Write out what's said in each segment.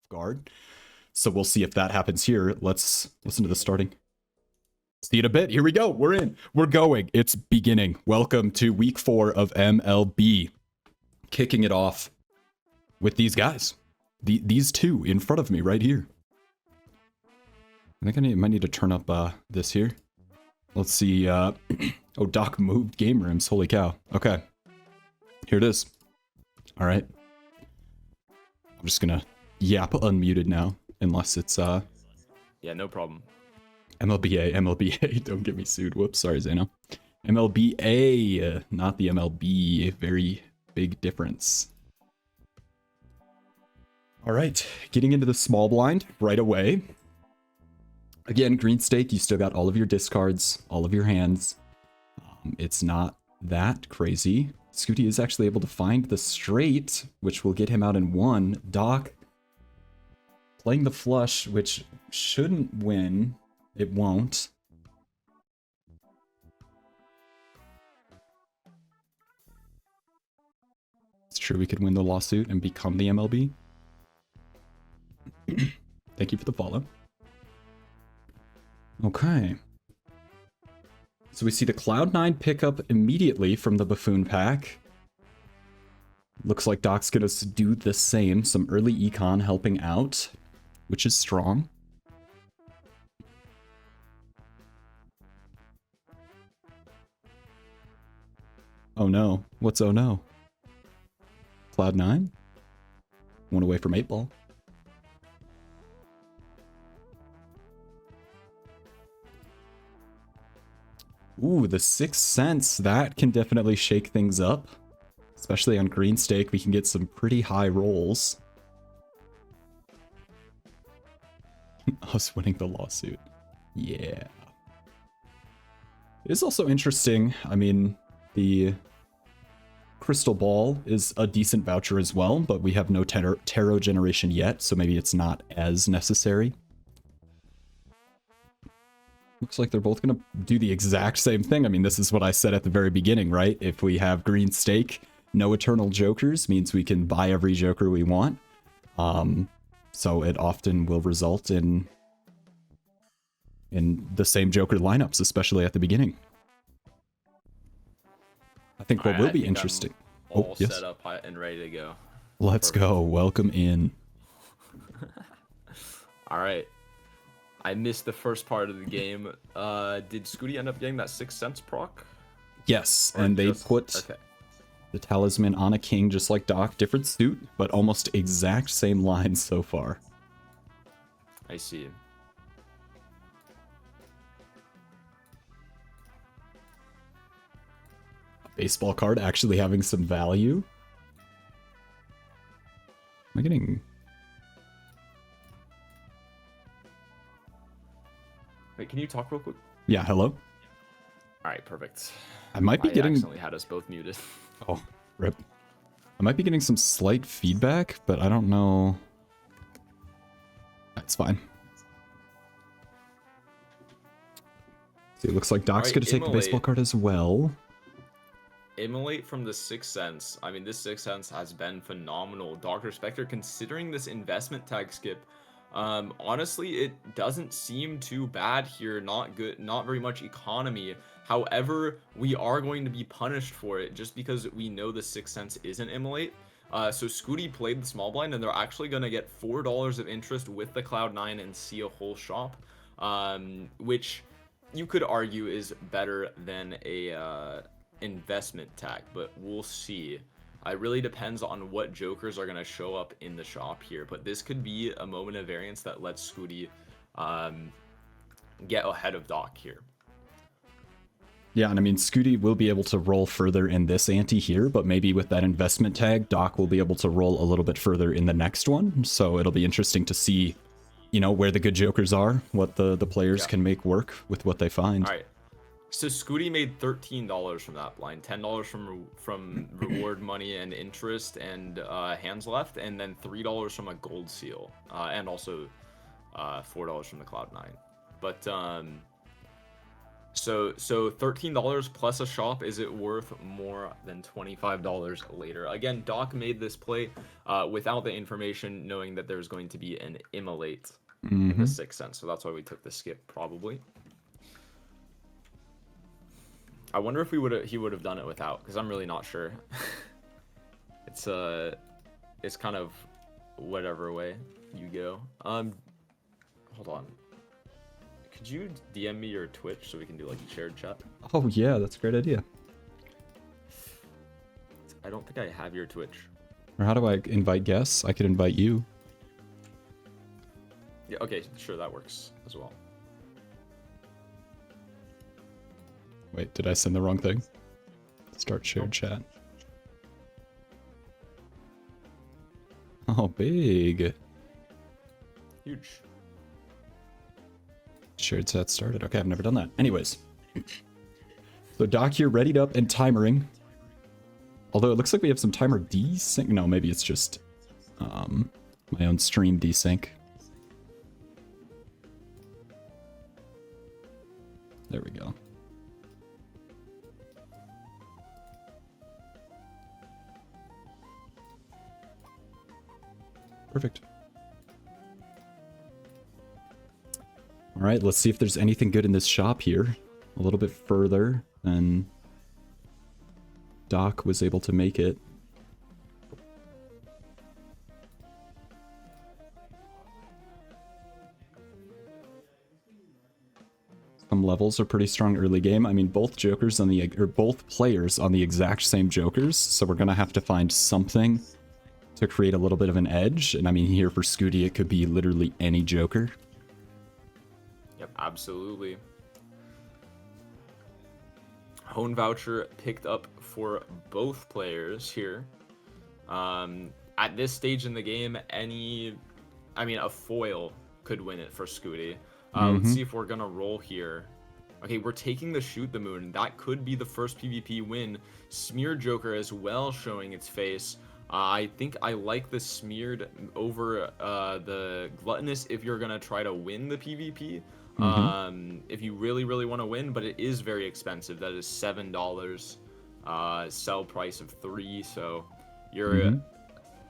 guard. So we'll see if that happens here. Let's listen to the starting. See you in a bit. Here we go. We're in. We're going. It's beginning. Welcome to week 4 of MLB. Kicking it off with these guys. These two in front of me right here. I think I might need to turn up this here. Let's see. Oh, Doc moved game rooms. Holy cow. Okay. Here it is. All right. I'm just gonna yap unmuted now, unless it's Yeah, no problem. MLBA. Don't get me sued. Whoops. Sorry, Zeno. MLBA, not the MLB. Very big difference. All right. Getting into the small blind right away. Again, green stake, you still got all of your discards, all of your hands. It's not that crazy. Skoottie is actually able to find the straight, which will get him out in 1. Doc playing the flush, which shouldn't win. It won't. It's true we could win the lawsuit and become the MLB. Thank you for the follow. Okay. So we see the Cloud9 pickup immediately from the Buffoon pack. Looks like Doc's gonna do the same. Some early econ helping out, which is strong. Oh no. What's oh no? Cloud9? One away from 8-ball. Ooh, the 6 cents. That can definitely shake things up. Especially on green stake, we can get some pretty high rolls. Us winning the lawsuit. Yeah. It is also interesting. I mean, the crystal ball is a decent voucher as well, but we have no tarot generation yet, so maybe it's not as necessary. Looks like they're both going to do the exact same thing. I mean, this is what I said at the very beginning, right? If we have green stake, no eternal jokers means we can buy every joker we want. So it often will result in the same joker lineups, especially at the beginning. I think what will be interesting. All set up and ready to go. Let's go. Welcome in. All right. I missed the first part of the game. Did Skoottie end up getting that 6 cents proc? Yes, and they put the talisman on a king just like Doc. Different suit, but almost exact same lines so far. I see. A baseball card actually having some value. Am I getting... Wait, can you talk real quick? Yeah, hello? Alright, perfect. I might be getting... accidentally had us both muted. Oh, rip. I might be getting some slight feedback, but I don't know... That's fine. See, it looks like Doc's gonna take the baseball card as well. Immolate from the 6 cents. I mean, this 6 cents has been phenomenal. Dr. Spectre, considering this investment tag skip, honestly, it doesn't seem too bad here. Not good, not very much economy. However, we are going to be punished for it just because we know the 6 cents isn't immolate. So Skoottie played the small blind, and they're actually going to get $4 of interest with the Cloud9 and see a whole shop, which you could argue is better than a investment tag, but we'll see. It really depends on what jokers are going to show up in the shop here, but this could be a moment of variance that lets Skoottie get ahead of Doc here. Yeah, and I mean, Skoottie will be able to roll further in this ante here, but maybe with that investment tag, Doc will be able to roll a little bit further in the next one. So it'll be interesting to see, you know, where the good jokers are, what the players can make work with what they find. All right. So Skoottie made $13 from that blind, $10 from reward money and interest and hands left, and then $3 from a gold seal, and also $4 from the Cloud9. But So $13 plus a shop, is it worth more than $25 later? Again, Doc made this play without the information, knowing that there's going to be an immolate in the 6th sense. So that's why we took the skip, probably. I wonder if he would have done it without, because I'm really not sure. It's kind of whatever way you go. Hold on. Could you DM me your Twitch so we can do like a shared chat? Oh yeah, that's a great idea. I don't think I have your Twitch. Or how do I invite guests? I could invite you. Yeah, okay, sure, that works as well. Wait, did I send the wrong thing? Start shared chat. Oh, big. Huge. Shared chat started. Okay, I've never done that. Anyways. So Doc here readied up and timering. Although it looks like we have some timer desync. No, maybe it's just my own stream desync. There we go. Perfect. All right, let's see if there's anything good in this shop here. A little bit further than Doc was able to make it. Some levels are pretty strong early game. I mean, both jokers on the both players on the exact same jokers, so we're gonna have to find something to create a little bit of an edge. And I mean, here for Skoottie, it could be literally any joker. Yep, absolutely. Hone voucher picked up for both players here. At this stage in the game, a foil could win it for Skoottie. Let's see if we're gonna roll here. Okay, we're taking the Shoot the Moon. That could be the first PvP win. Smear Joker as well showing its face. I think I like the Smeared over the Gluttonous if you're gonna try to win the PvP. If you really, really want to win, but it is very expensive. That is $7. Sell price of 3, so you're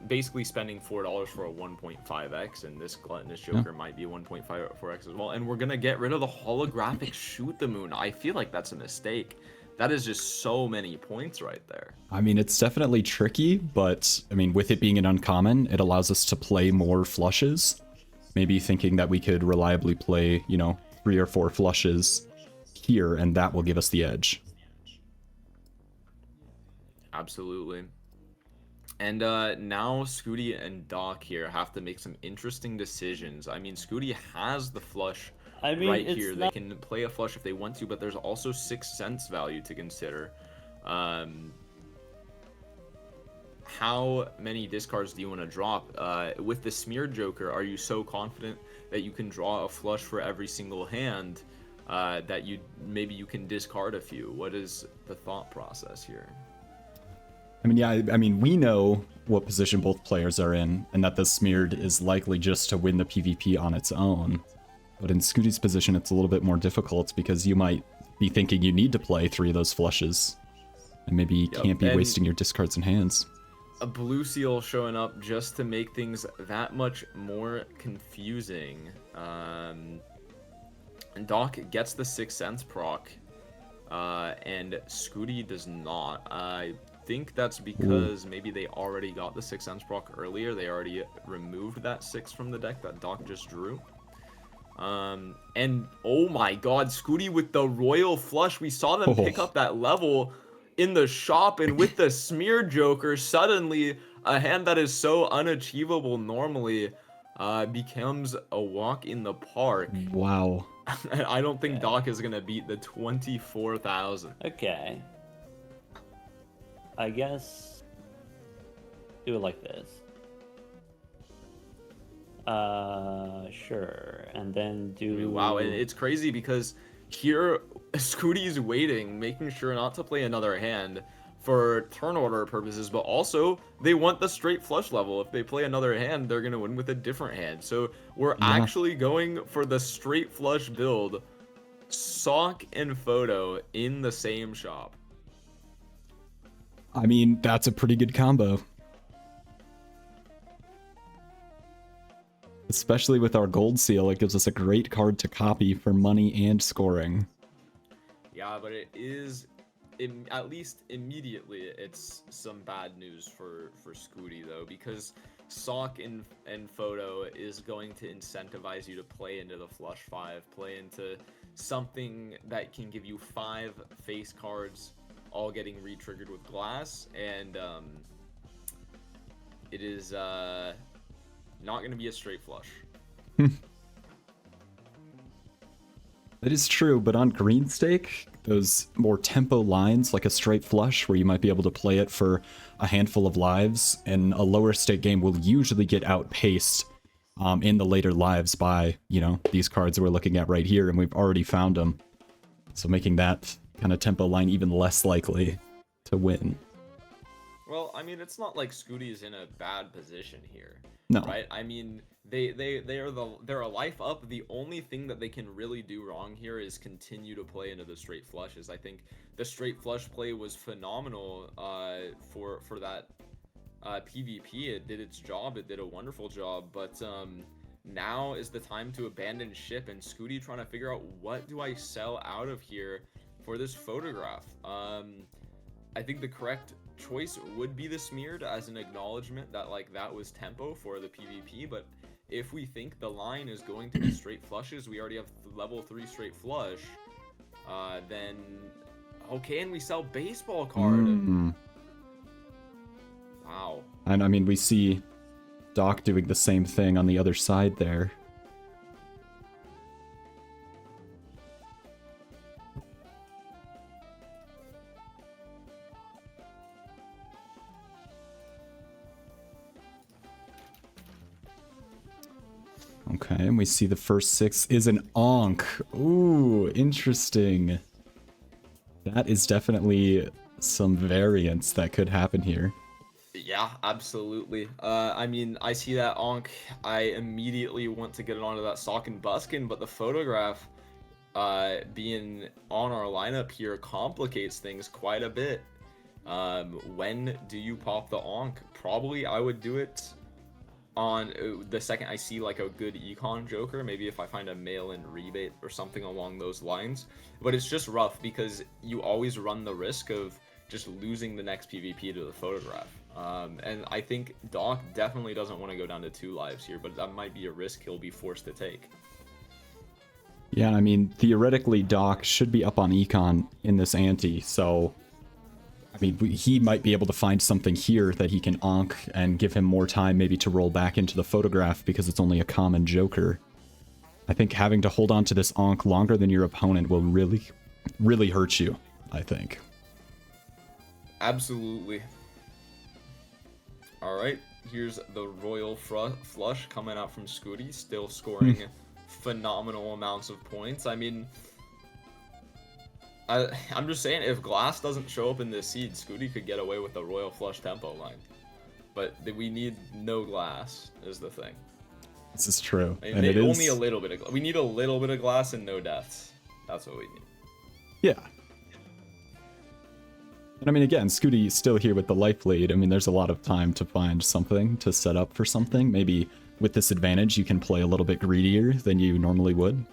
basically spending $4 for a 1.5x, and this Gluttonous Joker might be a 1.54x as well. And we're gonna get rid of the holographic Shoot the Moon. I feel like that's a mistake. That is just so many points right there. I mean, it's definitely tricky, but I mean, with it being an uncommon, it allows us to play more flushes. Maybe thinking that we could reliably play, 3 or 4 flushes here, and that will give us the edge. Absolutely. And now Skoottie and Doc here have to make some interesting decisions. I mean, Skoottie has the flush right here. They can play a flush if they want to, but there's also 6 cents value to consider. How many discards do you want to drop? With the Smeared Joker, are you so confident that you can draw a flush for every single hand that maybe you can discard a few? What is the thought process here? I mean, yeah, I mean, we know what position both players are in, and that the Smeared is likely just to win the PvP on its own. But in Skoottie's position, it's a little bit more difficult because you might be thinking you need to play 3 of those flushes, and maybe you can't be wasting your discards and hands. A blue seal showing up just to make things that much more confusing. And Doc gets the 6 cents proc, and Skoottie does not. I think that's because maybe they already got the 6 cents proc earlier. They already removed that 6 from the deck that Doc just drew. And oh my god, Skoottie with the Royal Flush. We saw them pick up that level in the shop, and with the Smear Joker, suddenly a hand that is so unachievable normally becomes a walk in the park. Wow. I don't think Doc is gonna beat the 24,000. Okay. I guess do it like this. Sure. And then do... Wow, and it's crazy because here Skoottie's waiting, making sure not to play another hand for turn order purposes, but also they want the straight flush level. If they play another hand, they're going to win with a different hand. So we're actually going for the straight flush build Sock and photo in the same shop. I mean, that's a pretty good combo. Especially with our gold seal, it gives us a great card to copy for money and scoring. Yeah, but it is, at least immediately, it's some bad news for Skoottie though, because Sock and photo is going to incentivize you to play into the flush 5, play into something that can give you 5 face cards, all getting re-triggered with glass, and it is not going to be a straight flush. That is true, but on green stake, those more tempo lines, like a straight flush, where you might be able to play it for a handful of lives, and a lower stake game will usually get outpaced in the later lives by, you know, these cards we're looking at right here, and we've already found them. So making that kind of tempo line even less likely to win. Well, I mean, it's not like Skoottie is in a bad position here. No. Right? I mean, they're a life up. The only thing that they can really do wrong here is continue to play into the straight flushes. I think the straight flush play was phenomenal for that PvP. It did its job. It did a wonderful job. But now is the time to abandon ship, and Skoottie trying to figure out, what do I sell out of here for this photograph? I think the correct choice would be the smeared as an acknowledgement that, like, that was tempo for the PvP, but if we think the line is going to be straight flushes, we already have level 3 straight flush, then okay, and we sell baseball card. Wow. And I mean, we see Doc doing the same thing on the other side there. Okay, and we see the first 6 is an Onk. Ooh, interesting. That is definitely some variance that could happen here. Yeah, absolutely. I mean, I see that Onk, I immediately want to get it onto that Sock and Buskin, but the photograph being on our lineup here complicates things quite a bit. When do you pop the Onk? Probably I would do it on the second I see like a good econ joker, maybe if I find a mail-in rebate or something along those lines. But it's just rough because you always run the risk of just losing the next PvP to the photograph. And I think Doc definitely doesn't want to go down to 2 lives here, but that might be a risk he'll be forced to take. Yeah, I mean, theoretically, Doc should be up on econ in this ante, so I mean, he might be able to find something here that he can onk and give him more time maybe to roll back into the photograph because it's only a common joker. I think having to hold on to this onk longer than your opponent will really, really hurt you, I think. Absolutely. Alright, here's the Royal Flush coming out from Skoottie, still scoring phenomenal amounts of points. I mean, I'm just saying, if Glass doesn't show up in this seed, Skoottie could get away with the Royal Flush tempo line. But we need no Glass, is the thing. This is true. I mean, and it is only a little bit of we need a little bit of Glass and no deaths. That's what we need. Yeah. And I mean, again, Skoottie still here with the life lead. I mean, there's a lot of time to find something to set up for something. Maybe with this advantage, you can play a little bit greedier than you normally would.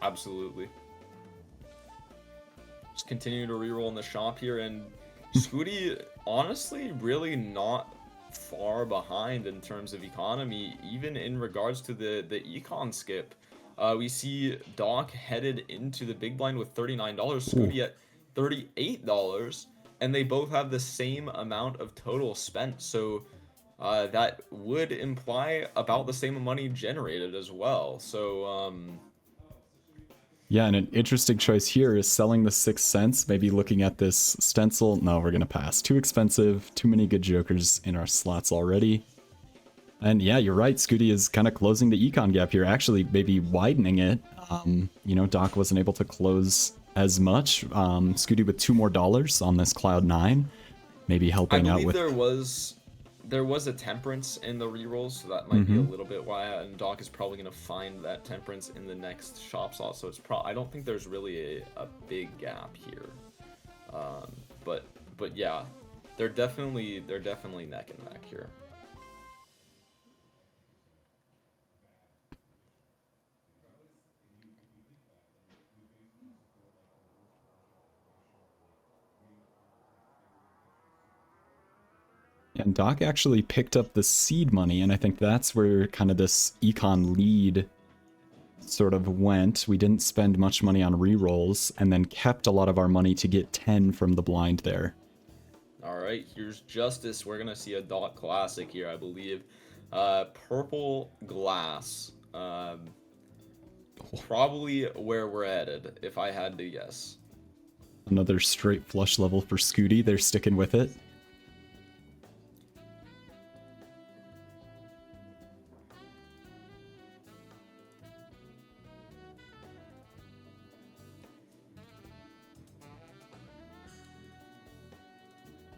Absolutely. Just continue to reroll in the shop here, and Skoottie, honestly, really not far behind in terms of economy, even in regards to the econ skip. We see Doc headed into the big blind with $39, Skoottie at $38, and they both have the same amount of total spent, so that would imply about the same money generated as well. So yeah, and an interesting choice here is selling the 6 cents, maybe looking at this stencil. No, we're gonna pass. Too expensive, too many good jokers in our slots already. And yeah, you're right, Skoottie is kind of closing the econ gap here, actually maybe widening it. You know, Doc wasn't able to close as much. Skoottie with $2 more on this Cloud 9, maybe helping out with... there was there was a temperance in the rerolls, so that might be a little bit why. And Doc is probably gonna find that temperance in the next shop slot. So it's I don't think there's really a big gap here. But yeah, they're definitely neck and neck here. And Doc actually picked up the seed money, and I think that's where kind of this econ lead sort of went. We didn't spend much money on rerolls, and then kept a lot of our money to get 10 from the blind there. Alright, here's Justice. We're gonna see a Doc classic here, I believe. Purple glass. Probably where we're headed, if I had to guess. Another straight flush level for Skoottie. They're sticking with it.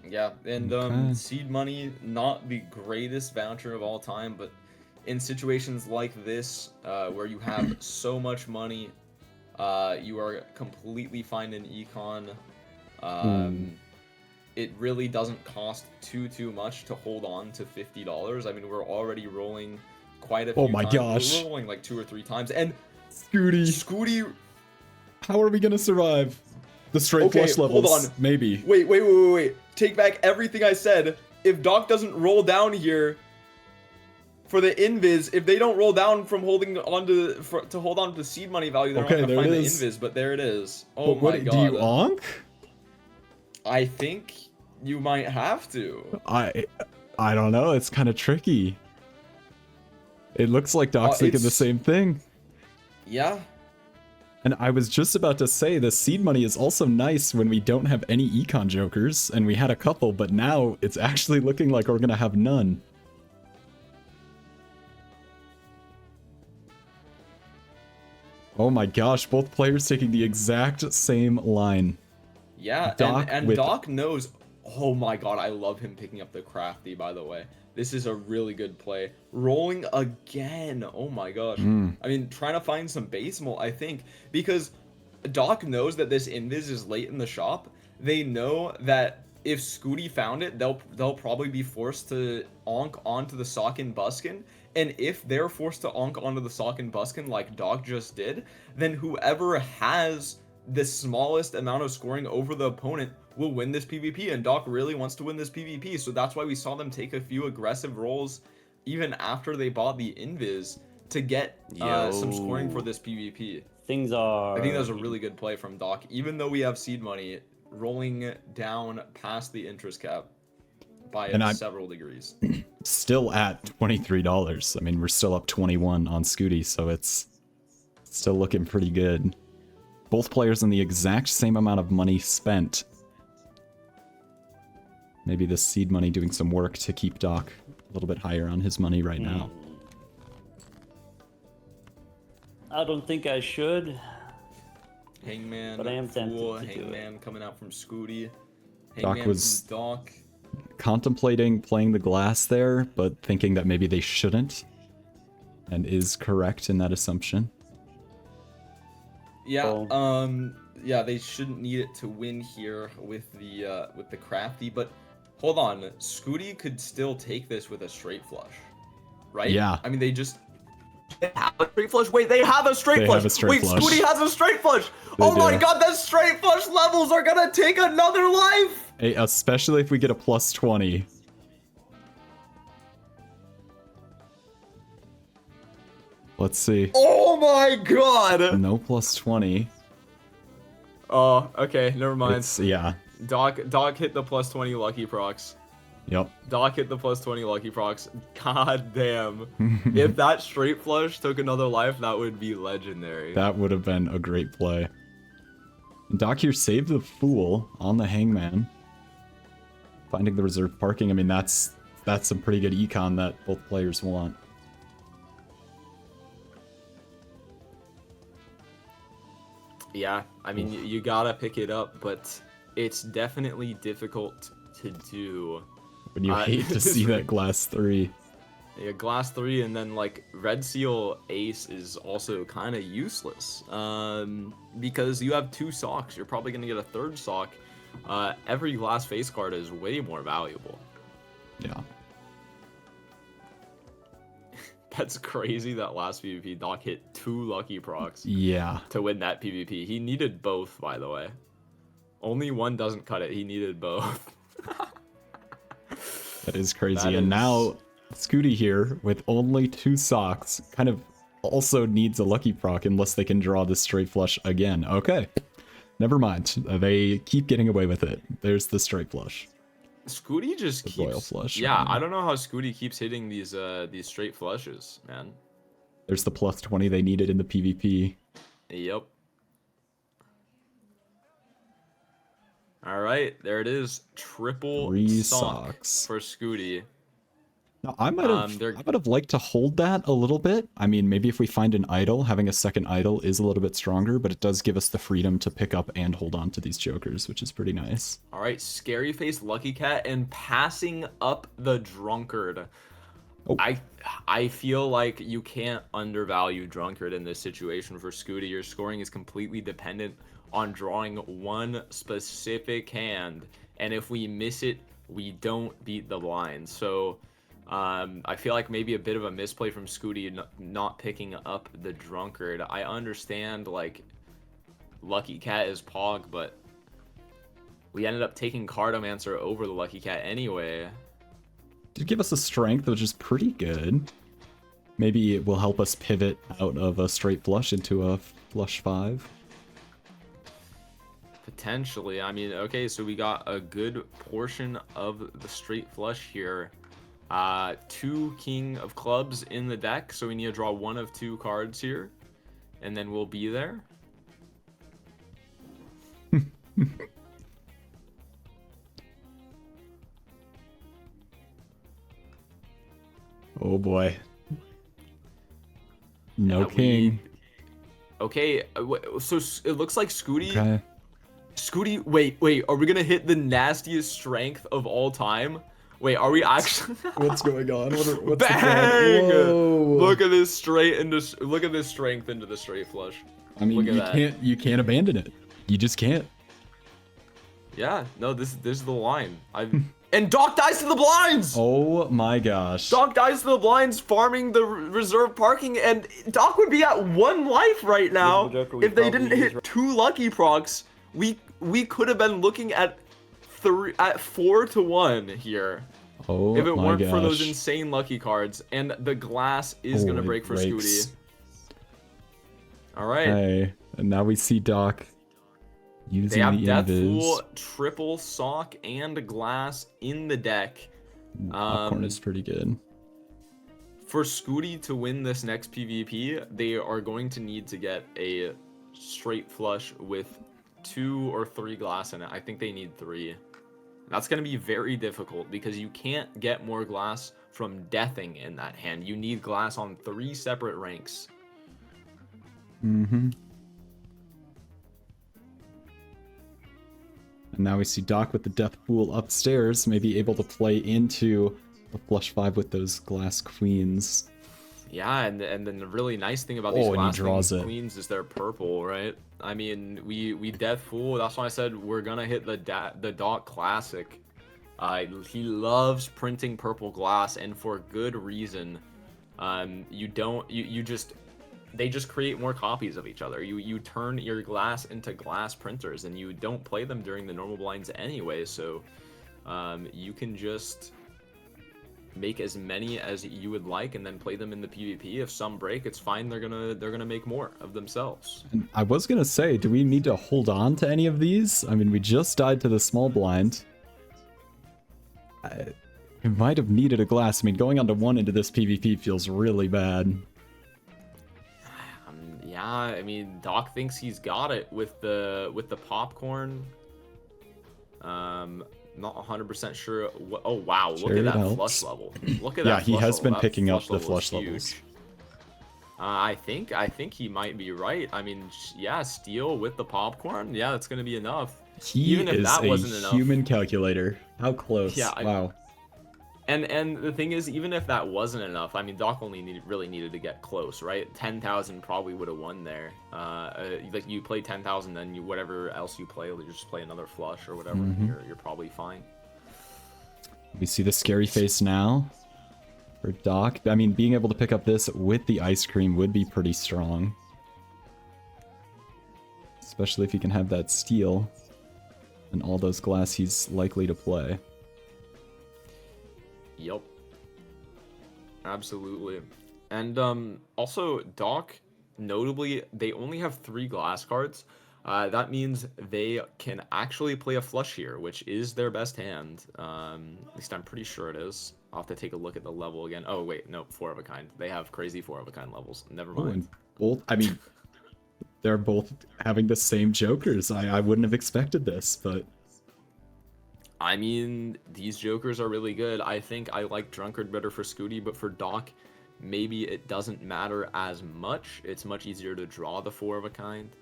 Yeah, and Okay. seed money, not the greatest voucher of all time, but in situations like this, where you have so much money, you are completely fine in econ. It really doesn't cost too much to hold on to $50. I mean, we're already rolling quite a few Oh my times. gosh. We're rolling like 2 or 3 times, and Skoottie, how are we gonna survive? The straight Okay, flush levels, hold on. maybe. Wait. Take back everything I said. If Doc doesn't roll down here for the invis, if they don't roll down from holding on to hold on to the seed money value, they're Okay, not gonna there find it the is. invis. But there it is. Oh But my what, god. do you onk? I think you might have to. I don't know. It's kind of tricky. It looks like Doc's thinking the it's- same thing. Yeah. And I was just about to say, the seed money is also nice when we don't have any econ jokers, and we had a couple, but now it's actually looking like we're gonna have none. Oh my gosh, both players taking the exact same line. Yeah, Doc and with- Doc knows. Oh my god, I love him picking up the crafty, by the way. This is a really good play. Rolling again. Oh my gosh. I mean, trying to find some base mole, I think, because Doc knows that this invis is late in the shop. They know that if Skoottie found it, they'll probably be forced to onk onto the sock and buskin. And if they're forced to onk onto the sock and buskin like Doc just did, then whoever has the smallest amount of scoring over the opponent will win this PvP, and Doc really wants to win this PvP, so that's why we saw them take a few aggressive rolls even after they bought the invis to get some scoring for this PvP. Things are... I think that was a really good play from Doc, even though we have seed money rolling down past the interest cap by several degrees. Still at $23. I mean, we're still up 21 on Skoottie, so it's still looking pretty good. Both players in the exact same amount of money spent. Maybe this seed money doing some work to keep Doc a little bit higher on his money right now. I don't think I should. Hangman, But I am tempted Fool, to do Hangman coming out from Skoottie. Doc Hangman was- from Doc. Contemplating playing the glass there, but thinking that maybe they shouldn't. And is correct in that assumption. Yeah, Oh. yeah, they shouldn't need it to win here with the crafty, but hold on, Skoottie could still take this with a straight flush, right? Yeah. I mean, they have a straight flush. Wait, they have a straight They flush. have a straight Wait, flush. Skoottie has a straight flush. They Oh my do. god, that straight flush levels are gonna take another life. Hey, especially if we get a plus 20. Let's see. Oh my god. No plus 20. Oh, okay, never mind. It's, yeah. Doc hit the plus 20 lucky procs. Yep. Doc hit the plus 20 lucky procs. God damn. If that straight flush took another life, that would be legendary. That would have been a great play. Doc here saved the Fool on the Hangman. Finding the reserve parking, I mean, that's some pretty good econ that both players want. Yeah, I mean, you gotta pick it up, but it's definitely difficult to do. When you hate to see that glass 3. Yeah, glass 3, and then like red seal ace is also kind of useless because you have 2 socks. You're probably gonna get a 3rd sock. Every glass face card is way more valuable. Yeah. That's crazy that last PvP Doc hit 2 lucky procs Yeah. to win that PvP. He needed both, by the way. Only one doesn't cut it. He needed both. That is crazy. That and is- now Skoottie here with only 2 socks kind of also needs a lucky proc unless they can draw this straight flush again. Okay. Never mind. They keep getting away with it. There's the straight flush. Skoottie just The royal keeps. flush, Yeah, yeah. I don't know how Skoottie keeps hitting these straight flushes, man. There's the plus 20 they needed in the PvP. Yep. All right, there it is. Triple 3 sock socks. for Skoottie. Now, I might they're- have liked to hold that a little bit. I mean, maybe if we find an idol, having a second idol is a little bit stronger, but it does give us the freedom to pick up and hold on to these jokers, which is pretty nice. All right, scary face Lucky Cat and passing up the drunkard. Oh. I feel like you can't undervalue drunkard in this situation for Skoottie. Your scoring is completely dependent on drawing one specific hand, and if we miss it, we don't beat the blind. So I feel like maybe a bit of a misplay from Skoottie not picking up the drunkard. I understand like Lucky Cat is Pog, but we ended up taking Cardomancer over the Lucky Cat anyway. Did give us a strength, which is pretty good. Maybe it will help us pivot out of a straight flush into a flush 5. Potentially. I mean, okay, so we got a good portion of the straight flush here. 2 King of Clubs in the deck, so we need to draw 1 of 2 cards here, and then we'll be there. Oh boy. No Yeah, king. Okay, so it looks like Skoottie. Okay. Skoottie, wait, are we gonna hit the nastiest strength of all time? Wait, are we actually? What's going on? What's Bang! Whoa. Look at this look at this strength into the straight flush. I mean, Look at that. you can't abandon it. You just can't. Yeah, no, this is the line. And Doc dies to the blinds. Oh my gosh. Doc dies to the blinds, farming the reserve parking, and Doc would be at 1 life right now the Joker we if they probably didn't use hit 2 lucky procs. We could have been looking at 4 to 1 here Oh if it my weren't gosh. for those insane lucky cards, and the glass is gonna Holy break for breaks. Skoottie. All right. Hey, and now we see Doc They using have the Death invis. Fool, triple sock, and glass in the deck. Popcorn is pretty good. For Skoottie to win this next PvP, they are going to need to get a straight flush with 2 or 3 glass in it. I think they need 3. That's going to be very difficult because you can't get more glass from deathing in that hand. You need glass on 3 separate ranks. Mm-hmm. And now we see Doc with the Death Pool upstairs, maybe able to play into the flush 5 with those glass queens. Yeah, and then the really nice thing about these Oh, and he glass draws it. queens is they're purple, right? I mean, we Death Fool. That's why I said we're gonna hit the Doc Classic. He loves printing purple glass, and for good reason. They just create more copies of each other. You turn your glass into glass printers, and you don't play them during the normal blinds anyway. So you can just make as many as you would like, and then play them in the PvP. If some break, it's fine. They're gonna make more of themselves. And I was gonna say, do we need to hold on to any of these? I mean, we just died to the small blind. We might have needed a glass. I mean, going on to 1 into this PvP feels really bad. Yeah, I mean, Doc thinks he's got it with the popcorn. Not 100% sure. Oh wow, look Chariot at that helps. flush level. Look at Yeah, that. he flush has level. been That picking up the level is flush huge. levels. I think he might be right. I mean, yeah, steel with the popcorn. Yeah, that's gonna be enough. He Even if is that a wasn't enough. human calculator. How close? Yeah, Wow. And the thing is, even if that wasn't enough, I mean, Doc only really needed to get close, right? 10,000 probably would have won there. Like you play 10,000, then you whatever else you play, you just play another flush or whatever. You're probably fine. We see the scary face now for Doc. I mean, being able to pick up this with the ice cream would be pretty strong, especially if he can have that steal and all those glass he's likely to play. Yep. Absolutely. And also, Doc, notably, they only have 3 glass cards. That means they can actually play a flush here, which is their best hand. At least I'm pretty sure it is. I'll have to take a look at the level again. Oh, wait, no, 4 of a kind. They have crazy 4 of a kind levels. Never mind. And both, I mean, they're both having the same jokers. I wouldn't have expected this, but... I mean, these jokers are really good. I think I like Drunkard better for Skoottie, but for Doc, maybe it doesn't matter as much. It's much easier to draw the 4 of a kind.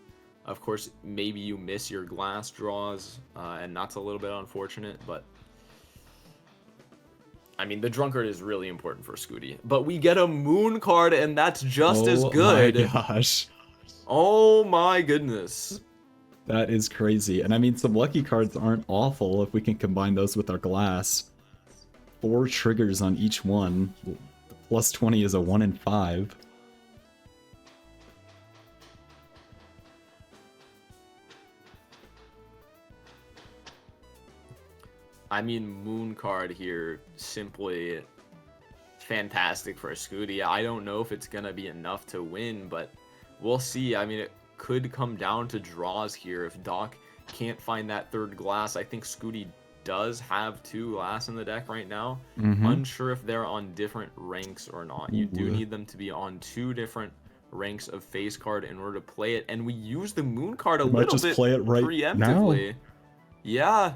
Of course, maybe you miss your glass draws, and that's a little bit unfortunate, but... I mean, the Drunkard is really important for Skoottie. But we get a Moon card, and that's just as good. Oh my gosh. Oh my goodness. That is crazy. And I mean, some lucky cards aren't awful if we can combine those with our glass. 4 triggers on each one. The plus 20 is a 1 in 5. I mean, Moon card here, simply fantastic for Skoottie. I don't know if it's going to be enough to win, but we'll see. I mean, it could come down to draws here. If Doc can't find that 3rd glass, I think Skoottie does have 2 glass in the deck right now. Unsure if they're on different ranks or not. You do need them to be on 2 different ranks of face card in order to play it, and we use the Moon card a little bit play it right preemptively. now. Yeah.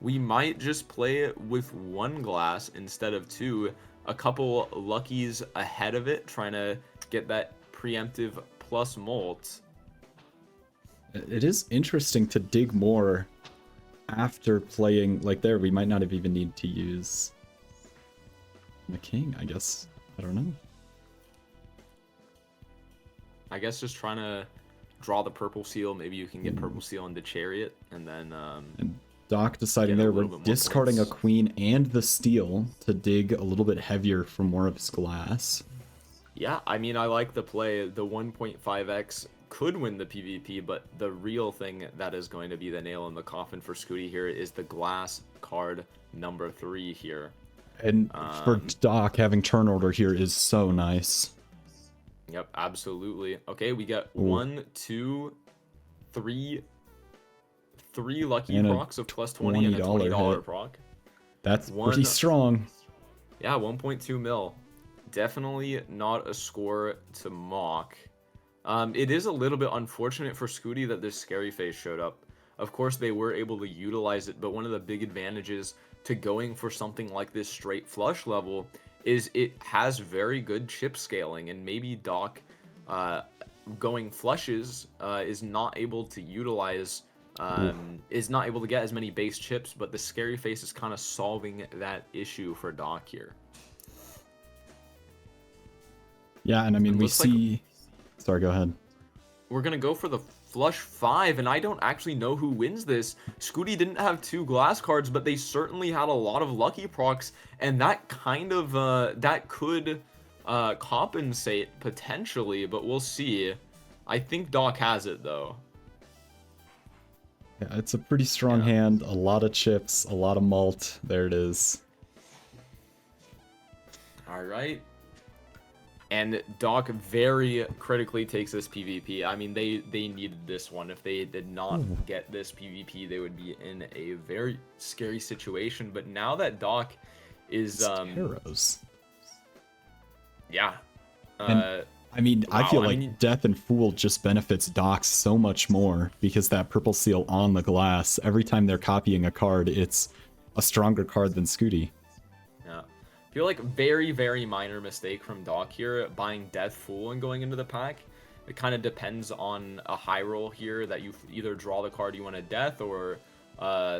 We might just play it with 1 glass instead of 2. A couple luckies ahead of it, trying to get that preemptive plus molt. It is interesting to dig more after playing, like there, we might not have even need to use the king, I guess. I don't know. I guess just trying to draw the purple seal. Maybe you can get purple seal into chariot, and then... and Doc deciding there we're discarding a queen and the steal to dig a little bit heavier for more of his glass. Yeah, I mean, I like the play. The 1.5x could win the PvP, but the real thing that is going to be the nail in the coffin for Skoottie here is the glass card number 3 here. And for Doc, having turn order here is so nice. Yep, absolutely. Okay, we got 1, 2, 3 lucky and procs of plus 20 and a $20 proc. That's pretty strong. Yeah, 1.2 mil. Definitely not a score to mock. It is a little bit unfortunate for Skoottie that this scary face showed up. Of course, they were able to utilize it, but one of the big advantages to going for something like this straight flush level is it has very good chip scaling, and maybe Doc going flushes is not able to utilize... is not able to get as many base chips, but the scary face is kind of solving that issue for Doc here. Yeah, and I mean, we see... Sorry, go ahead. We're going to go for the flush 5, and I don't actually know who wins this. Skoottie didn't have 2 glass cards, but they certainly had a lot of lucky procs, and that kind of, that could compensate potentially, but we'll see. I think Doc has it, though. Yeah, it's a pretty strong hand, a lot of chips, a lot of malt. There it is. All right. And Doc very critically takes this PvP. I mean, they needed this one. If they did not get this PvP, they would be in a very scary situation. But now that Doc is... Taros. Yeah. I mean, wow, I feel like Death and Fool just benefits Doc so much more because that purple seal on the glass, every time they're copying a card, it's a stronger card than Skoottie. Yeah. I feel like very, very minor mistake from Doc here, buying Death Fool and going into the pack. It kind of depends on a high roll here that you either draw the card you want to death or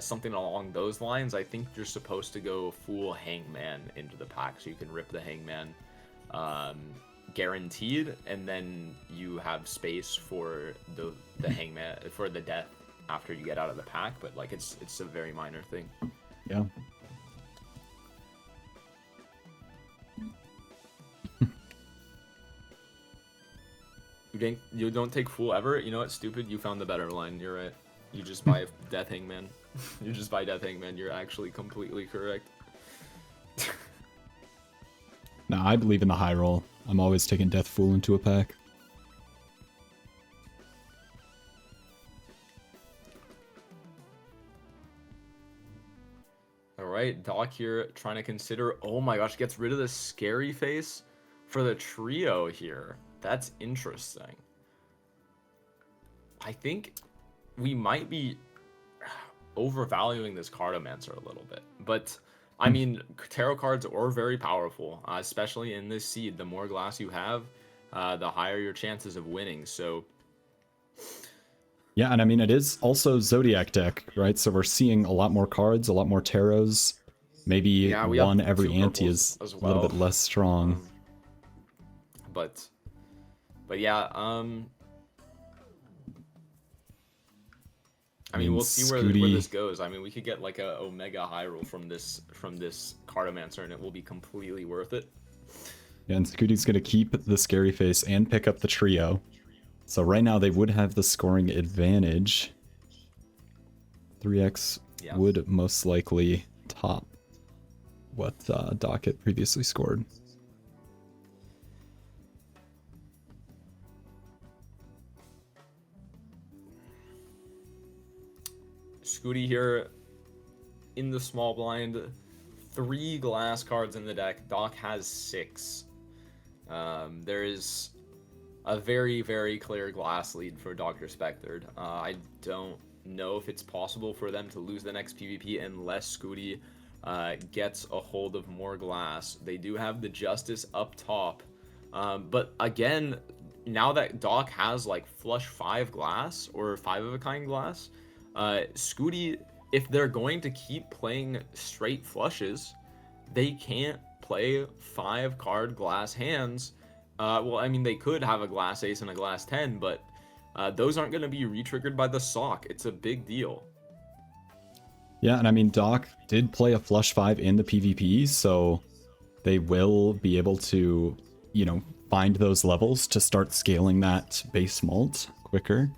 something along those lines, I think you're supposed to go full Hangman into the pack, so you can rip the Hangman guaranteed, and then you have space for the Hangman for the death after you get out of the pack. But like it's a very minor thing. Yeah. You don't take full ever? You know what, stupid? You found the better line. You're right. You just buy Death Hangman. You just buy Death Hangman. You're actually completely correct. Nah, I believe in the high roll. I'm always taking Death Fool into a pack. Alright, Doc here trying to consider... Oh my gosh, gets rid of the scary face for the trio here. That's interesting. I think we might be overvaluing this Cartomancer a little bit. But, I mean, tarot cards are very powerful, especially in this seed. The more glass you have, the higher your chances of winning. So... Yeah, and I mean, it is also Zodiac deck, right? So we're seeing a lot more cards, a lot more tarots. Maybe one every ante is a little bit less strong. But yeah, I mean, we'll see where this goes. I mean, we could get like a Omega high roll from this Cartomancer, and it will be completely worth it. Yeah, and Skootie's gonna keep the scary face and pick up the trio. So right now they would have the scoring advantage. 3x would most likely top what Doc had previously scored. Skoottie here in the small blind. 3 glass cards in the deck. Doc has 6. There is a very, very clear glass lead for Dr. Spectred. I don't know if it's possible for them to lose the next PvP unless Skoottie gets a hold of more glass. They do have the Justice up top. But again, now that Doc has like flush 5 glass or 5 of a kind glass, Skoottie, if they're going to keep playing straight flushes, they can't play 5 card glass hands. Well, I mean, they could have a glass ace and a glass 10, but those aren't going to be re-triggered by the sock. It's a big deal. Yeah, and I mean, Doc did play a flush 5 in the PvP, so they will be able to, you know, find those levels to start scaling that base mult quicker.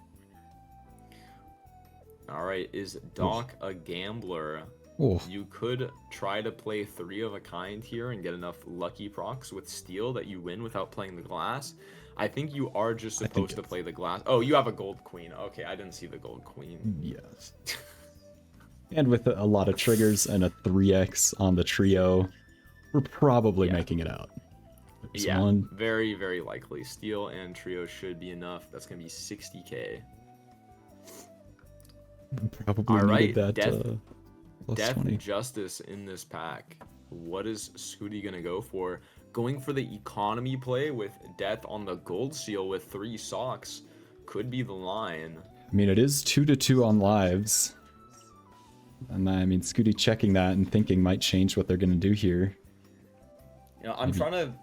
All right, is Doc a gambler? Oof. You could try to play 3 of a kind here and get enough lucky procs with steel that you win without playing the glass. I think you are just supposed to play the glass. Oh, you have a gold queen. Okay, I didn't see the gold queen. Yes. And with a lot of triggers and a 3x on the trio, we're probably making it out. There's one. Very, very likely. Steel and trio should be enough. That's going to be 60k. Probably needed that. Death 20. Justice in this pack. What is Skoottie gonna go for? Going for the economy play with Death on the gold seal with 3 socks could be the line. I mean, it is 2-2 on lives. And I mean, Skoottie checking that and thinking might change what they're gonna do here. You know, I'm trying to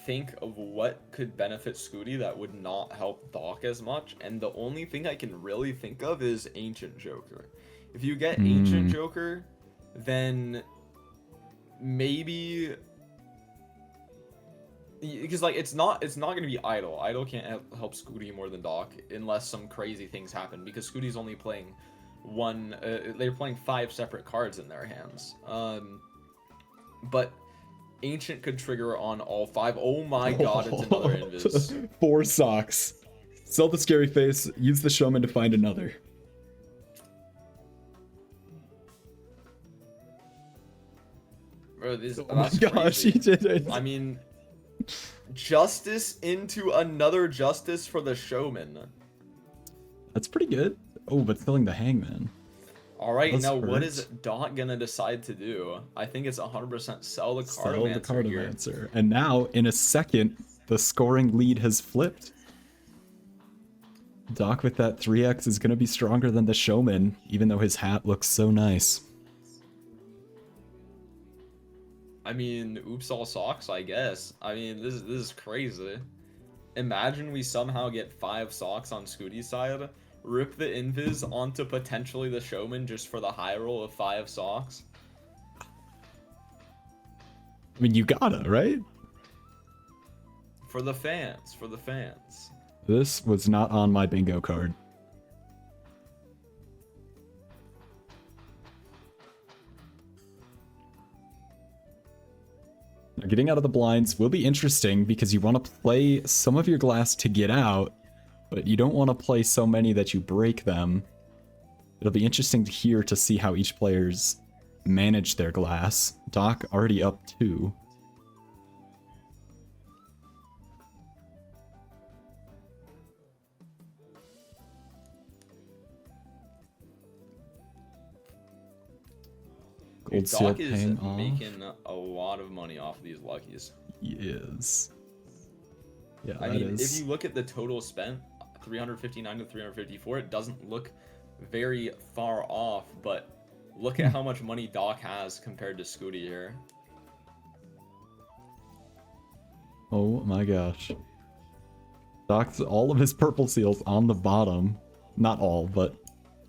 think of what could benefit Skoottie that would not help Doc as much, and the only thing I can really think of is Ancient Joker. If you get Ancient Joker, then maybe, because like it's not going to be Idol. Idol can't help Skoottie more than Doc unless some crazy things happen, because Skootie's only playing one. They're playing 5 separate cards in their hands. But Ancient could trigger on all 5. Oh my god, it's another invis. 4 socks. Sell the scary face. Use the showman to find another. Bro, Oh my gosh, he did it. I mean, Justice into another Justice for the showman. That's pretty good. Oh, but killing the hangman. Alright, now what is Doc gonna decide to do? I think it's 100% sell the Cartomancer. And now, in a second, the scoring lead has flipped. Doc with that 3x is going to be stronger than the Showman, even though his hat looks so nice. I mean, oops all socks, I guess. I mean, this is crazy. Imagine we somehow get 5 socks on Skootie's side, rip the invis onto potentially the Showman just for the high roll of 5 socks. I mean, you gotta, right? For the fans, for the fans. This was not on my bingo card. Now, getting out of the blinds will be interesting because you want to play some of your glass to get out, but you don't want to play so many that you break them. It'll be interesting to hear to see how each player's manage their glass. Doc already up 2. Gold seal Doc is paying off. making a lot of money off of these luckies. He is. Yeah, I that mean, is. if you look at the total spent, 359 to 354, it doesn't look very far off, but look at how much money Doc has compared to Skoottie here. Oh my gosh. Doc's all of his purple seals on the bottom. Not all, but...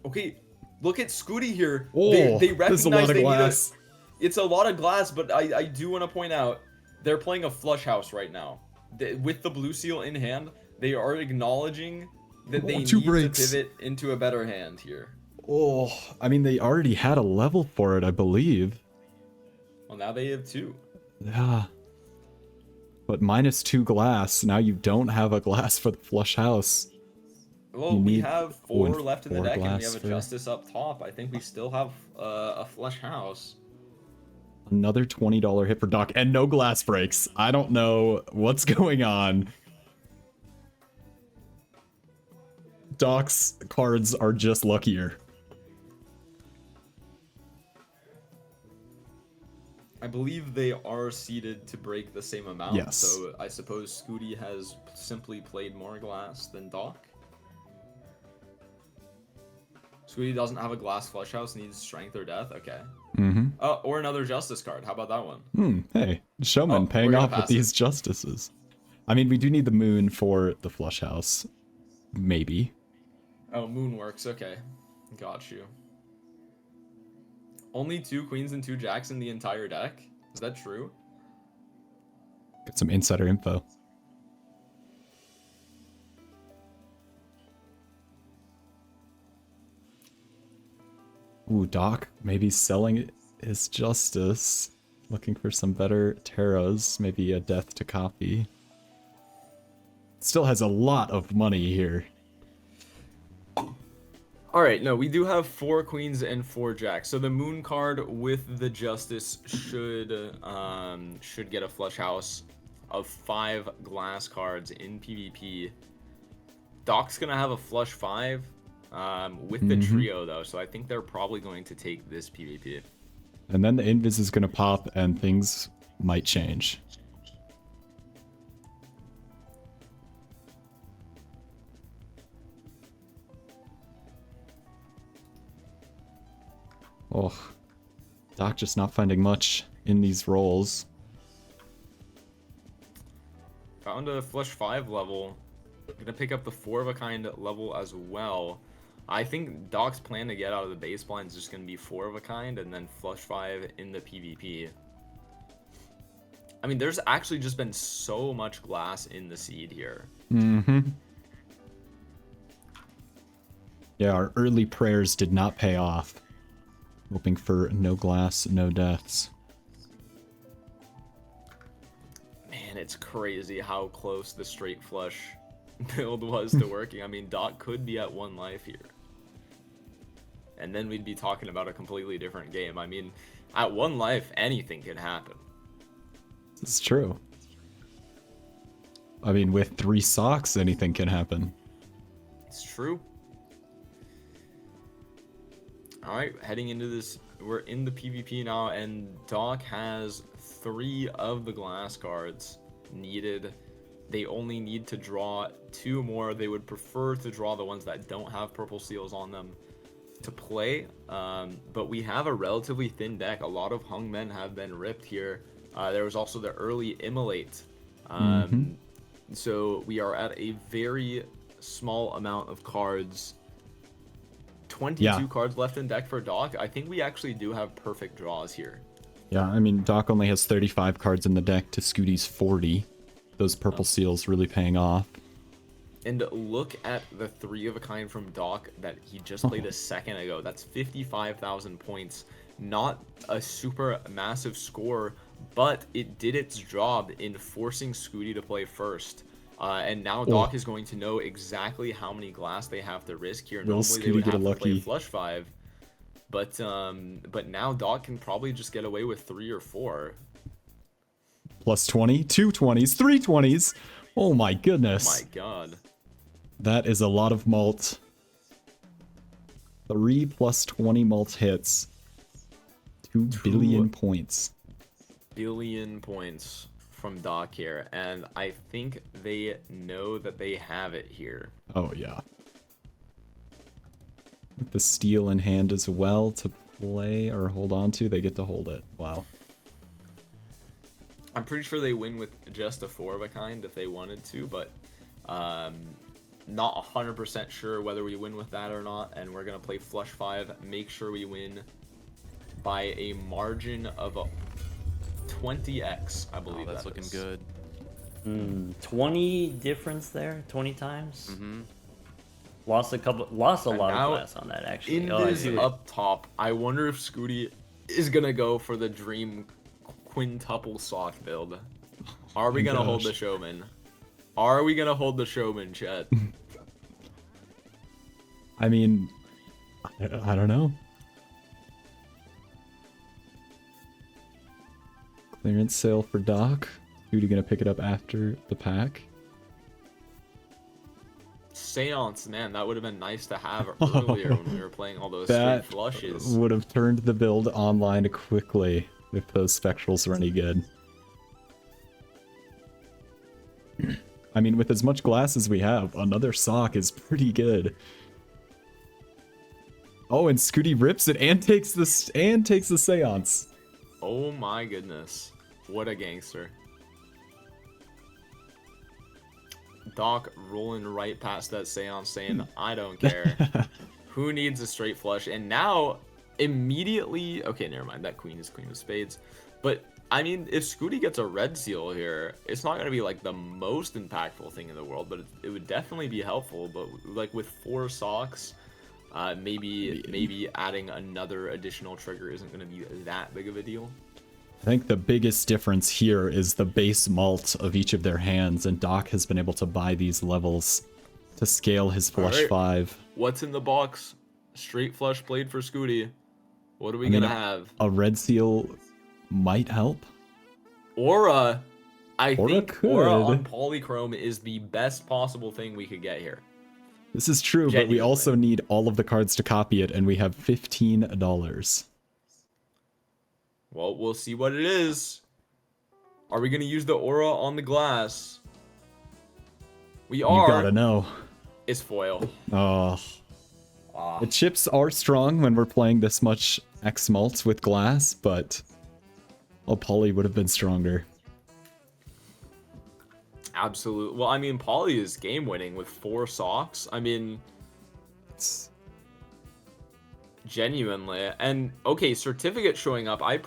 Okay, look at Skoottie here. Oh, they there's a recognize lot of they glass. it's a lot of glass, but I do want to point out, they're playing a flush house right now. With the blue seal in hand, they are acknowledging that they need to pivot into a better hand here. Oh, I mean, they already had a level for it, I believe. Well, now they have 2. Yeah. But -2 glass, now you don't have a glass for the flush house. Well, You we need have 4 4 left in the deck, and we glass have a for- Justice up top. I think we still have a flush house. Another $20 hit for Doc, and no glass breaks. I don't know what's going on. Doc's cards are just luckier. I believe they are seeded to break the same amount. Yes. So I suppose Skoottie has simply played more glass than Doc. Skoottie doesn't have a glass flush house, needs strength or death. Okay. Mm-hmm. Or another justice card. How about that one? Hey, Showman Oh, paying we're gonna off with pass it. these justices. I mean, we do need the moon for the flush house. Maybe. Oh, moon works. Okay. Got you. Only 2 queens and 2 jacks in the entire deck? Is that true? Get some insider info. Ooh, Doc maybe selling his justice. Looking for some better tarots. Maybe a death to copy. Still has a lot of money here. All right, no, we do have 4 queens and 4 jacks. So the moon card with the justice should get a flush house of 5 glass cards in PvP. Doc's gonna have a flush 5 with the trio though, so I think they're probably going to take this PvP. And then the invis is gonna pop and things might change. Oh, Doc just not finding much in these rolls. Found a flush 5 level. Gonna pick up the 4 of a kind level as well. I think Doc's plan to get out of the base blind is just gonna be 4 of a kind and then flush 5 in the PvP. I mean, there's actually just been so much glass in the seed here. Mm-hmm. Yeah, our early prayers did not pay off. Hoping for no glass, no deaths. Man, it's crazy how close the straight flush build was to working. I mean, Doc could be at 1 life here. And then we'd be talking about a completely different game. I mean, at 1 life, anything can happen. It's true. I mean, with 3 socks, anything can happen. It's true. Alright, heading into this, we're in the PvP now, and Doc has 3 of the glass cards needed they only need to draw 2 more. They would prefer to draw the ones that don't have purple seals on them to play. But we have a relatively thin deck. A lot of hung men have been ripped here. There was also the early immolate. So we are at a very small amount of cards. 22 cards left in deck for Doc. I think we actually do have perfect draws here. Yeah, I mean, Doc only has 35 cards in the deck to Skoottie's 40. Those purple seals really paying off. And look at the 3 of a kind from Doc that he just played a second ago. That's 55,000 points. Not a super massive score, but it did its job in forcing Skoottie to play first. And now Doc is going to know exactly how many glass they have to risk here. Normally they would have to play flush 5. But now Doc can probably just get away with 3 or 4. Plus 20, 2 20s, 3 20s. Oh my goodness. Oh my god. That is a lot of malt. 3 plus 20 malt hits. 2 billion points. Billion points from Doc here. And I think they know that they have it here. Oh yeah. With the steel in hand as well to play or hold on to, they get to hold it. Wow. I'm pretty sure they win with just a 4 of a kind if they wanted to, but not 100% sure whether we win with that or not. And we're going to play flush 5, make sure we win by a margin of a 20x, I believe. That's looking good. 20 difference there, 20 times. Lost a lot of glass on that actually. In this up top, I wonder if Skoottie is gonna go for the dream quintuple sock build. Are we gonna hold the showman? Are we gonna hold the showman, Chet? I mean, I don't know. Clearance sale for Doc. Skoottie gonna pick it up after the pack. Seance, man, that would have been nice to have earlier when we were playing all those straight flushes. Would have turned the build online quickly if those spectrals were any good. I mean, with as much glass as we have, another sock is pretty good. Oh, and Skoottie rips it and takes the seance. Oh my goodness. What a gangster. Doc rolling right past that seance saying, I don't care. Who needs a straight flush? And now, immediately... Okay, never mind. That queen is queen of spades. But, I mean, if Skoottie gets a red seal here, it's not going to be, like, the most impactful thing in the world, but it would definitely be helpful. But, like, with 4 socks, maybe adding another additional trigger isn't going to be that big of a deal. I think the biggest difference here is the base malt of each of their hands, and Doc has been able to buy these levels to scale his flush 5. What's in the box? Straight flush blade for Skoottie. What are we gonna have? A red seal might help. Aura. I think could. Aura on Polychrome is the best possible thing we could get here. This is true, but we also need all of the cards to copy it, and we have $15. Well, we'll see what it is. Are we going to use the aura on the glass? We are. You gotta know. It's foil. Oh. The chips are strong when we're playing this much X-Malt with glass, but Poly would have been stronger. Absolutely. Well, I mean, Poly is game-winning with 4 socks. I mean... Genuinely. And okay, certificate showing up. I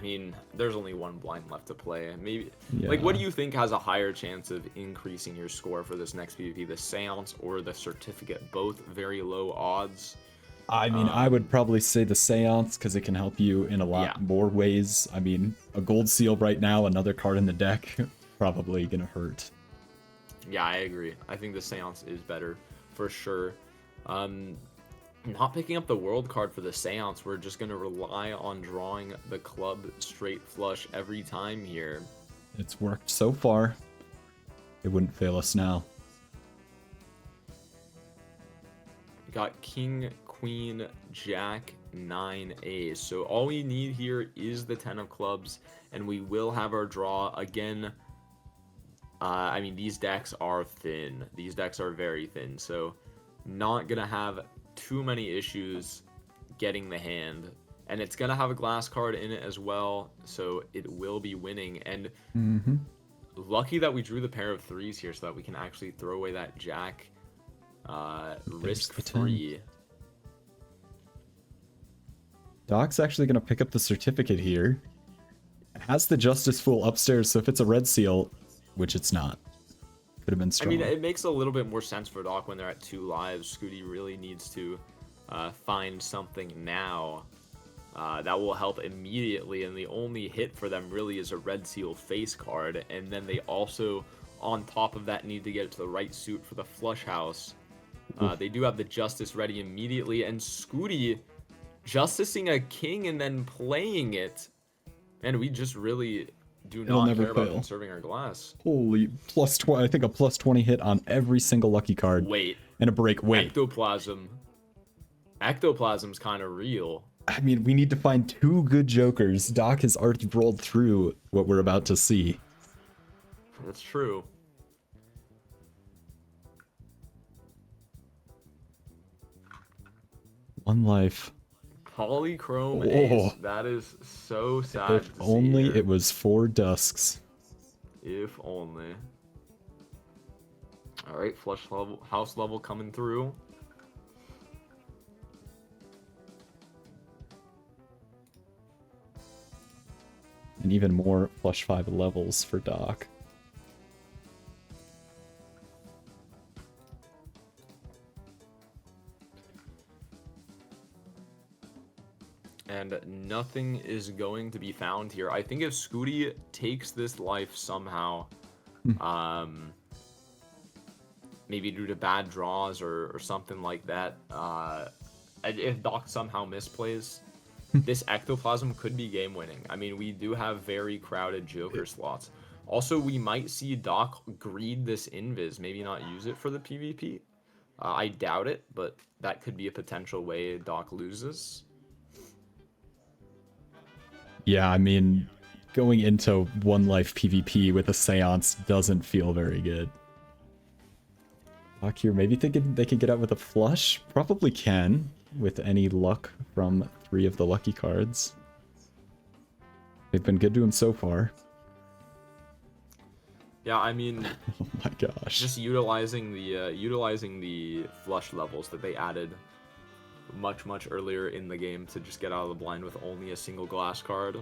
mean, there's only 1 blind left to play. Maybe like, what do you think has a higher chance of increasing your score for this next PvP, the seance or the certificate? Both very low odds. I mean, I would probably say the seance because it can help you in a lot more ways. I mean, a gold seal right now, another card in the deck, probably gonna hurt. Yeah, I agree. I think the seance is better for sure. Not picking up the world card for the seance, we're just going to rely on drawing the club straight flush every time here. It's worked so far. It wouldn't fail us now. We got King, Queen, Jack, 9 Ace. So all we need here is the 10 of clubs, and we will have our draw. Again, I mean, these decks are thin. These decks are very thin, so not gonna have too many issues getting the hand. And it's gonna have a glass card in it as well, so it will be winning. And lucky that we drew the pair of threes here so that we can actually throw away that jack risk-free. Doc's actually going to pick up the certificate here. Has the Justice Fool upstairs, so if it's a red seal, which it's not, could have been strong. I mean, it makes a little bit more sense for Doc when they're at 2 lives. Skoottie really needs to find something now that will help immediately, and the only hit for them really is a red seal face card, and then they also, on top of that, need to get it to the right suit for the flush house. They do have the Justice ready immediately, and Skoottie justicing a king and then playing it, and we just really do not care about conserving our glass. Holy, plus 20, I think a plus 20 hit on every single lucky card. Wait. And a break. Wait. Ectoplasm. Ectoplasm's kind of real. I mean, we need to find 2 good jokers. Doc has already rolled through what we're about to see. That's true. One life. Polychrome Ace. That is so sad. If only it was 4 dusks. If only. Alright, flush level, house level coming through. And even more flush 5 levels for Doc. And nothing is going to be found here. I think if Skoottie takes this life somehow, maybe due to bad draws or something like that, if Doc somehow misplays, this Ectoplasm could be game winning. I mean, we do have very crowded Joker slots. Also, we might see Doc greed this Invis, maybe not use it for the PvP. I doubt it, but that could be a potential way Doc loses. Yeah, I mean, going into 1 life PvP with a Seance doesn't feel very good. Doc here, maybe thinking they can get out with a flush? Probably can, with any luck from 3 of the lucky cards. They've been good to him so far. Yeah, I mean, oh my gosh. Just utilizing the flush levels that they added much earlier in the game to just get out of the blind with only a single glass card.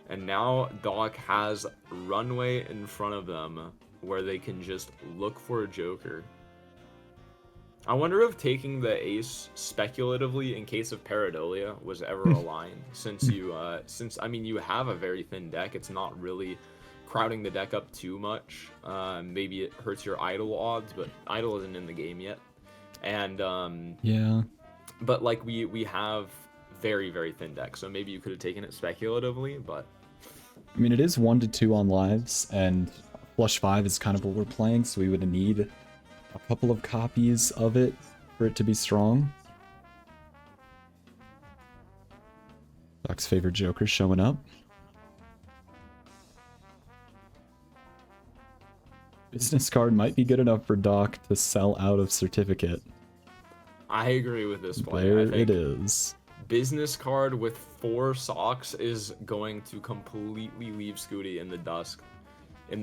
And now Doc has runway in front of them where they can just look for a Joker. I wonder if taking the ace speculatively in case of Pareidolia was ever a line, since I mean you have a very thin deck. It's not really crowding the deck up too much. Maybe it hurts your idol odds, but idol isn't in the game yet. And yeah, but like we have very thin deck, so maybe you could have taken it speculatively. But I mean, it is 1 to 2 on lives, and flush 5 is kind of what we're playing, so we would need a couple of copies of it for it to be strong. Doc's favorite Joker showing up. Business card might be good enough for Doc to sell out of certificate. I agree with this play. There I think it is. Business card with 4 socks is going to completely leave Skoottie in the dust, in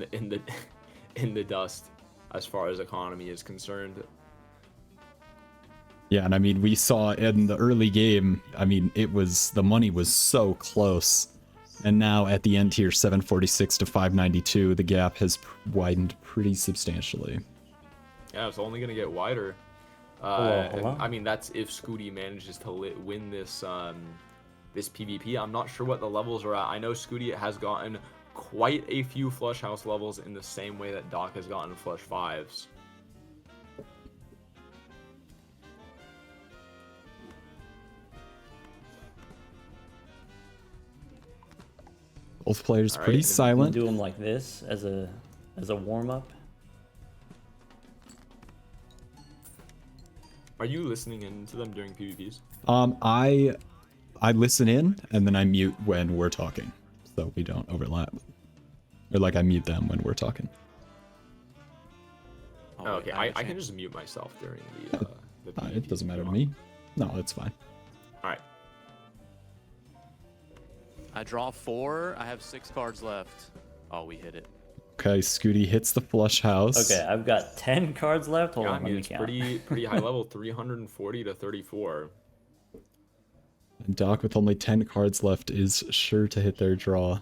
the dust, as far as economy is concerned. Yeah, and I mean, we saw in the early game, I mean, the money was so close. And now at the end here, 746 to 592, the gap has widened pretty substantially. Yeah, it's only going to get wider. Hello? I mean, that's if Skoottie manages to win this this PvP. I'm not sure what the levels are at. I know Skoottie has gotten quite a few flush house levels in the same way that Doc has gotten flush 5s. Both players pretty silent. Do them like this as a warm up. Are you listening in to them during PvPs? I listen in and then I mute when we're talking, so we don't overlap. Or like I mute them when we're talking. Oh, okay, I can just mute myself during the PvP It doesn't if matter you to want. me. No, that's fine. All right. I draw 4. I have 6 cards left. Oh, we hit it. Okay, Skoottie hits the flush house. Okay, I've got 10 cards left. Hold Yeah, on, I mean, let me it's count. pretty high level, 340 to 34. And Doc with only 10 cards left is sure to hit their draw.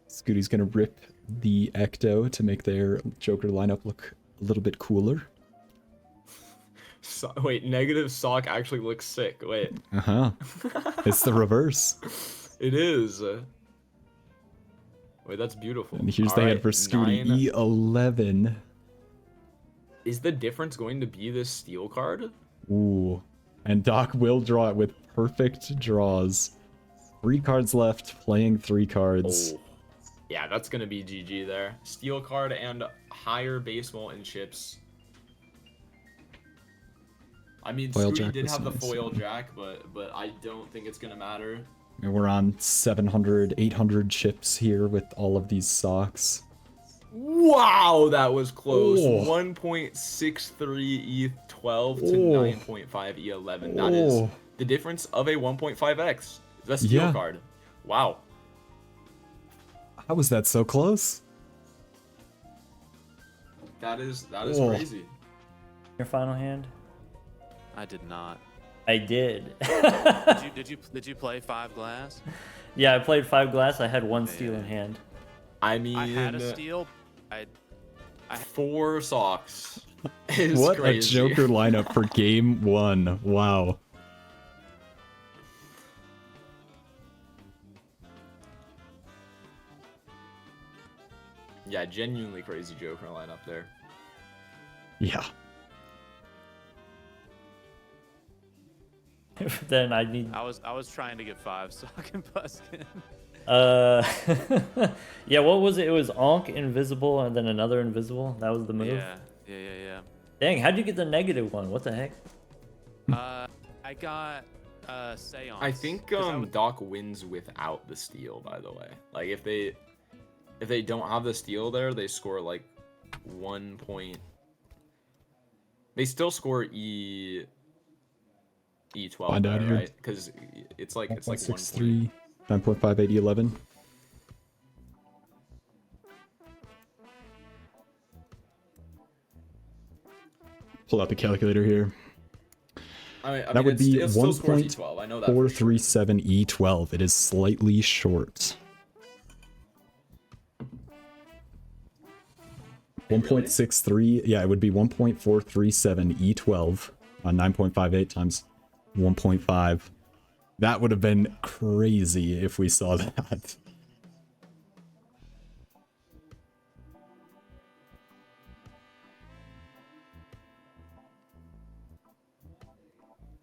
Skootie's gonna rip the Ecto to make their Joker lineup look a little bit cooler. So, wait, negative sock actually looks sick. Wait. Uh-huh. It's the reverse. It is. Wait, that's beautiful. And here's All the hand right, for Skoottie, 9. E11. Is the difference going to be this steel card? Ooh. And Doc will draw it with perfect draws. 3 cards left, playing 3 cards. Oh. Yeah, that's going to be GG there. Steel card and higher baseball and chips. I mean, Foil Skoottie jack did was have the nice, foil yeah. jack, but I don't think it's going to matter. And we're on 700, 800 chips here with all of these socks. Wow, that was close. Oh. 1.63 E12 to Oh. 9.5 E11. That is Oh. the difference of a 1.5x. That's a steel Yeah. card. Wow. How was that so close? That is Oh. crazy. Your final hand? I did not. I did. Did you play 5 glass? Yeah, I played 5 glass. I had 1 steel in hand. I mean, I had a steal. 4 socks. Is What crazy. a Joker lineup for game 1. Wow. Yeah, genuinely crazy Joker lineup there. Yeah. Then I need. I was trying to get 5 so I can Busking. Yeah, what was it? It was Onk, Invisible, and then another Invisible. That was the move. Yeah. Dang, how'd you get the negative one? What the heck? I got Seance. I think 'cause I Doc wins without the steal, by the way. Like if they don't have the steal there, they score like 1 point. They still score E12 Find out there, here. right? Because it's like 1 point. 1.63, 9.58, E11. Pull out the calculator here. I That would be it still scores E12. I know that. for sure. 1.437 E12. It is slightly short. 1.63, yeah, it would be 1.437 E12 on 9.58 times 1.5. That would have been crazy if we saw that.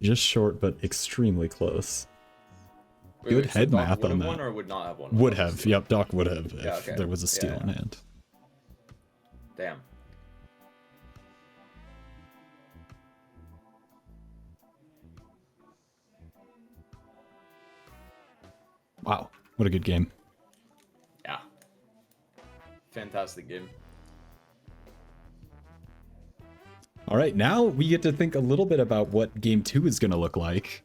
Just short, but extremely close. Good So head Doc math would on have that. won or would not have won? Would without the have, steal? yep, Doc would have if Yeah, okay. there was a steal Yeah, in yeah. hand. Damn. Wow, what a good game. Yeah. Fantastic game. All right, now we get to think a little bit about what game 2 is going to look like.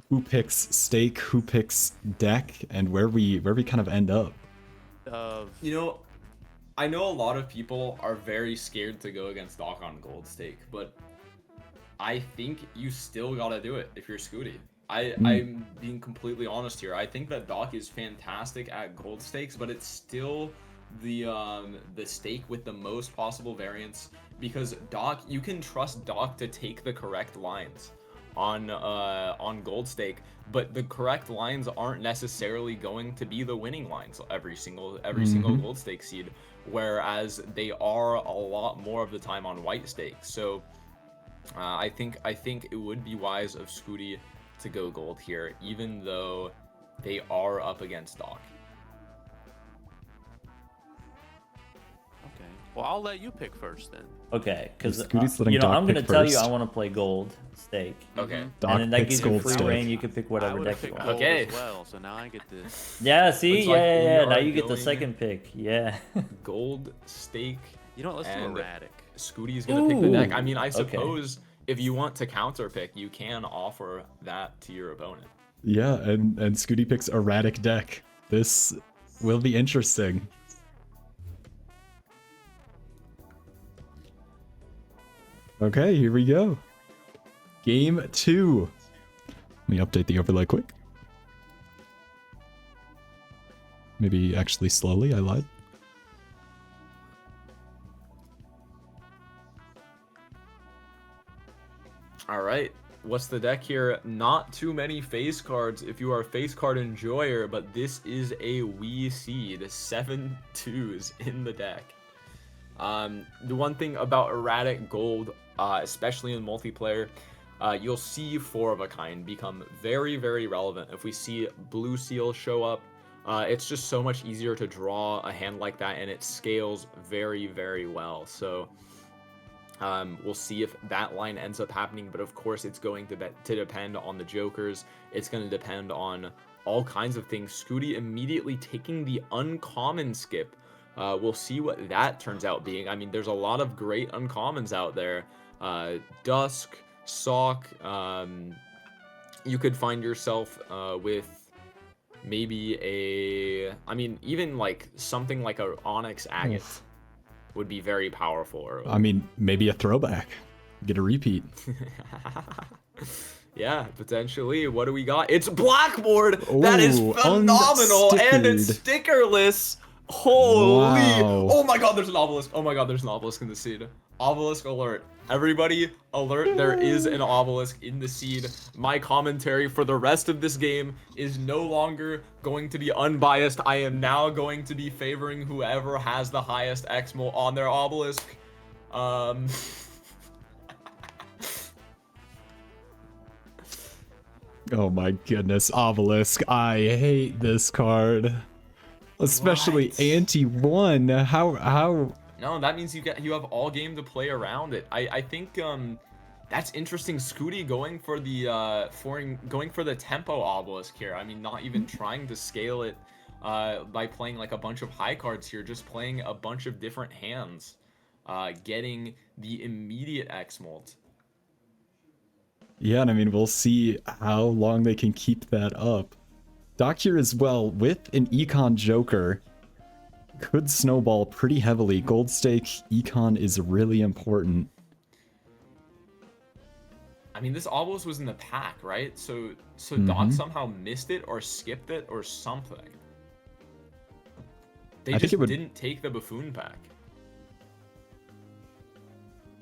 Who picks stake, who picks deck, and where we kind of end up. You know, I know a lot of people are very scared to go against Doc on gold stake, but I think you still gotta do it if you're Skoottie. I'm being completely honest here. I think that Doc is fantastic at gold stakes, but it's still the stake with the most possible variance, because Doc, you can trust Doc to take the correct lines on gold stake, but the correct lines aren't necessarily going to be the winning lines every single gold stake seed, whereas they are a lot more of the time on white stake. So I think it would be wise of Skoottie to go gold here, even though they are up against Doc. Okay. Well, I'll let you pick first then. Okay, because Scootie's letting you know Doc I'm gonna pick tell you first. I want to play gold stake, Okay. Doc and then that picks gives you gold free stake. reign. You can pick I whatever would deck have you picked want. gold Okay. as well, so now I get this. Yeah, see, Looks like we yeah. Now are you get the going- second pick. Yeah. Gold stake. You know what? Let's do And erratic. Skootie's gonna pick the deck. I Ooh, mean, I okay. suppose if you want to counter pick, you can offer that to your opponent. Yeah, and Skoottie picks erratic deck. This will be interesting. Okay, here we go. Game 2. Let me update the overlay quick. Maybe actually slowly, I lied. All right. What's the deck here? Not too many face cards if you are a face card enjoyer, but this is a wee seed. 7 2s in the deck. The one thing about erratic gold, especially in multiplayer, you'll see 4 of a kind become very, very relevant. If we see blue seal show up, it's just so much easier to draw a hand like that, and it scales very, very well. So we'll see if that line ends up happening, but of course it's going to depend on the jokers. It's going to depend on all kinds of things. Skoottie immediately taking the uncommon skip. We'll see what that turns out being. I mean, there's a lot of great uncommons out there. Dusk, Sock. You could find yourself with maybe even like something like a Onyx Agate would be very powerful. I mean, maybe a throwback. Get a repeat. Yeah, potentially. What do we got? It's Blackboard! That is Ooh, phenomenal! And it's stickerless! Holy! Wow. Oh my god, there's an obelisk. Oh my god, there's an obelisk in the seed. Obelisk alert. Everybody, alert, there is an obelisk in the seed. My commentary for the rest of this game is no longer going to be unbiased. I am now going to be favoring whoever has the highest Exmo on their obelisk. Oh my goodness, obelisk. I hate this card. Especially What? anti-1. How No, that means you have all game to play around it. I think that's interesting. Skoottie going for the tempo obelisk here. I mean, not even trying to scale it by playing like a bunch of high cards here, just playing a bunch of different hands, getting the immediate X-Molt. Yeah, and I mean, we'll see how long they can keep that up. Doc here as well, with an Econ Joker, could snowball pretty heavily. Gold stake Econ is really important. I mean, this obelisk was in the pack, right? So Doc somehow missed it or skipped it or something. They I think just it would- didn't take the buffoon pack.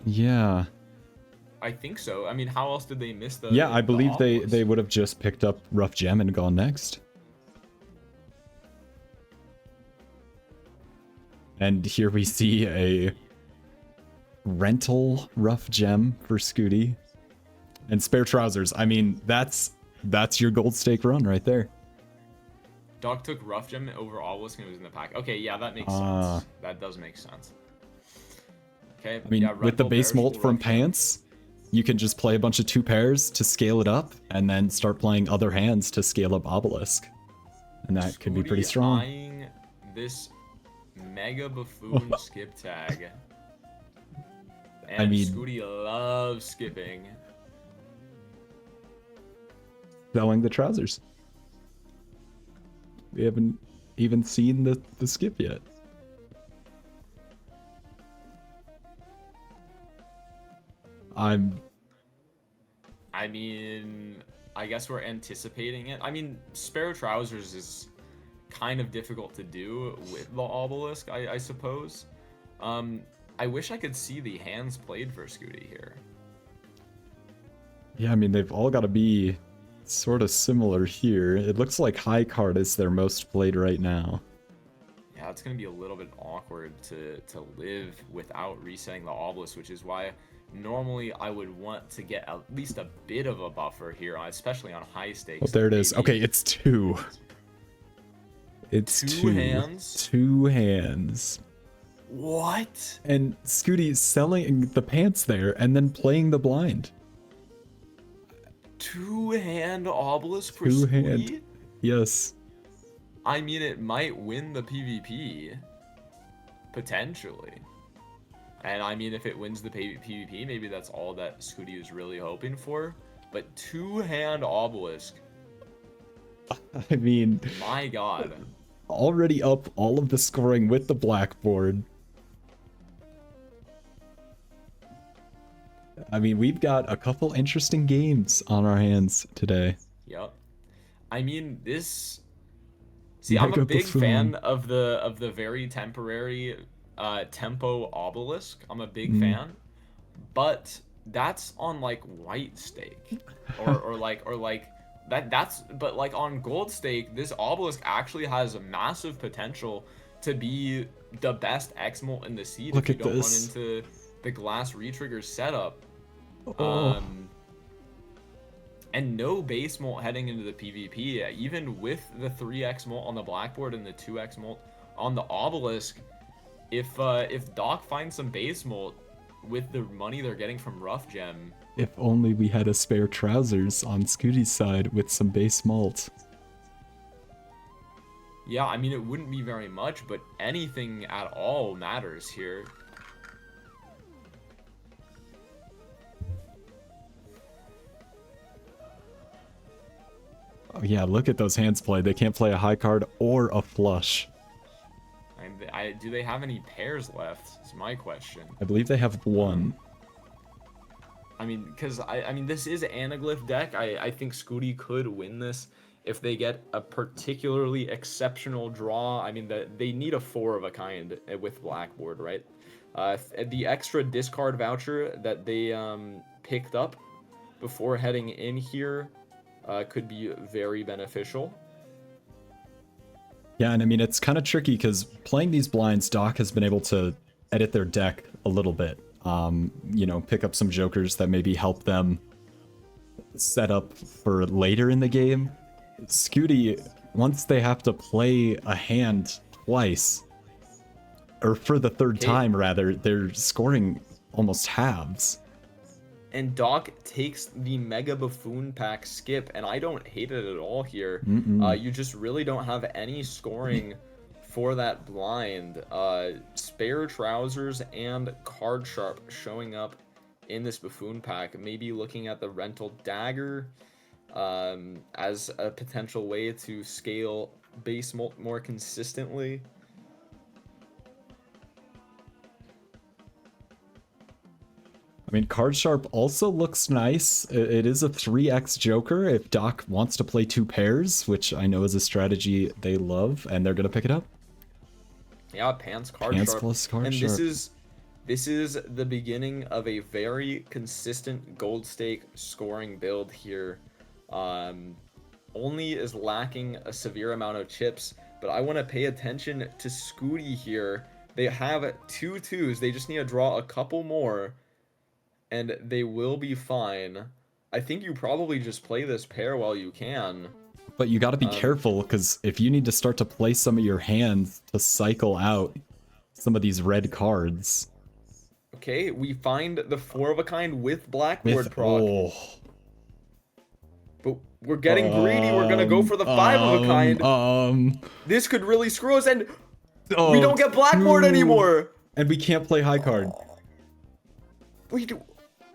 Yeah. I think so. I mean, how else did they miss the? Yeah, I the believe they obelisk? would have just picked up Rough Gem and gone next. And here we see a rental Rough Gem for Skoottie. And spare trousers. I mean, that's your gold stake run right there. Doc took Rough Gem over Obelisk and it was in the pack. Okay, yeah, that makes Ah. sense. That does make sense. Okay, I mean, yeah, with the rental base molt perishable from Rough Gem. Pants, you can just play a bunch of 2 pairs to scale it up, and then start playing other hands to scale up Obelisk. And that could be pretty Skoottie strong. Eyeing this mega buffoon skip tag. And I mean- Skoottie loves skipping. Selling the trousers. We haven't even seen the skip yet. I mean, I guess we're anticipating it. I mean, spare trousers is kind of difficult to do with the obelisk, I suppose. I wish I could see the hands played for Skoottie here. Yeah, I mean, they've all got to be sort of similar here. It looks like high card is their most played right now. Yeah, it's going to be a little bit awkward to live without resetting the obelisk, which is why normally I would want to get at least a bit of a buffer here, especially on high stakes. Oh, there it is. Maybe Okay, it's 2. It's Two hands? 2 hands. What? And Skoottie selling the pants there and then playing the blind. Two-hand obelisk for Two-hand. Skoottie? Yes. I mean, it might win the PvP. Potentially. And I mean, if it wins the PvP, maybe that's all that Skoottie is really hoping for. But two-hand obelisk. I mean, My god. already up all of the scoring with the blackboard. I mean, we've got a couple interesting games on our hands today. Yep. I mean, this... See, I'm a big fan of the very temporary tempo obelisk. I'm a big fan. But that's on like white stake. Or like that's but like on gold stake, this obelisk actually has a massive potential to be the best X-Molt in the seed if you don't run into the glass retrigger setup. And no base molt heading into the PvP, even with the 3x molt on the blackboard and the 2x molt on the obelisk. If Doc finds some base molt with the money they're getting from Rough Gem. If only we had a spare trousers on Skoottie's side with some base malt. Yeah, I mean, it wouldn't be very much, but anything at all matters here. Oh yeah, look at those hands play. They can't play a high card or a flush. Do they have any pairs left? Is my question. I believe they have one. I mean, because I mean, this is Anaglyph deck. I think Skoottie could win this if they get a particularly exceptional draw. I mean, they need a 4 of a kind with Blackboard, right? The extra discard voucher that they picked up before heading in here could be very beneficial. Yeah, and I mean, it's kind of tricky because playing these blinds, Doc has been able to edit their deck a little bit. You know, pick up some jokers that maybe help them set up for later in the game. Skoottie, once they have to play a hand twice, or for the third time rather, their scoring almost halves. And Doc takes the Mega Buffoon pack skip, and I don't hate it at all here. You just really don't have any scoring for that blind. Spare trousers and card sharp showing up in this Buffoon pack. Maybe looking at the rental dagger as a potential way to scale base molt more consistently. I mean, Card Sharp also looks nice. It is a 3x Joker if Doc wants to play 2 pairs, which I know is a strategy they love, and they're going to pick it up. Yeah, Pants Card Pants Sharp. plus Card and Sharp. this is the beginning of a very consistent gold stake scoring build here. Only is lacking a severe amount of chips, but I want to pay attention to Skoottie here. They have 2 2s. They just need to draw a couple more, and they will be fine. I think you probably just play this pair while you can. But you got to be careful, because if you need to start to play some of your hands to cycle out some of these red cards. Okay, we find the 4 of a kind with Blackboard proc. Oh. But we're getting greedy. We're gonna go for the 5 of a kind. This could really screw us, and we don't get Blackboard anymore. And we can't play high card. We do.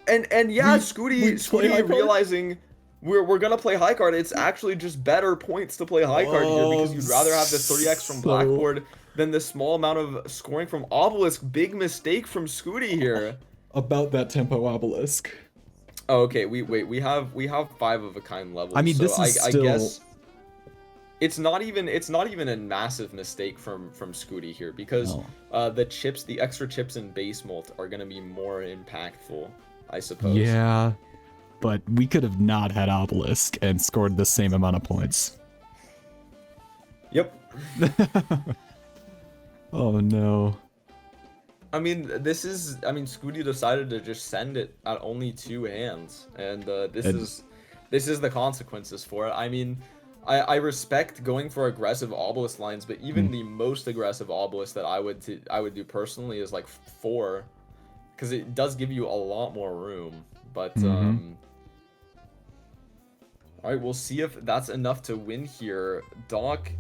And yeah, Skoottie realizing we're gonna play high card. It's actually just better points to play high card here, because you'd rather have the 3x from Blackboard than the small amount of scoring from Obelisk. Big mistake from Skoottie here. About that tempo obelisk. Oh, okay. We have 5 of a kind levels. I mean, so this is I still... guess it's not even a massive mistake from Skoottie here, because the extra chips in base molt are gonna be more impactful, I suppose. Yeah, but we could have not had obelisk and scored the same amount of points. Yep. Oh no. I mean, Skoottie decided to just send it at only 2 hands, and this is the consequences for it. I mean, I respect going for aggressive obelisk lines, but even the most aggressive obelisk that I would do personally is like 4, because it does give you a lot more room. But all right, we'll see if that's enough to win here. Doc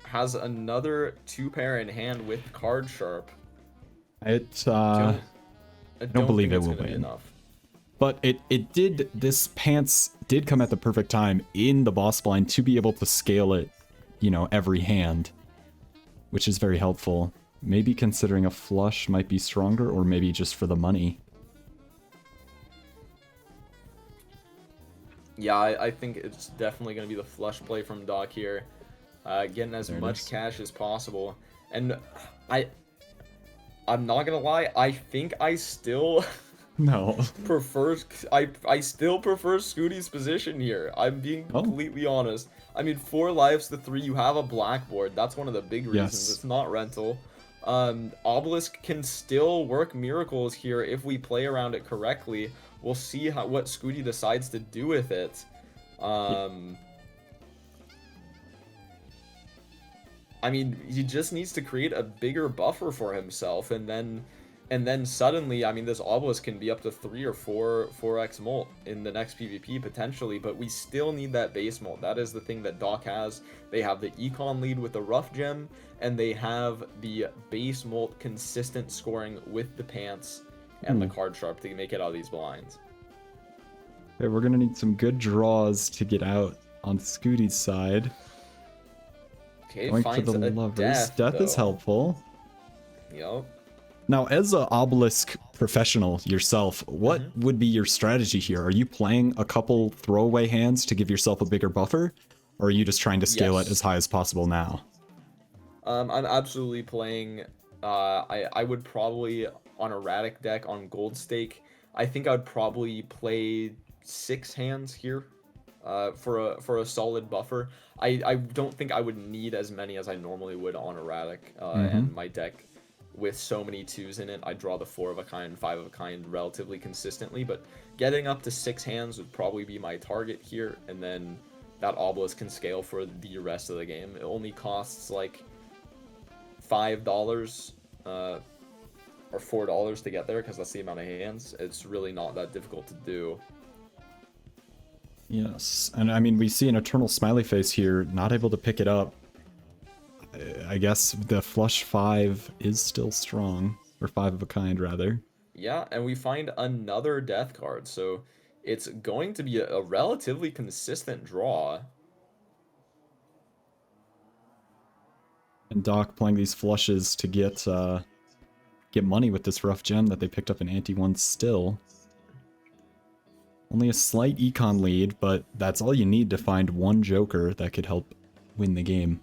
has another 2-pair in hand with card sharp. I don't believe it will win. Enough. But this pants did come at the perfect time in the boss blind to be able to scale it, you know, every hand, which is very helpful. Maybe considering a flush might be stronger, or maybe just for the money. Yeah, I think it's definitely going to be the flush play from Doc here. Getting as much cash as possible. And I'm not going to lie, I think I still... No. I still prefer Skoottie's position here. I'm being completely honest. I mean, 4 lives to 3, you have a blackboard. That's one of the big reasons. Yes. It's not rental. Obelisk can still work miracles here if we play around it correctly. We'll see what Skoottie decides to do with it. I mean, he just needs to create a bigger buffer for himself, and then suddenly, I mean, this obelisk can be up to 3 or 4x molt in the next PvP potentially, but we still need that base molt. That is the thing that Doc has. They have the econ lead with the rough gem, and they have the base molt consistent scoring with the pants and the card sharp to make it out of these blinds. Okay, we're gonna need some good draws to get out on Skoottie's side. Okay, Going finds for the a lovers. Death is helpful. Yep. Now, as an obelisk professional yourself, what would be your strategy here? Are you playing a couple throwaway hands to give yourself a bigger buffer, or are you just trying to scale it as high as possible now? I'm absolutely playing. I would probably on Erratic deck on Gold Stake. I think I would probably play 6 hands here, for a solid buffer. I don't think I would need as many as I normally would on Erratic, and my deck with so many 2s in it, I draw the 4 of a kind, 5 of a kind relatively consistently, but getting up to 6 hands would probably be my target here, and then that obelisk can scale for the rest of the game. It only costs like $5 or $4 to get there, because that's the amount of hands. It's really not that difficult to do. Yes, and I mean, we see an eternal smiley face here, not able to pick it up. I guess the flush 5 is still strong, or 5 of a kind, rather. Yeah, and we find another death card, so it's going to be a relatively consistent draw. And Doc playing these flushes to get money with this rough gem that they picked up an anti-1 still. Only a slight econ lead, but that's all you need to find one joker that could help win the game.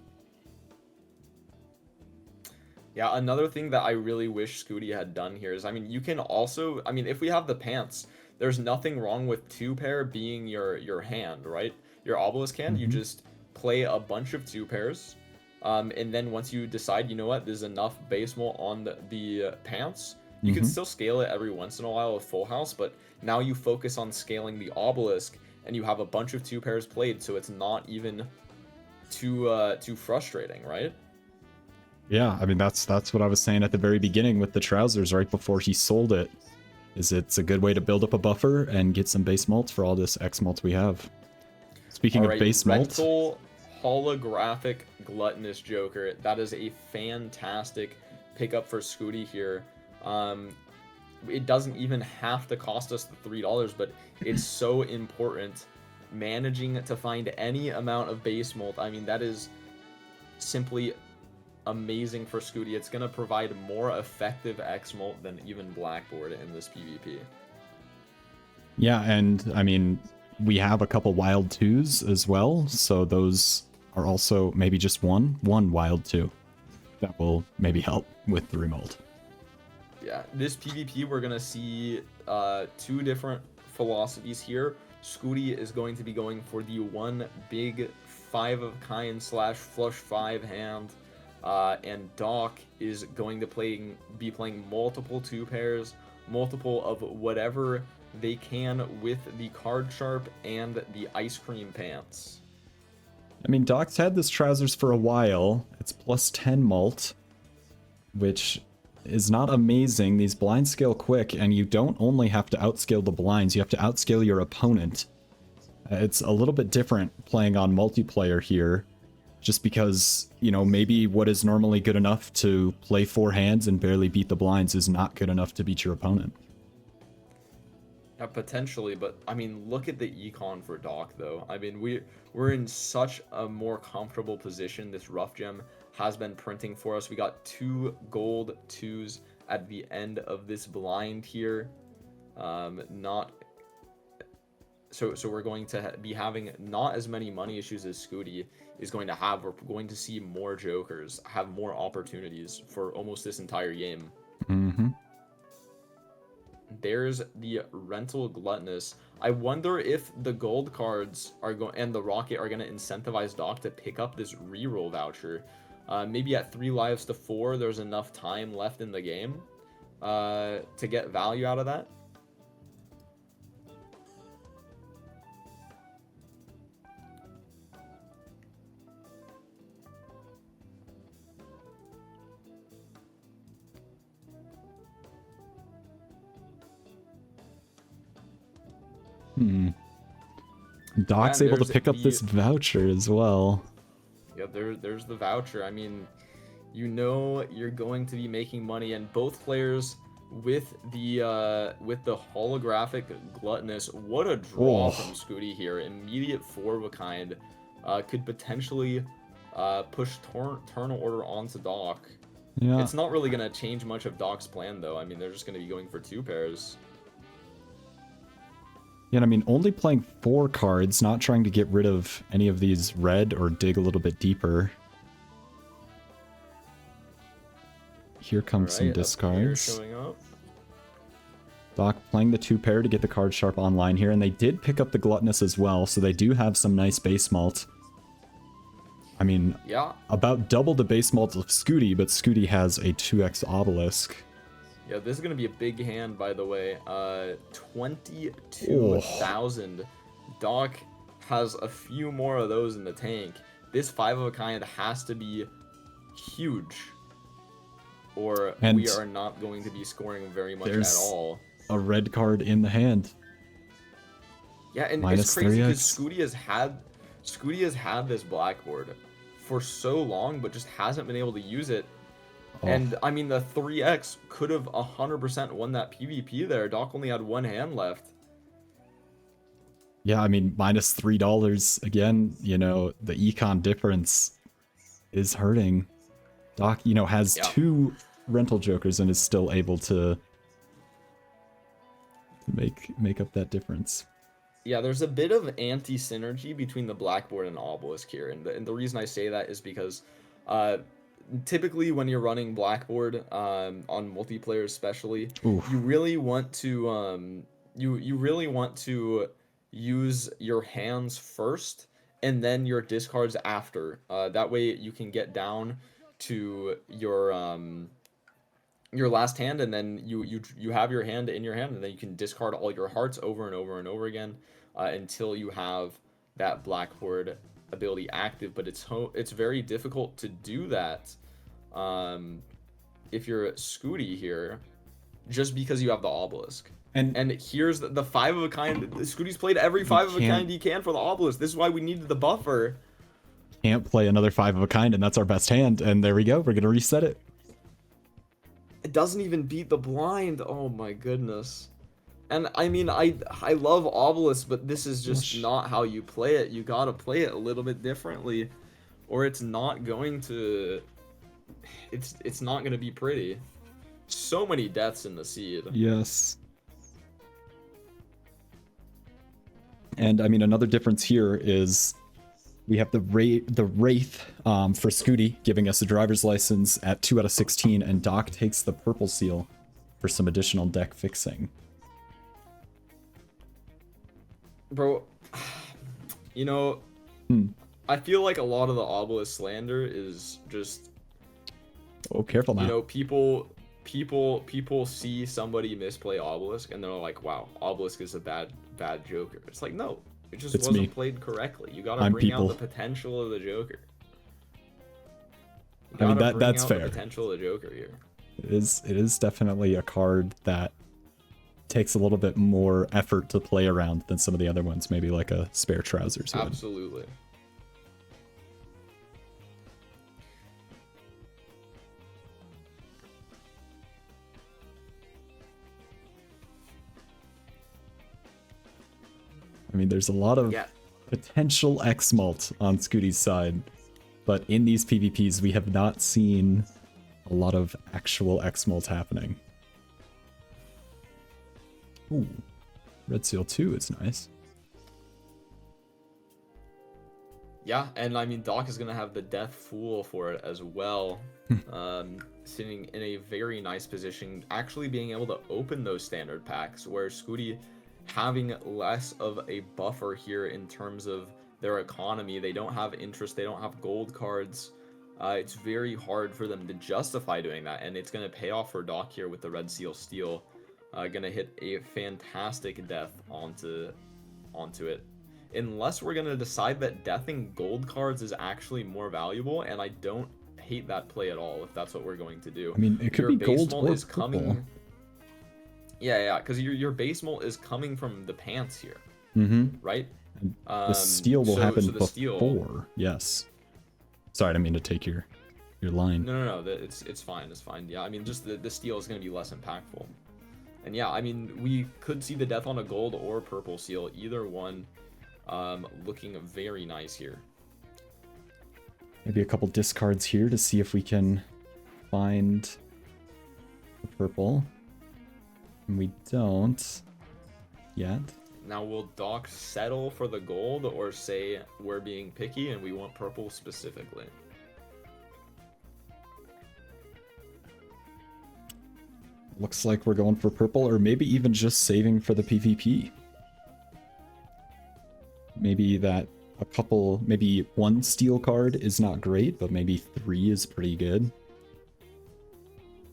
Yeah, another thing that I really wish Skoottie had done here is, I mean, you can also, I mean, if we have the pants, there's nothing wrong with 2-pair being your hand, right? Your obelisk hand, you just play a bunch of 2-pairs, and then once you decide, you know what, there's enough base molt on the pants, you can still scale it every once in a while with full house, but now you focus on scaling the obelisk, and you have a bunch of 2-pairs played, so it's not even too frustrating, right? Yeah, I mean, that's what I was saying at the very beginning with the trousers right before he sold it. Is it's a good way to build up a buffer and get some base malt for all this X malt we have. Speaking of base malt, rental holographic gluttonous joker. That is a fantastic pickup for Skoottie here. It doesn't even have to cost us the $3, but it's so important managing to find any amount of base malt. I mean, that is simply amazing for Skoottie. It's going to provide more effective X molt than even Blackboard in this PvP. Yeah, and I mean, we have a couple wild 2s as well, so those are also maybe just one wild 2 that will maybe help with the remold. Yeah, this PvP we're going to see 2 different philosophies here. Skoottie is going to be going for the one big 5 of kind / flush 5 hand. And Doc is going to be playing multiple 2-pairs, multiple of whatever they can with the card sharp and the ice cream pants. I mean, Doc's had this trousers for a while. It's plus 10 mult, which is not amazing. These blinds scale quick, and you don't only have to outscale the blinds, you have to outscale your opponent. It's a little bit different playing on multiplayer here, just because, you know, maybe what is normally good enough to play 4 hands and barely beat the blinds is not good enough to beat your opponent. Potentially, but I mean, look at the econ for Doc, though. I mean, we're in such a more comfortable position. This rough gem has been printing for us. We got 2 gold 2s at the end of this blind here. So we're going to be having not as many money issues as Skoottie is going to have. We're going to see more jokers, have more opportunities for almost this entire game. Mm-hmm. There's the rental gluttonous. I wonder if the gold cards are going and the rocket are going to incentivize Doc to pick up this reroll voucher. Maybe at 3 lives to 4, there's enough time left in the game to get value out of that. Doc's able to pick up this voucher as well. Yeah, there's the voucher. I mean, you know you're going to be making money, and both players with the holographic gluttonous. What a draw from Skoottie here! Immediate 4 of a kind could potentially push turn order onto Doc. Yeah. It's not really gonna change much of Doc's plan, though. I mean, they're just gonna be going for 2 pairs. Yeah, I mean, only playing 4 cards, not trying to get rid of any of these red or dig a little bit deeper. Here comes some discards. Showing up. Doc playing the 2 pair to get the card sharp online here, and they did pick up the gluttonous as well, so they do have some nice base malt. I mean, yeah, about double the base malt of Skoottie, but Skoottie has a 2x obelisk. Yeah, this is going to be a big hand, by the way. 22,000. Doc has a few more of those in the tank. This 5 of a kind has to be huge, or we are not going to be scoring very much at all. A red card in the hand. Yeah, and it's crazy because Skoottie has had this blackboard for so long, but just hasn't been able to use it. And, I mean, the 3x could have 100% won that PvP there. Doc only had 1 hand left. Yeah, I mean, minus $3. Again, you know, the econ difference is hurting. Doc, you know, has 2 rental jokers and is still able to make up that difference. Yeah, there's a bit of anti-synergy between the blackboard and obelisk here. And the reason I say that is because... typically when you're running blackboard on multiplayer especially, you really want to you really want to use your hands first and then your discards after. That way you can get down to your last hand, and then you have your hand in your hand, and then you can discard all your hearts over and over and over again until you have that blackboard ability active. But it's very difficult to do that if you're Skoottie here, just because you have the obelisk. And here's the 5 of a kind. Skootie's played every 5 of a kind he can for the obelisk. This is why we needed the buffer. Can't play another 5 of a kind, and that's our best hand. And there we go. We're gonna reset it. It doesn't even beat the blind. Oh my goodness. And I mean, I love obelisk, but this is just not how you play it. You gotta play it a little bit differently, or it's not going to. It's not gonna be pretty. So many deaths in the seed. Yes. And I mean, another difference here is we have the Wraith for Skoottie giving us a driver's license at 2 out of 16, and Doc takes the purple seal for some additional deck fixing. Bro, you know, I feel like a lot of the obelisk slander is just... Oh, careful now. You know, people see somebody misplay obelisk and they're like, wow, obelisk is a bad joker. It's like, no, It just It's wasn't me. played correctly. You gotta I'm bring out people. the potential of the Joker. You I mean, gotta bring that's out fair. the potential of the Joker here. It is definitely a card that takes a little bit more effort to play around than some of the other ones, maybe like a spare trousers would. Absolutely. I mean, there's a lot of potential X-Mult on Skoottie's side, but in these PvPs, we have not seen a lot of actual X-Mult happening. Ooh, Red Seal 2 is nice. Yeah, and I mean, Doc is going to have the Death Fool for it as well. Sitting in a very nice position, actually being able to open those standard packs, where Skoottie having less of a buffer here in terms of their economy. They don't have interest, they don't have gold cards. It's very hard for them to justify doing that, and it's going to pay off for Doc here with the Red Seal Steel. Going to hit a fantastic death onto it. Unless we're going to decide that deathing gold cards is actually more valuable, and I don't hate that play at all if that's what we're going to do. I mean, it could be gold or is purple. coming. Yeah, because your base molt is coming from the pants here, right? The steal will happen so the before. steal, Yes. Sorry, I didn't mean to take your line. No. It's fine. It's fine. Yeah, I mean, just the steal is going to be less impactful. And yeah, I mean, we could see the death on a gold or purple seal, either one, looking very nice here. Maybe a couple discards here to see if we can find the purple. And we don't yet. Now, will Doc settle for the gold, or say we're being picky and we want purple specifically? Looks like we're going for purple, or maybe even just saving for the PvP. Maybe maybe one steel card is not great, but maybe 3 is pretty good.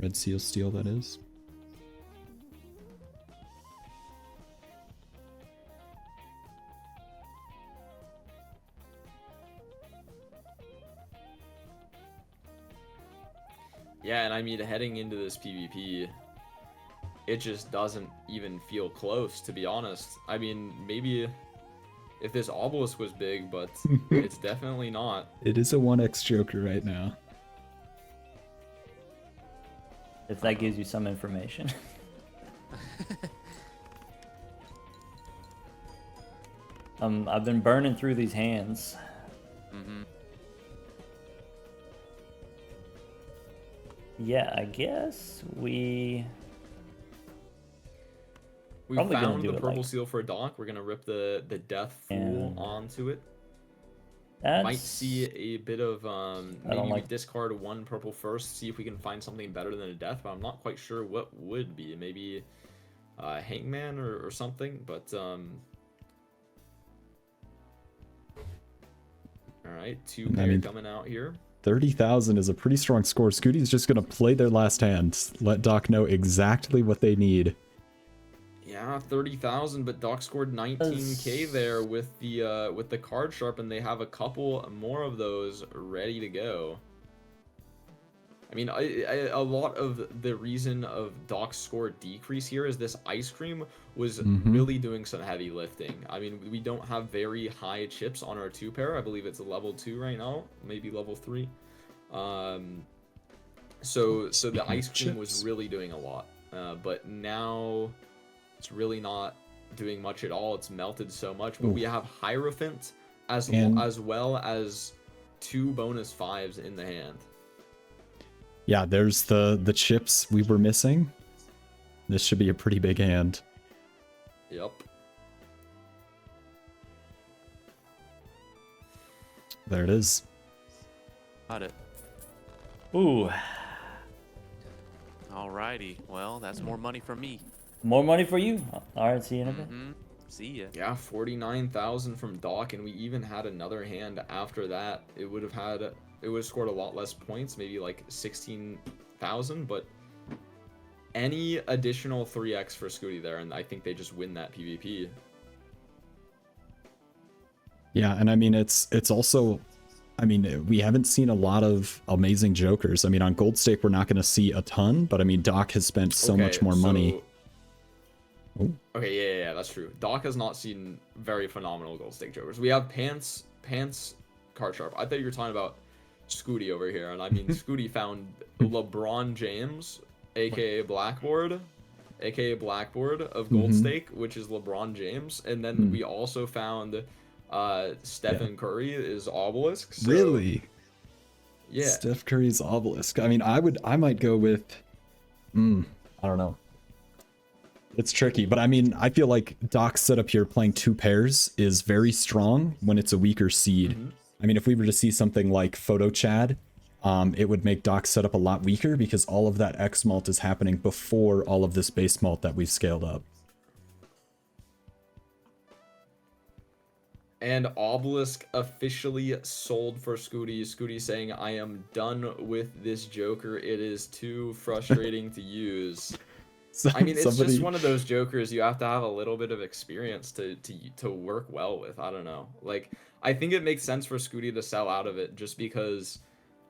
Red Seal Steel, that is. Yeah, and I mean, heading into this PvP, it just doesn't even feel close, to be honest. I mean, maybe if this obelisk was big, but it's definitely not. It is a 1x Joker right now. If that gives you some information. I've been burning through these hands. Yeah, I guess we found the purple seal for Doc. We're gonna rip the Death Fool onto it. Might see a bit of maybe we discard one purple first, see if we can find something better than a death, but I'm not quite sure what would be. Maybe Hangman or something, but alright, 2 pair coming out here. 30,000 is a pretty strong score. Skootie's just going to play their last hand. Let Doc know exactly what they need. Yeah, 30,000, but Doc scored 19k there with the card sharp, and they have a couple more of those ready to go. I mean, a lot of the reason of Doc's score decrease here is this ice cream was really doing some heavy lifting. I mean, we don't have very high chips on our 2 pair. I believe it's a level 2 right now, maybe level 3. So the ice cream was really doing a lot, but now it's really not doing much at all. It's melted so much, but we have Hierophant as well as 2 bonus 5s in the hand. Yeah, there's the chips we were missing. This should be a pretty big hand. Yep. There it is. Got it. Ooh. Alrighty. Well, that's more money for me. More money for you. All right, see you in a bit. See ya. Yeah, 49,000 from Doc, and we even had another hand after that. It would have scored a lot less points, maybe like 16,000, but any additional 3x for Skoottie there, and I think they just win that PvP. Yeah, and I mean, it's also, I mean, we haven't seen a lot of amazing jokers. I mean, on Gold Stake, we're not going to see a ton, but I mean, Doc has spent so much more money. Okay, yeah, that's true. Doc has not seen very phenomenal Gold Stake jokers. We have Pants, Card Sharp. I thought you were talking about Skoottie over here, and I mean, Skoottie found LeBron James, aka Blackboard of Gold Stake, which is LeBron James, and then we also found Stephen Curry is Obelisk. So, really? Yeah. Steph Curry's Obelisk. I mean, I might go with, I don't know. It's tricky, but I mean, I feel like Doc's setup here playing 2 pairs is very strong when it's a weaker seed. I mean, if we were to see something like Photo Chad, it would make Doc's setup a lot weaker because all of that X malt is happening before all of this base malt that we've scaled up. And Obelisk officially sold for Skoottie. Skoottie saying, I am done with this Joker. It is too frustrating to use. I mean, it's just one of those Jokers you have to have a little bit of experience to work well with. I don't know. Like, I think it makes sense for Skoottie to sell out of it just because,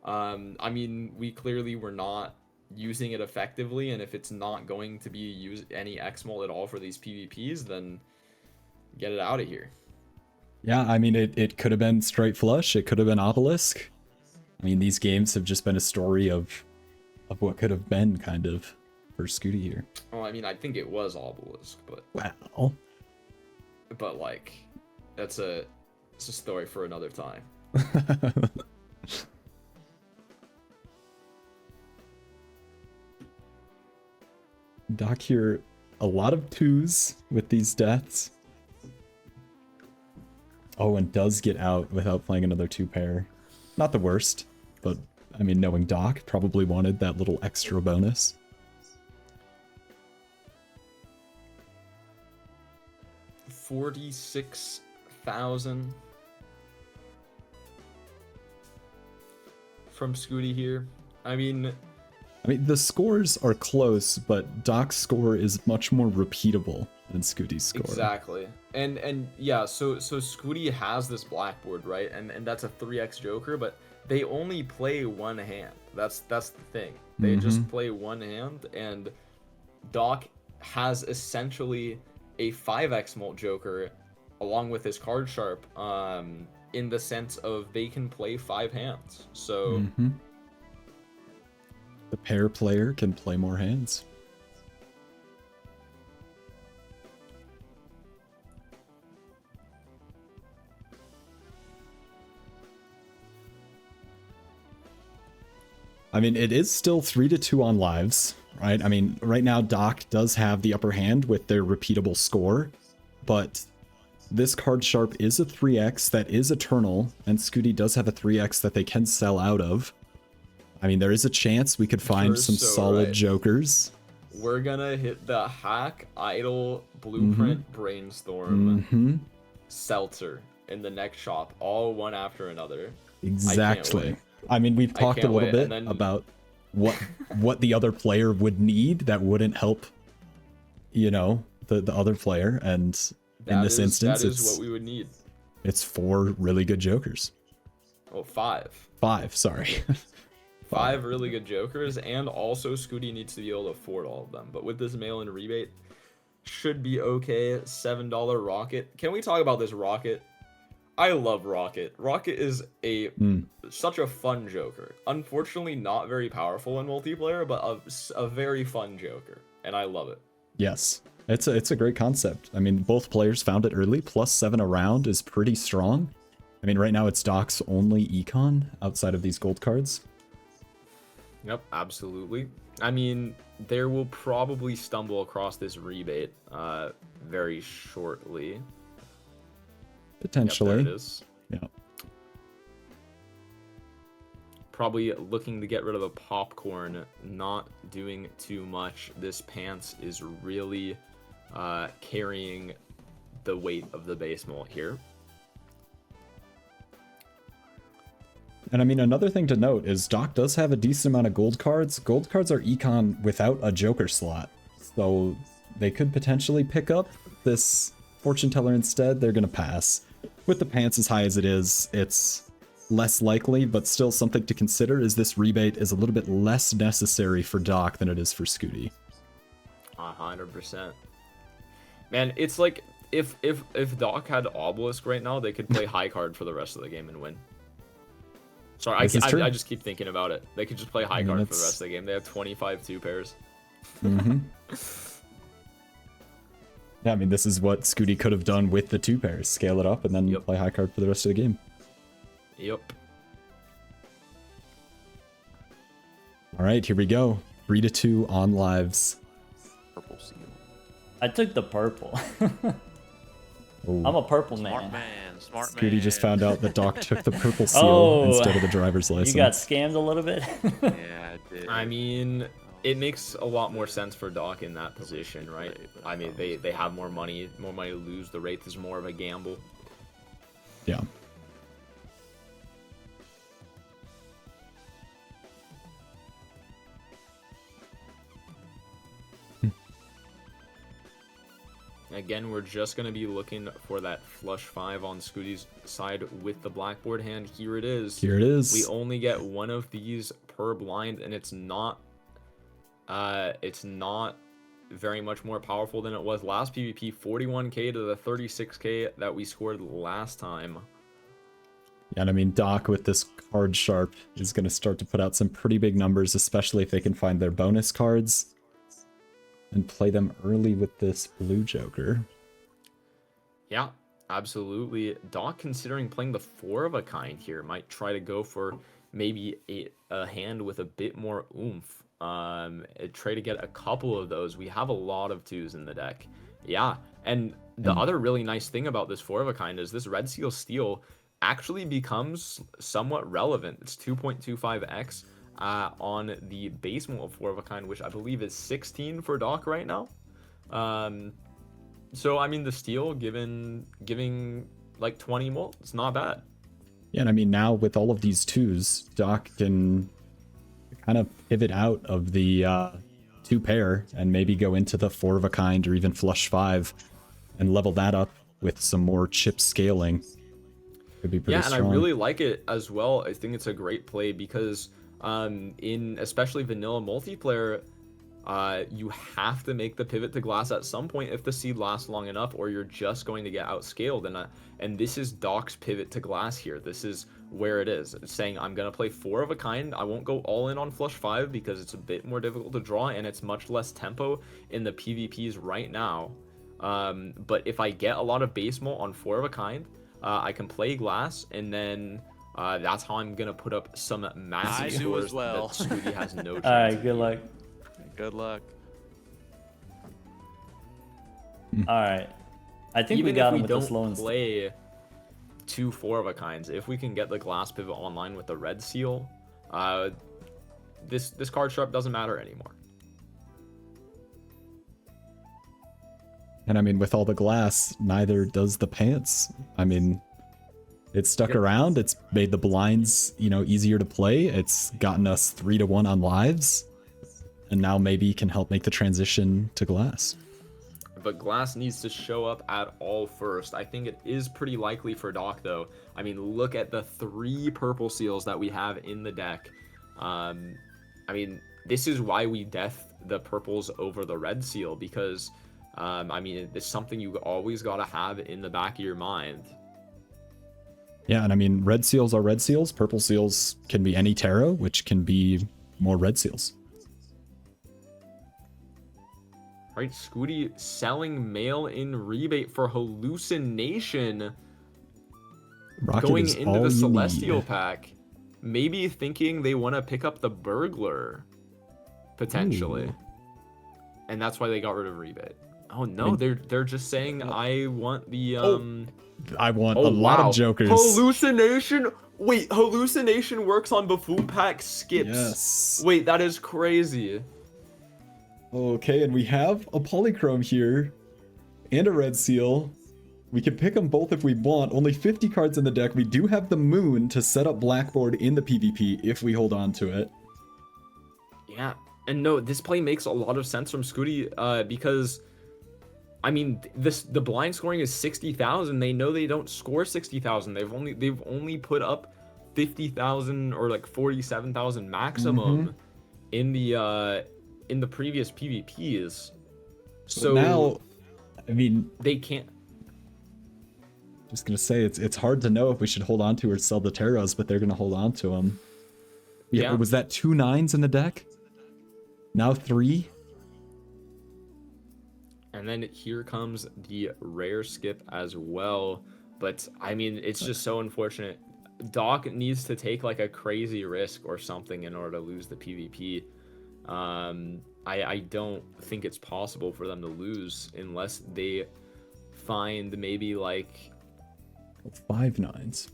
I mean, we clearly were not using it effectively. And if it's not going to be any X-Mult at all for these PvPs, then get it out of here. Yeah, I mean, it could have been Straight Flush. It could have been Obelisk. I mean, these games have just been a story of what could have been, kind of, for Skoottie here. Well, I mean, I think it was Obelisk, but... Wow. But, like, it's a story for another time. Doc here, a lot of 2s with these deaths. Oh, and does get out without playing another 2-pair. Not the worst, but I mean, knowing Doc, probably wanted that little extra bonus. $46,000 from Skoottie here. I mean, the scores are close, but Doc's score is much more repeatable than Skootie's score. Exactly. And yeah, so Skoottie has this blackboard, right? And that's a 3x Joker, but they only play one hand. That's the thing. They just play one hand, and Doc has essentially a 5x Mult Joker along with his Card Sharp, in the sense of they can play 5 hands. So the pair player can play more hands. I mean, it is still 3-2 on lives, right? I mean, right now Doc does have the upper hand with their repeatable score, but this Card Sharp is a 3x that is eternal, and Skoottie does have a 3x that they can sell out of. I mean, there is a chance we could find some solid Jokers. We're gonna hit the Hack, Idle, Blueprint, Brainstorm, Seltzer in the next shop, all one after another. Exactly. I mean, we've talked a little bit about what the other player would need that wouldn't help, you know, the other player, and in this instance, that is what we would need. It's 4 really good Jokers. Oh, 5. 5, sorry. 5 really good Jokers, and also Skoottie needs to be able to afford all of them. But with this mail-in rebate, should be okay. $7 Rocket. Can we talk about this Rocket? I love Rocket. Rocket is such a fun Joker. Unfortunately, not very powerful in multiplayer, but a very fun Joker, and I love it. Yes, it's a great concept. I mean, both players found it early. +7 around is pretty strong. I mean, right now it's Doc's only econ outside of these gold cards. Yep, absolutely. I mean, there will probably stumble across this rebate very shortly. Potentially. Yep, there it is. Yeah. Probably looking to get rid of a popcorn, not doing too much. This Pants is really carrying the weight of the base mult here. And I mean, another thing to note is Doc does have a decent amount of gold cards. Gold cards are econ without a Joker slot, so they could potentially pick up this Fortune Teller instead. They're going to pass. with the pants as high as it is, it's less likely, but still something to consider is this rebate is a little bit less necessary for Doc than it is for Skoottie. 100%. Man, it's like if Doc had Obelisk right now, they could play high card for the rest of the game and win. Sorry, I just keep thinking about it. They could just play high card for the rest of the game. They have 25 2 pairs. Mm-hmm. Yeah, I mean, this is what Skoottie could have done with the 2 pairs. Scale it up and then play high card for the rest of the game. Yep. All right, here we go. 3-2 on lives. Purple seal. I took the purple. Ooh. I'm a purple Smart man. man. Smart man. Skoottie just found out that Doc took the purple seal instead of the driver's license. You got scammed a little bit? Yeah, I did. I mean, it makes a lot more sense for Doc in that position, right? I mean, they have more money to lose. The Wraith is more of a gamble. Yeah. Again, we're just going to be looking for that flush 5 on Skoottie's side with the blackboard hand. Here it is. Here it is. We only get one of these per blind, and it's not very much more powerful than it was last PvP. 41k to the 36k that we scored last time. Yeah, and I mean, Doc with this card sharp is going to start to put out some pretty big numbers, especially if they can find their bonus cards and play them early with this blue Joker. Yeah, absolutely. Doc, considering playing the 4 of a kind here, might try to go for maybe a hand with a bit more oomph. Try to get a couple of those. We have a lot of 2s in the deck. Yeah, and the other really nice thing about this 4 of a kind is this Red Seal Steel actually becomes somewhat relevant. It's 2.25x. On the base mold 4 of a kind, which I believe is 16 for Doc right now. So I mean, the steel giving like 20 mold, it's not bad. Yeah, and I mean, now with all of these 2s, Doc can kind of pivot out of the 2 pair and maybe go into the 4 of a kind or even flush 5 and level that up with some more chip scaling. Could be pretty strong. And I really like it as well. I think it's a great play because in especially vanilla multiplayer, you have to make the pivot to glass at some point if the seed lasts long enough, or you're just going to get outscaled. And this is Doc's pivot to glass here. This is where it is. It's saying, I'm going to play 4 of a kind. I won't go all in on flush 5 because it's a bit more difficult to draw and it's much less tempo in the PvPs right now. But if I get a lot of base mult on 4 of a kind, I can play glass, and then that's how I'm gonna put up some massive scores that Skoottie has no chance. Alright, good luck. Good luck. Alright. I think Even we got if him we with the slow don't and play 2 4 of a kinds, if we can get the glass pivot online with the red seal, this card sharp doesn't matter anymore. And I mean, with all the glass, neither does the pants. I mean, it's stuck around. It's made the blinds, easier to play. It's gotten us 3-1 on lives. And now maybe can help make the transition to glass. But glass needs to show up at all first. I think it is pretty likely for Doc, though. I mean, look at the 3 purple seals that we have in the deck. I mean, this is why we death the purples over the red seal, because I mean, it's something you always got to have in the back of your mind. Yeah, and I mean, red seals are red seals. Purple seals can be any tarot, which can be more red seals. Right, Skoottie selling mail-in rebate for hallucination. Rocket going is into all the you Celestial need. pack. Maybe thinking they want to pick up the burglar, potentially. Ooh. And that's why they got rid of rebate. Oh no, they're just saying I want the I want a lot of jokers. Hallucination. Wait, hallucination works on buffoon pack skips. Yes. Wait, that is crazy. Okay, and we have a polychrome here and a red seal. We can pick them both if we want. Only 50 cards in the deck. We do have the moon to set up blackboard in the PvP if we hold on to it. Yeah, and no, this play makes a lot of sense from Skoottie because I mean, the blind scoring is 60,000. They know they don't score 60,000. They've only put up 50,000 or like 47,000 maximum in the previous PvPs. So but now, I mean, they can't. Just gonna say it's hard to know if we should hold on to or sell the Terras, but they're gonna hold on to them. Yeah, was that 2 9s in the deck? Now 3. And then here comes the rare skip as well. But I mean, it's just so unfortunate. Doc needs to take like a crazy risk or something in order to lose the PvP. I don't think it's possible for them to lose unless they find maybe like 5 9s.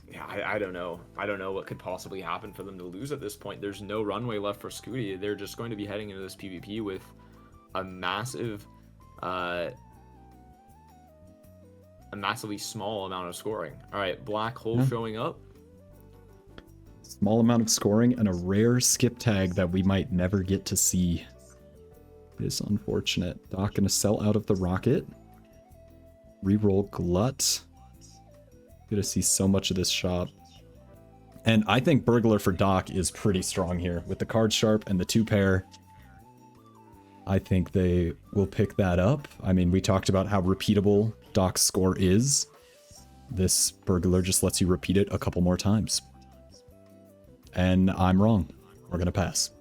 Yeah, I don't know. I don't know what could possibly happen for them to lose at this point. There's no runway left for Skoottie. They're just going to be heading into this PvP with a massive, a massively small amount of scoring. All right, Black Hole showing up. Small amount of scoring and a rare skip tag that we might never get to see. It is unfortunate. Doc gonna sell out of the rocket. Reroll Glut. Gonna see so much of this shop. And I think Burglar for Doc is pretty strong here. With the card sharp and the 2 pair, I think they will pick that up. I mean, we talked about how repeatable Doc's score is. This Burglar just lets you repeat it a couple more times. And I'm wrong. We're gonna pass.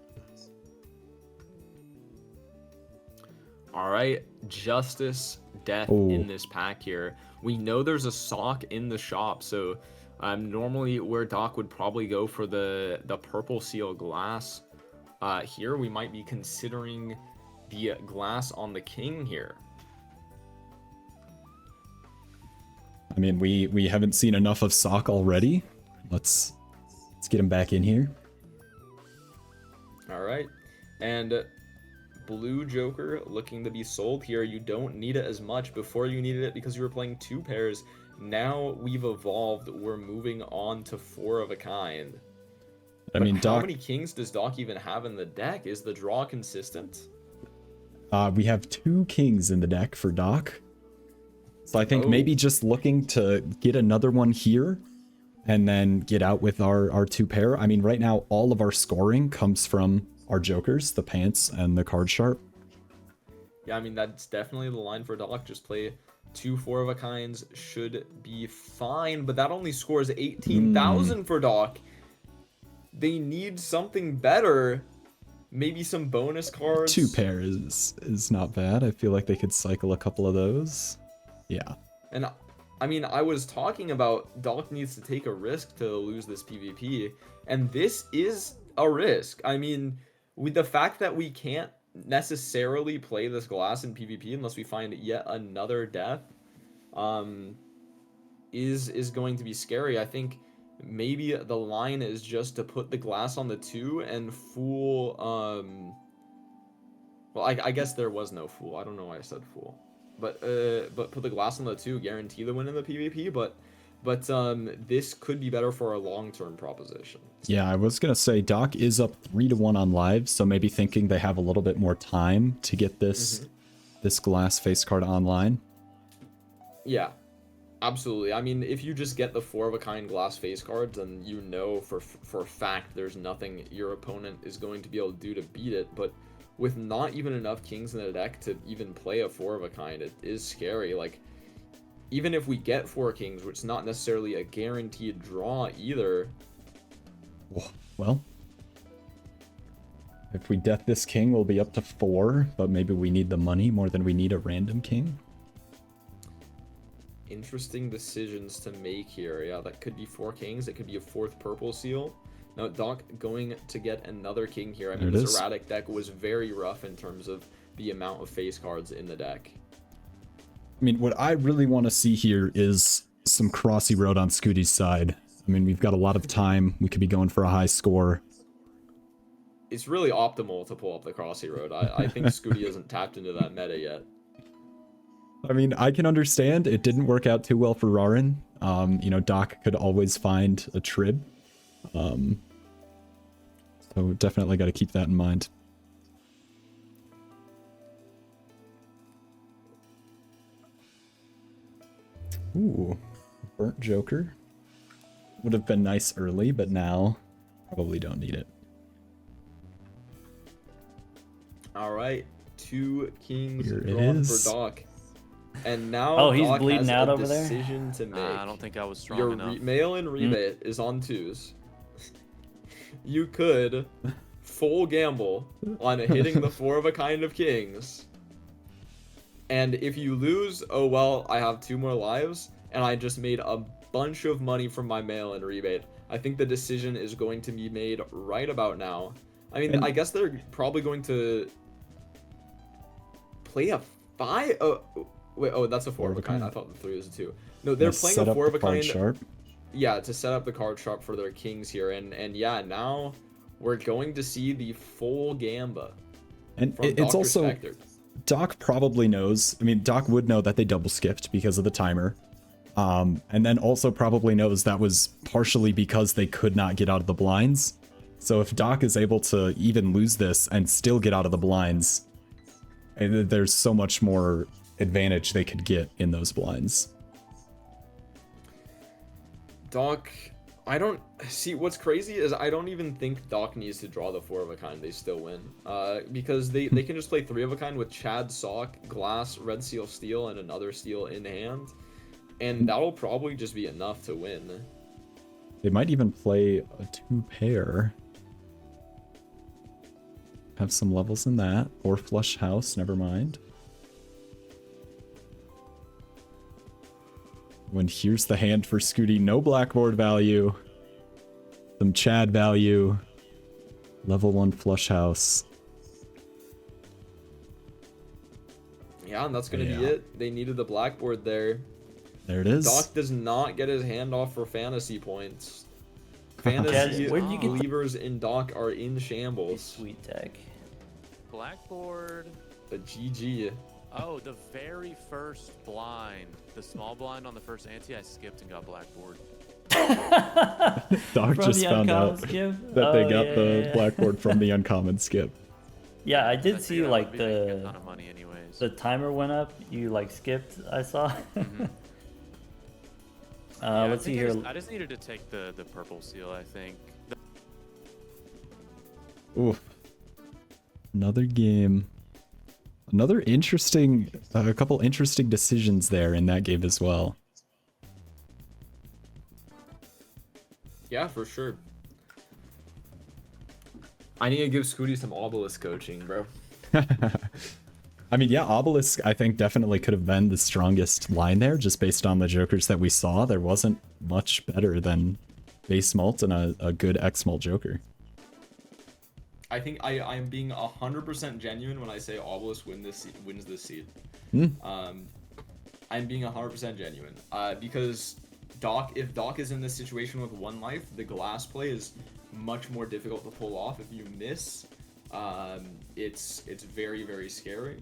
All right, Justice, Death in this pack here. We know there's a sock in the shop, so normally where Doc would probably go for the purple seal glass. Here we might be considering the glass on the king here. I mean, we haven't seen enough of Sock already. Let's get him back in here. All right, and Blue Joker looking to be sold here. You don't need it as much. Before you needed it because you were playing 2 pairs. Now we've evolved. We're moving on to 4 of a kind. I mean, how many kings does Doc even have in the deck? Is the draw consistent? We have 2 kings in the deck for Doc. So I think maybe just looking to get another one here and then get out with our 2 pair. I mean, right now, all of our scoring comes from our jokers, the pants and the card sharp. Yeah, I mean, that's definitely the line for Doc. Just play 2 4 of a kinds should be fine, but that only scores 18,000 for Doc. They need something better. Maybe some bonus cards. 2 pair is not bad. I feel like they could cycle a couple of those. Yeah. And I mean, I was talking about Doc needs to take a risk to lose this PvP, and this is a risk. I mean, with the fact that we can't necessarily play this glass in PvP unless we find yet another death, is going to be scary. I think maybe the line is just to put the glass on the 2 and fool. Well, I guess there was no fool. I don't know why I said fool, but put the glass on the 2, guarantee the win in the PvP. But this could be better for a long-term proposition. Yeah, I was gonna say Doc is up 3-1 on live, so maybe thinking they have a little bit more time to get this this glass face card online. Yeah, absolutely. I mean, if you just get the 4 of a kind glass face cards, then you know for a fact there's nothing your opponent is going to be able to do to beat it. But with not even enough kings in the deck to even play a 4 of a kind, it is scary. Like, even if we get 4 kings, which is not necessarily a guaranteed draw either. Well, if we death this king, we'll be up to 4, but maybe we need the money more than we need a random king. Interesting decisions to make here. Yeah, that could be 4 kings. It could be a 4th purple seal. Now, Doc going to get another king here. I mean, this erratic deck was very rough in terms of the amount of face cards in the deck. I mean, what I really want to see here is some crossy road on Skoottie's side. I mean, we've got a lot of time. We could be going for a high score. It's really optimal to pull up the crossy road. I think Skoottie hasn't tapped into that meta yet. I mean, I can understand it didn't work out too well for Rarin. You know, Doc could always find a trib. So definitely got to keep that in mind. Ooh, burnt joker. Would have been nice early, but now probably don't need it. All right, 2 kings Here it drawn is. for Doc. And now Oh, he's Doc bleeding has out a over there? decision to make. I don't think I was strong Your enough. mail-in rebate is on 2s. You could full gamble on hitting the 4 of a kind of kings. And if you lose, oh well, I have 2 more lives, and I just made a bunch of money from my mail-in rebate. I think the decision is going to be made right about now. I mean, And- I guess they're probably going to play a 5. Oh, wait, oh, that's a 4 of a kind. I thought the 3 was a 2. No, they're playing a 4 of a kind. Sharp. Yeah, to set up the card sharp for their kings here, and yeah, now we're going to see the full gamba. And From it's Dr. also Spectre. Doc probably knows. I mean, Doc would know that they double skipped because of the timer. And then also probably knows that was partially because they could not get out of the blinds. So if Doc is able to even lose this and still get out of the blinds, there's so much more advantage they could get in those blinds. Doc, I don't see what's crazy is I don't even think Doc needs to draw the 4 of a kind. They still win. Because they can just play 3 of a kind with Chad Sock, Glass, Red Seal Steel, and another Steel in hand. And that'll probably just be enough to win. They might even play a 2-pair. Have some levels in that. Or flush house, never mind. When here's the hand for Skoottie, no blackboard value. Some Chad value. Level 1 flush house. Yeah, and that's going to be Yeah. it. They needed the blackboard there. There it is. Doc does not get his hand off for fantasy points. Fantasy Where'd you get the- believers in Doc are in shambles. Sweet tech. Blackboard. A GG. Oh, the very first blind, the small blind on the first ante, I skipped and got blackboard. Doc From just the found uncommon out skip? that they Oh, got yeah, the yeah. blackboard from the uncommon skip. Yeah, I I did see figured I like would be making a the ton of money anyways. the timer went up. You like skipped. I saw. Yeah, Let's see I here. just needed to take the purple seal, I think. Oof. Another game. Another interesting, a couple interesting decisions there in that game as well. Yeah, for sure. I need to give Skoottie some obelisk coaching, bro. I mean, yeah, Obelisk, I think, definitely could have been the strongest line there, just based on the jokers that we saw. There wasn't much better than base mult and a good X-mult joker. I think I'm being 100% genuine when I say obelisk wins this seed. I'm being 100% genuine. Because if Doc is in this situation with 1 life, the glass play is much more difficult to pull off. If you miss, it's very, very scary.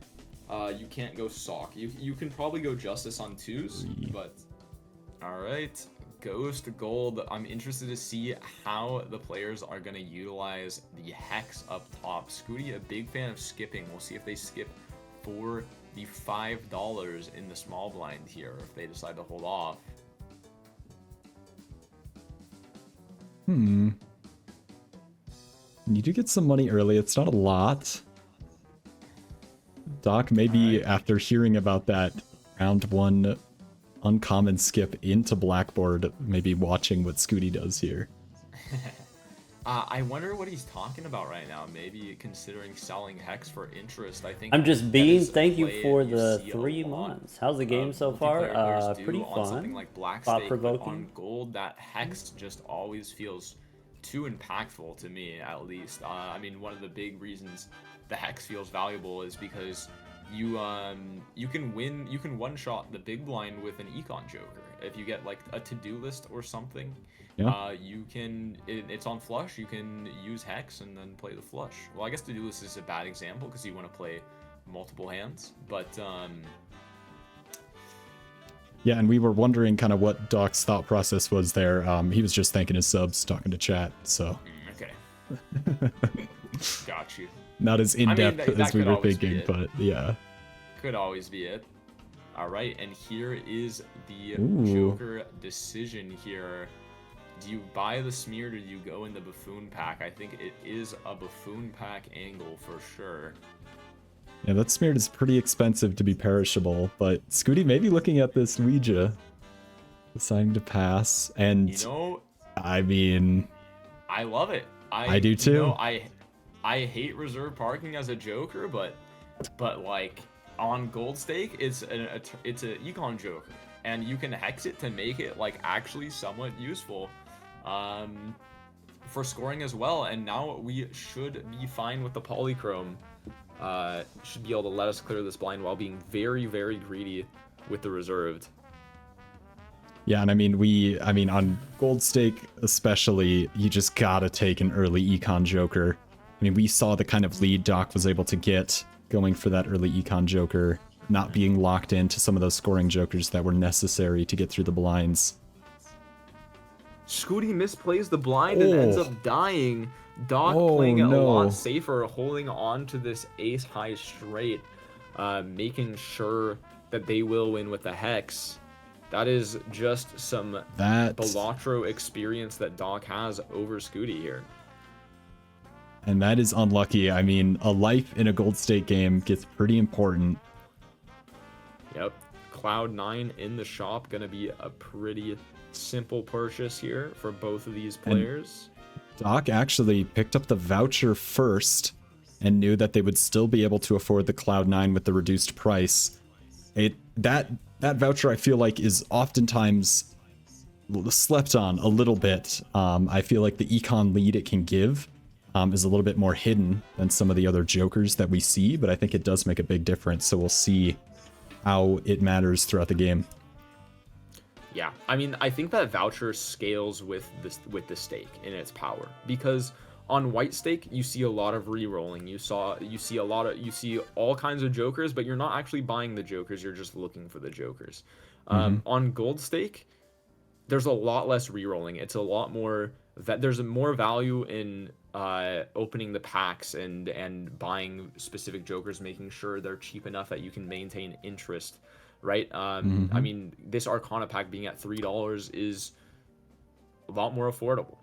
You can't go sock. You can probably go justice on 2s, but all right, Ghost Gold. I'm interested to see how the players are going to utilize the hex up top. Skoottie, a big fan of skipping. We'll see if they skip for the $5 in the small blind here, if they decide to hold off. Need to get some money early. It's not a lot. Doc, maybe after hearing about that round 1 uncommon skip into Blackboard, maybe watching what Skoottie does here. I wonder what he's talking about right now. Maybe considering selling Hex for interest. I think I'm just that being. is a Thank you play for you the see a 3 lot months. How's the game of so far? multiplayer players do Pretty on something fun. like Black Thought Stake, but provoking. on Gold, that Hex just always feels too impactful to me, at least. I mean, one of the big reasons the Hex feels valuable is because you can one-shot the big blind with an econ joker. If you get like a to-do list or something, Yeah. it's on flush, you can use Hex and then play the flush. Well, I guess to-do list is a bad example because you want to play multiple hands, but Yeah, and we were wondering kind of what Doc's thought process was there. He was just thanking his subs, talking to chat, so okay. Got you. not as in-depth that as we could were always be thinking, it. but yeah. Could always be it. All right, and here is the Ooh. Joker decision here. Do you buy the smeared or do you go in the buffoon pack? I think it is a buffoon pack angle for sure. Yeah, that smeared is pretty expensive to be perishable, but Skoottie may be looking at this Ouija, deciding to pass, and You know, I mean, I love it. I do too. You know, I hate reserve parking as a Joker, but like on Gold Stake, it's a econ Joker, and you can hex it to make it like actually somewhat useful, for scoring as well. And now we should be fine with the polychrome. Should be able to let us clear this blind while being very, very greedy with the reserved. Yeah, and I mean, on Gold Stake especially, you just gotta take an early econ Joker. I mean, we saw the kind of lead Doc was able to get going for that early econ Joker, not being locked into some of those scoring Jokers that were necessary to get through the blinds. Skoottie misplays the blind and ends up dying. Doc playing it a lot safer, holding on to this ace high straight, making sure that they will win with the hex. That is just some Balatro experience that Doc has over Skoottie here. And that is unlucky. I mean, a life in a Gold Stake game gets pretty important. Yep. Cloud9 in the shop, gonna be a pretty simple purchase here for both of these players. Doc actually picked up the voucher first and knew that they would still be able to afford the Cloud9 with the reduced price. That voucher, I feel like, is oftentimes slept on a little bit. I feel like the econ lead it can give is a little bit more hidden than some of the other Jokers that we see, but I think it does make a big difference, so we'll see how it matters throughout the game. Yeah, I mean, I think that voucher scales with the stake in its power, because on white stake you see a lot of re-rolling. You see all kinds of Jokers, but you're not actually buying the Jokers. You're just looking for the Jokers. On gold stake, there's a lot less re-rolling. It's a lot more that there's more value in opening the packs and buying specific Jokers, making sure they're cheap enough that you can maintain interest. Right? I mean, this Arcana pack being at $3 is a lot more affordable.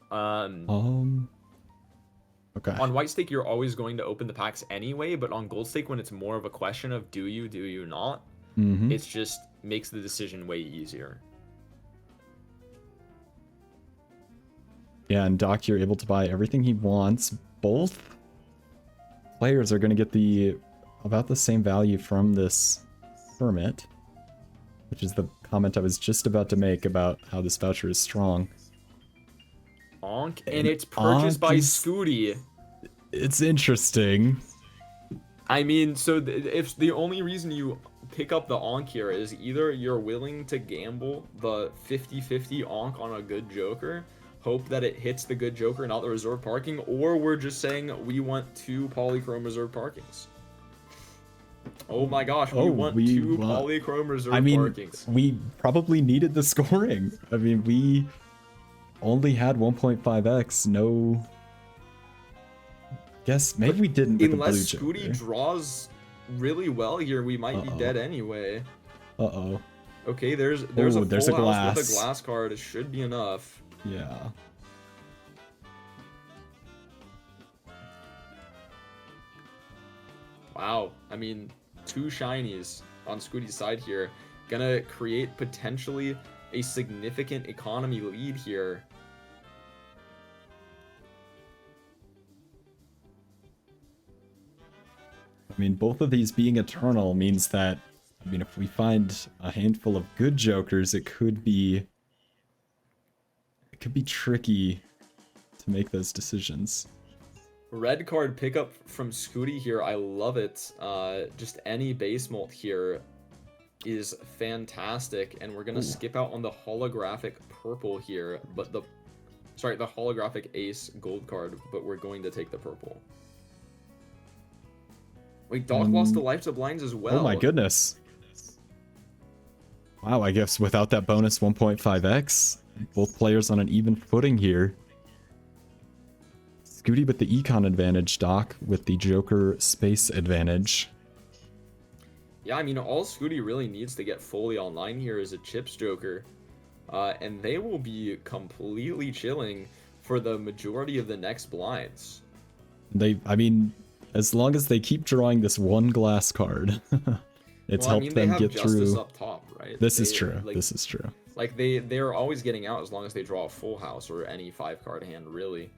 Okay. On white stake, you're always going to open the packs anyway, but on gold stake, when it's more of a question of do you not, it's just makes the decision way easier. Yeah, and Doc, you're able to buy everything he wants. Both players are going to get about the same value from this Hermit, which is the comment I was just about to make about how this voucher is strong. Onk, and it's purchased by Skoottie. It's interesting. I mean, so if the only reason you pick up the Onk here is either you're willing to gamble the 50-50 Onk on a good Joker, hope that it hits the good Joker, not the reserve parking, or we're just saying we want 2 polychrome reserve parkings. Oh my gosh, we want 2 polychrome reserve parkings. We probably needed the scoring. I mean, we only had 1.5x, no... Guess maybe we didn't with unless the blue Skoottie Joker. draws really well here, we might be dead anyway. Uh-oh. Okay, there's a full there's a house glass. with a glass card. It should be enough. Yeah. Wow, I mean, 2 shinies on Skoottie's side here. Gonna create potentially a significant economy lead here. I mean, both of these being eternal means that, I mean, if we find a handful of good Jokers, it could be tricky to make those decisions. Red card pickup from Skoottie here. I love it. Just any base molt here is fantastic, and we're gonna skip out on the holographic purple here, but the holographic ace gold card, but we're going to take the purple. Wait, Doc lost the life to blinds as well. Oh my goodness. Wow, I guess without that bonus 1.5x, both players on an even footing here. Skoottie with the econ advantage, Doc with the Joker space advantage. Yeah, I mean, all Skoottie really needs to get fully online here is a chips joker. And they will be completely chilling for the majority of the next blinds. I mean, as long as they keep drawing this one glass card, it's helped them get through. Up top, right? This is true. This is true. Like they're always getting out as long as they draw a full house or any 5-card hand, really.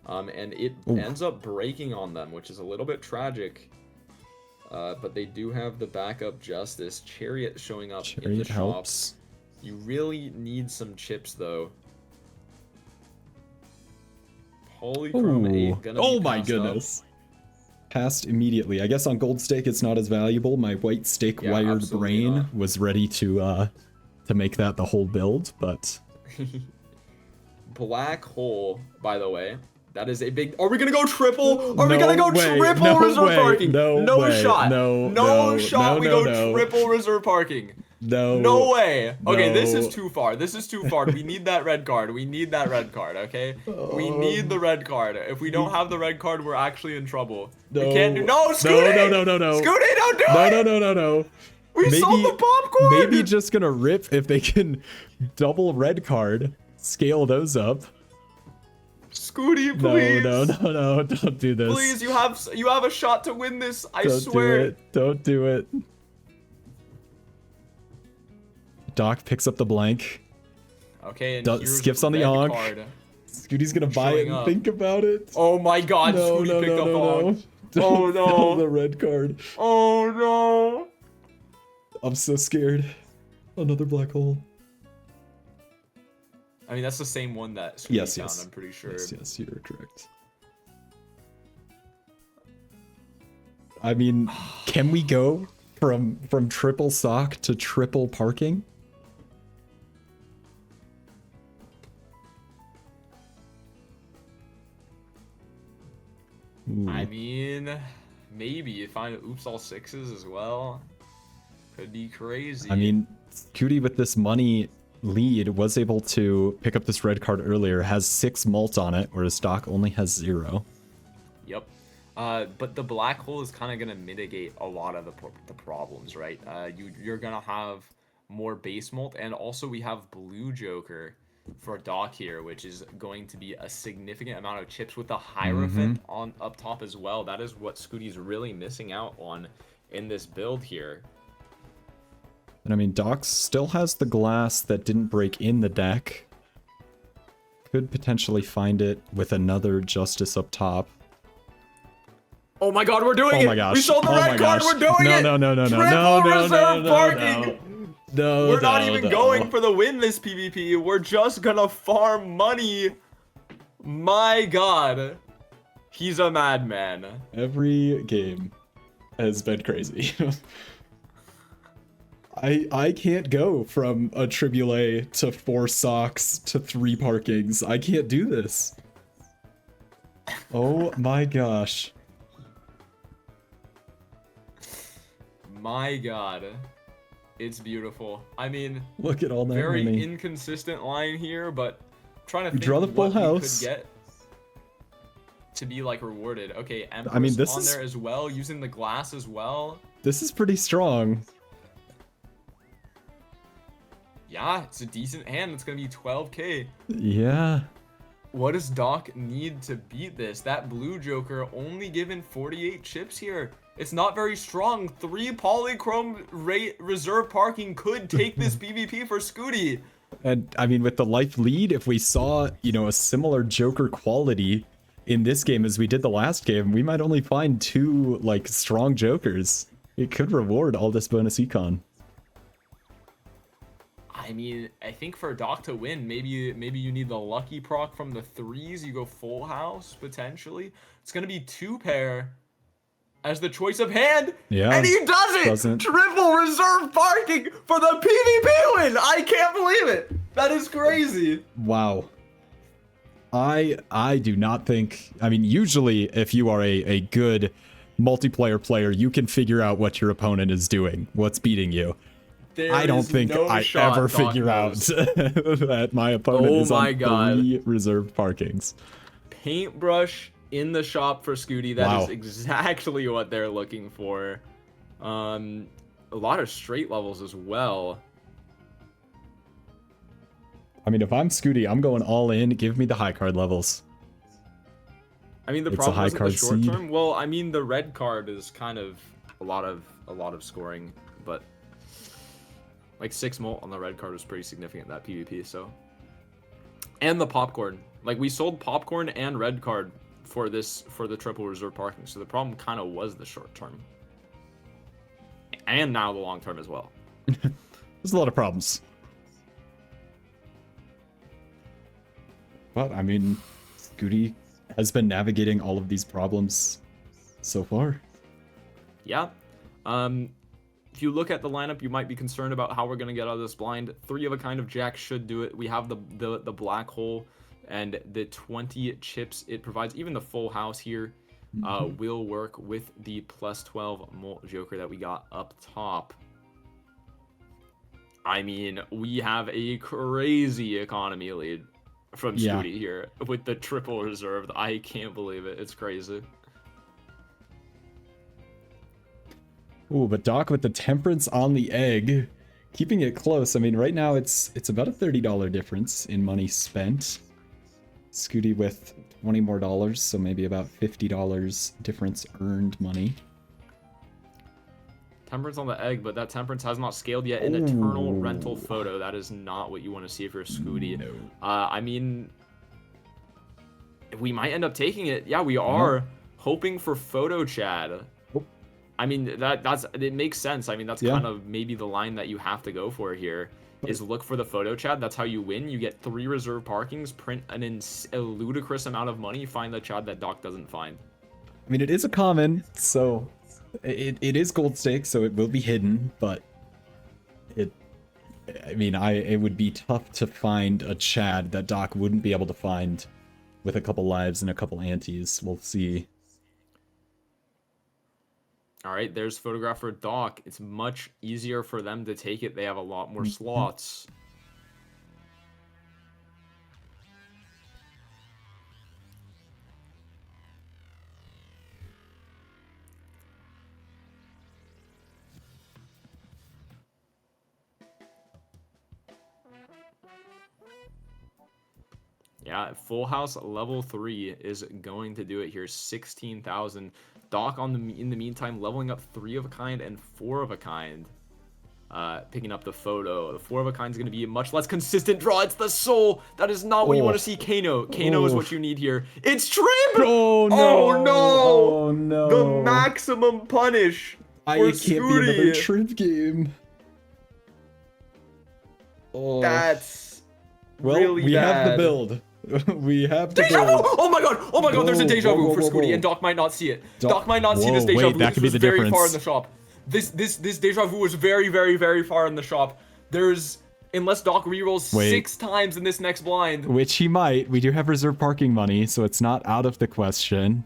And it ends up breaking on them, which is a little bit tragic. But they do have the backup Justice. Chariot showing up in the helps. shop. You really need some chips, though. Polychrome 8 gonna be my passed goodness. Passed immediately. I guess on gold stake it's not as valuable. My white stake wired brain was ready to make that the whole build, but Black hole, by the way. That is a big. Are we gonna go triple? Are we No gonna go way, triple no reserve way, parking? no way, shot. no shot. no, We no, go no. triple reserve parking. no. No way. Okay, this is No. too far. This is too far. We need that red card. We need that red card. Okay. We need the red card. If we don't have the red card, we're actually in trouble. We can't do. No, Skoottie! No. Skoottie, don't do it! No. We sold the popcorn. Maybe just gonna rip if they can double red card, scale those up. Skoottie, please. No, don't do this. Please, you have a shot to win this. I Don't swear. Don't do it. Doc picks up the blank. Okay, and here's skips on the red Ankh. card. Skootie's gonna buy it Showing and up. think about it. Oh my God, No, Skoottie no, picked no, up no, Ankh. no. Oh no. The red card. Oh no. I'm so scared. Another black hole. I mean, that's the same one that Skoottie Yes, found, yes. I'm pretty sure. Yes, you're correct. I mean, can we go from triple sock to triple parking? Ooh. I mean, maybe you find oops all sixes as well. Could be crazy. I mean, Skoottie with this money lead was able to pick up this red card earlier, has 6 mult on it, whereas Doc only has 0. Yep. But the black hole is kind of going to mitigate a lot of the problems, right? You're going to have more base mult, and also we have blue joker for Doc here, which is going to be a significant amount of chips with the Hierophant on up top as well. That is what Skootie's really missing out on in this build here. And I mean, Doc still has the glass that didn't break in the deck. Could potentially find it with another Justice up top. Oh my God, we're doing it! Oh my gosh. We sold the Oh my red card, gosh. we're doing it! No. Triple reserve parking! No, We're not even going for the win this PvP. We're just gonna farm money. My God. He's a madman. Every game has been crazy. I can't go from a Tribule to 4 socks to 3 parkings. I can't do this. Oh my gosh. My God. It's beautiful. I mean, Look at all that very money. inconsistent line here, but trying to We think draw the full what we house. could get to be like rewarded. Okay, Empress I mean, this on is- there as well, using the glass as well. This is pretty strong. Yeah, it's a decent hand. It's gonna be 12k. Yeah. What does Doc need to beat this? That blue joker only given 48 chips here. It's not very strong. 3 polychrome rate reserve parking could take this PvP for Skoottie. And I mean, with the life lead, if we saw, you know, a similar Joker quality in this game as we did the last game, we might only find 2 like strong Jokers. It could reward all this bonus econ. I mean, I think for Doc to win, maybe you need the lucky proc from the 3s. You go full house potentially. It's gonna be 2 pair as the choice of hand. Yeah, and he does it. doesn't. Triple reserve parking for the PvP win. I can't believe it. That is crazy. Wow. I do not think, I mean, usually if you are a good multiplayer player, you can figure out what your opponent is doing, what's beating you. I don't think I ever figure out that my opponent is on 3 reserved parkings. Paintbrush in the shop for Skoottie. That Wow. is exactly what they're looking for. a lot of straight levels as well. I mean, if I'm Skoottie, I'm going all in. Give me the high card levels. I mean, the It's a problem high isn't the card short seed. term. Well, I mean, the red card is kind of a lot of scoring, but like 6 mult on the red card was pretty significant, that PvP. So, and the popcorn, like we sold popcorn and red card for the triple reserve parking. So the problem kind of was the short term, and now the long term as well. There's a lot of problems. But I mean, Skoottie has been navigating all of these problems so far. Yeah. If you look at the lineup, you might be concerned about how we're going to get out of this blind. 3 of a kind of Jack should do it. We have the black hole and the 20 chips it provides. Even the full house here will work with the plus 12 mult joker that we got up top. I mean, we have a crazy economy lead from Skoottie here with the triple reserve. I can't believe it. It's crazy. Ooh, but Doc with the temperance on the egg, keeping it close. I mean, right now it's about a $30 difference in money spent. Skoottie with $20 more, so maybe about $50 difference earned money. Temperance on the egg, but that temperance has not scaled yet. An eternal rental photo. That is not what you want to see if you're a Skoottie. No. I mean, we might end up taking it. Yeah, we are hoping for photo Chad. I mean, it makes sense. I mean, that's kind of maybe the line that you have to go for here is look for the photo Chad. That's how you win. You get 3 reserve parkings, print a ludicrous amount of money, find the Chad that Doc doesn't find. I mean, it is a common, so it is gold stake, so it will be hidden, but it would be tough to find a Chad that Doc wouldn't be able to find with a couple lives and a couple antes. We'll see. All right, there's photographer Doc. It's much easier for them to take it. They have a lot more slots. Yeah, full house level 3 is going to do it here. 16,000. Doc in the meantime leveling up 3 of a kind and 4 of a kind. Picking up the photo. The 4 of a kind is going to be a much less consistent draw. It's the soul. That is not what you want to see. Kano. Kano is what you need here. It's Trib! Oh no! Oh no! Oh no! The maximum punish for It can't be another Skoottie. Trib game. Oh. That's well, really we bad. have the build. We have the Deja build. vu! Oh my god! Oh my god, there's a deja vu for Skoottie, whoa. and Doc might not see it. Doc might not see this Whoa, deja wait, vu. that This could be was the very difference. far in the shop. This deja vu was very, very, very far in the shop. There's, unless Doc rerolls 6 times in this next blind. Which he might. We do have reserve parking money, so it's not out of the question.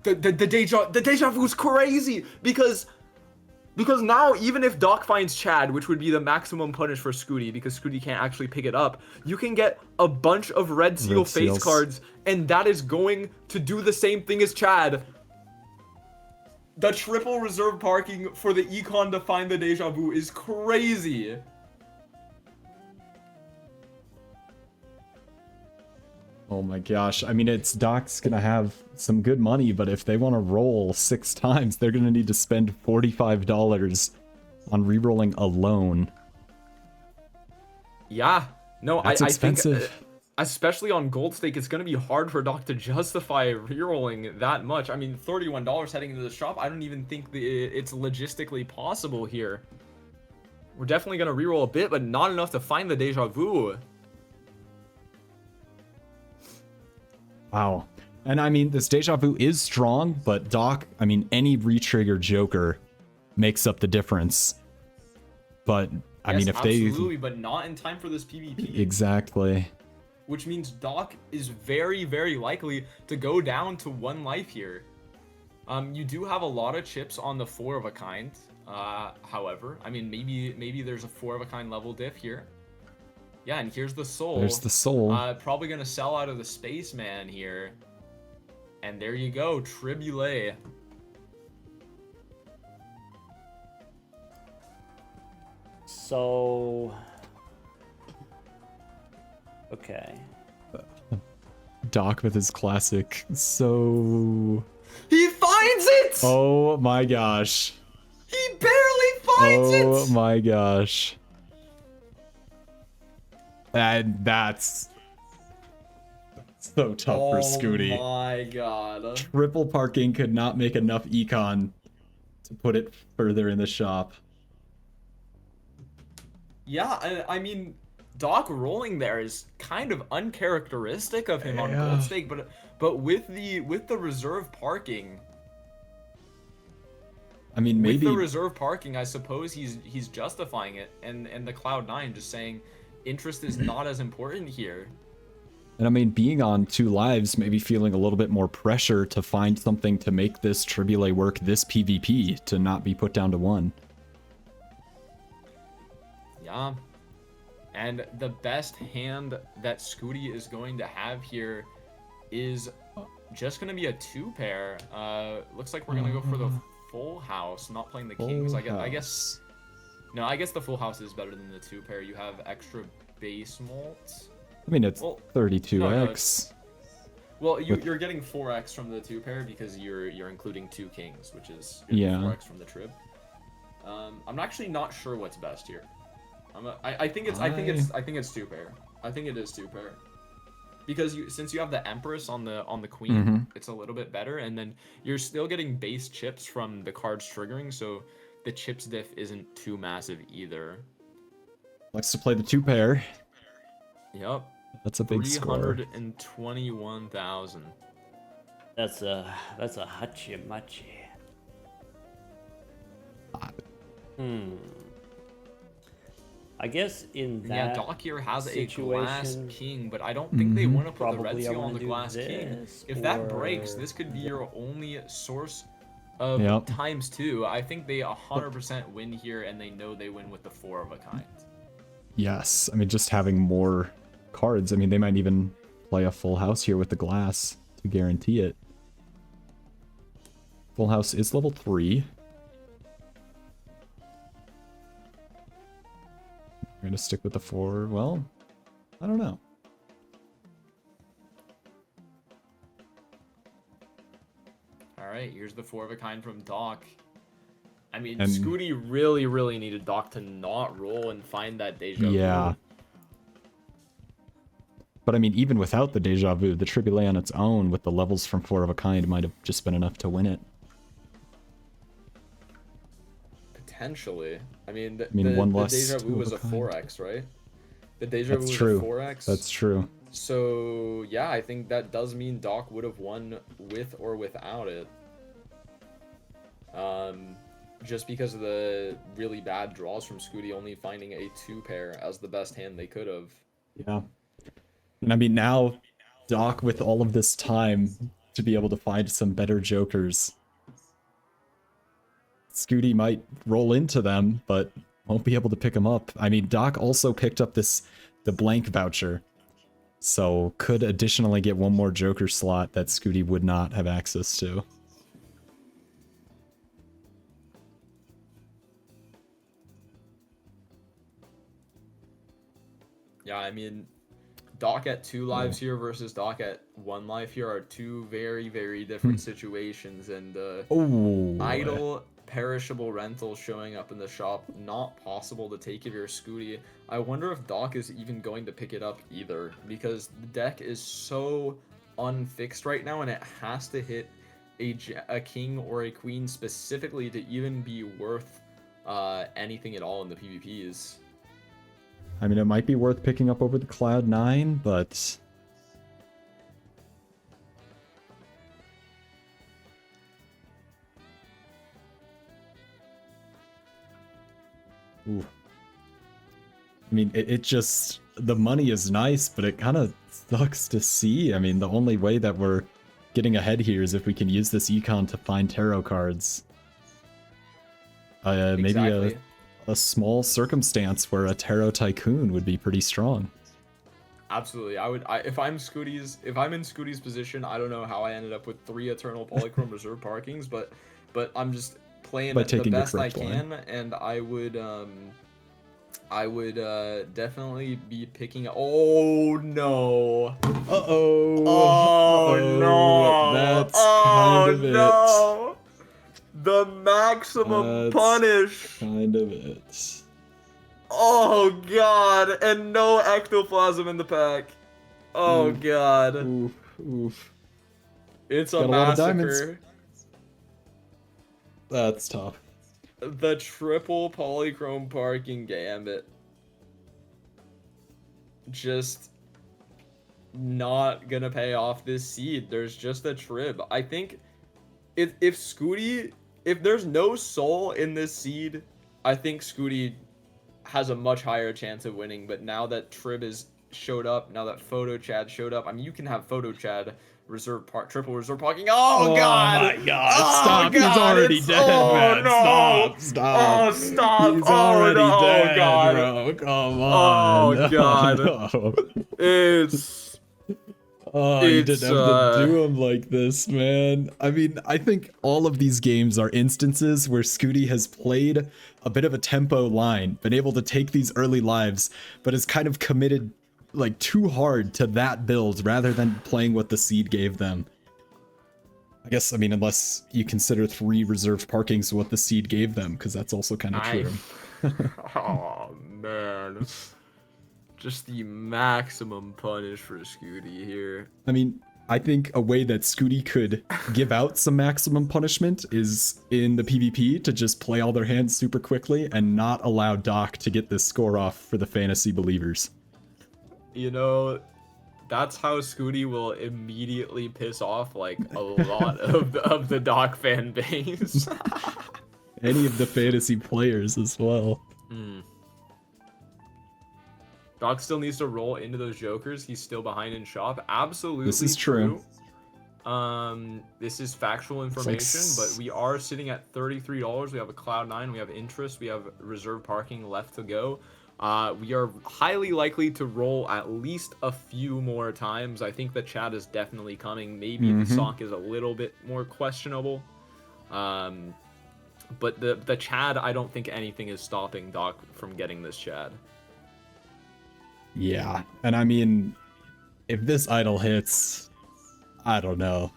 The deja vu is crazy because now even if Doc finds Chad, which would be the maximum punish for Skoottie because Skoottie can't actually pick it up, you can get a bunch of red seal face seals. cards, and that is going to do the same thing as Chad. The triple reserve parking for the econ to find the deja vu is crazy. Oh my gosh. I mean, Doc's gonna have some good money, but if they want to roll 6 times, they're gonna need to spend $45 on rerolling alone. Yeah. No, That's expensive. I think, especially on gold stake, it's going to be hard for Doc to justify rerolling that much. I mean, $31 heading into the shop, I don't even think it's logistically possible here. We're definitely going to reroll a bit, but not enough to find the deja vu. Wow. And I mean, this deja vu is strong, but Doc, I mean, any retrigger Joker makes up the difference. But, I mean, if absolutely, but not in time for this PvP. Exactly. Which means Doc is very, very likely to go down to 1 life here. You do have a lot of chips on the 4 of a kind. However, I mean, maybe there's a 4 of a kind level diff here. Yeah, and here's the soul. There's the soul. Probably gonna sell out of the spaceman here. And there you go, Triboulet. So, okay. Doc with his classic. So. He finds it! Oh my gosh. He barely finds it! Oh my gosh. And that's so tough for Skoottie. Oh my god. Triple parking could not make enough econ to put it further in the shop. Yeah, I mean, Doc rolling there is kind of uncharacteristic of him on Yeah. gold stake, but with the reserve parking. I mean, maybe With the reserve parking, I suppose he's justifying it, and the Cloud9 just saying interest is not as important here. And I mean, being on 2 lives, maybe feeling a little bit more pressure to find something to make this Triboulet work this PvP, to not be put down to 1. Yeah. And the best hand that Skoottie is going to have here is just going to be a 2-pair. Looks like we're going to go for the full house, not playing the kings. I guess no, I guess the full house is better than the 2-pair. You have extra base molt. I mean, it's Well, 32x. Well, you're getting 4x from the 2-pair because you're including 2 kings, which is 4x from the trib. I'm actually not sure what's best here. I think it's 2-pair. I think it is 2-pair. Because since you have the Empress on the Queen, it's a little bit better, and then you're still getting base chips from the cards triggering, so the chips diff isn't too massive either. Likes to play the 2-pair. Yep. That's a big score. 321,000. That's a hachi machi. I guess in that Yeah, Doc here has a glass situation, king, but I don't think they want to put the red probably I seal on wanna the do glass king. this, If that or- breaks, this could be your only source of Yep. ×2. I think they 100% win here, and they know they win with the 4 of a kind. Yes, I mean, just having more cards. I mean, they might even play a full house here with the glass to guarantee it. Full house is level 3. We're gonna stick with the 4. Well, I don't know. Alright, here's the 4 of a kind from Doc. I mean, And- Skoottie really needed Doc to not roll and find that deja vu. Yeah. But I mean, even without the deja vu, the Triboulet on its own with the levels from 4 of a kind might have just been enough to win it. Potentially. I mean, the one less deja vu 2 was of a a kind. 4x, right? The deja vu That's was true. a 4x. That's true. So, yeah, I think that does mean Doc would have won with or without it. Just because of the really bad draws from Skoottie only finding a 2-pair as the best hand they could have. Yeah. And I mean, now, Doc, with all of this time to be able to find some better jokers, Skoottie might roll into them, but won't be able to pick them up. I mean, Doc also picked up the blank voucher, so could additionally get one more joker slot that Skoottie would not have access to. Yeah, I mean, Doc at 2 lives here versus Doc at 1 life here are 2 very different situations, and Oh, idle perishable rental showing up in the shop, not possible to take if you're Skoottie. I wonder if Doc is even going to pick it up either, because the deck is so unfixed right now, and it has to hit a king or a queen specifically to even be worth anything at all in the PvPs. I mean, it might be worth picking up over the Cloud9, but... Ooh. I mean, it just... The money is nice, but it kind of sucks to see. I mean, the only way that we're getting ahead here is if we can use this econ to find tarot cards. Maybe Exactly. a small circumstance where a tarot tycoon would be pretty strong. Absolutely. If I'm in Skootie's position, I don't know how I ended up with 3 Eternal Polychrome Reserve Parkings, but I'm just playing By the taking your best I correct line. can, and I would definitely be picking. Oh no! Uh-oh. Oh no! That's Oh kind of no! The maximum That's punish. kind of it. Oh god! And no ectoplasm in the pack. Oh Oof. god! Oof, oof. It's a Got a lot of diamonds. massacre. That's tough. The triple polychrome parking gambit. Just not gonna pay off this seed. There's just a trib. I think if Skoottie, if there's no soul in this seed, I think Skoottie has a much higher chance of winning. But now that trib is showed up, now that Photo Chad showed up, I mean, you can have Photo Chad triple reserve parking. Oh god! my god! Oh, Stop! God. He's already It's- dead, oh, man. no. Stop! Oh, stop! He's Oh, already no. dead, Oh, God. bro. Come on! Oh, God. no. It's Oh, you It's, didn't have to do him like this, man. I mean, I think all of these games are instances where Skoottie has played a bit of a tempo line, been able to take these early lives, but has kind of committed like too hard to that build rather than playing what the seed gave them. I guess, I mean, unless you consider 3 reserved parkings what the seed gave them, because that's also kind of true. Oh man. Just the maximum punish for Skoottie here. I mean, I think a way that Skoottie could give out some maximum punishment is in the PvP to just play all their hands super quickly and not allow Doc to get this score off for the fantasy believers. You know, that's how Skoottie will immediately piss off like a lot of the Doc fan base. Any of the fantasy players as well. Doc still needs to roll into those jokers. He's still behind in shop. Absolutely. This is true. This is factual information, but we are sitting at $33. We have a Cloud9, we have interest, we have reserve parking left to go. We are highly likely to roll at least a few more times. I think the chat is definitely coming. Maybe the sock is a little bit more questionable. But the Chad, I don't think anything is stopping Doc from getting this Chad. Yeah, and I mean, if this idol hits, I don't know.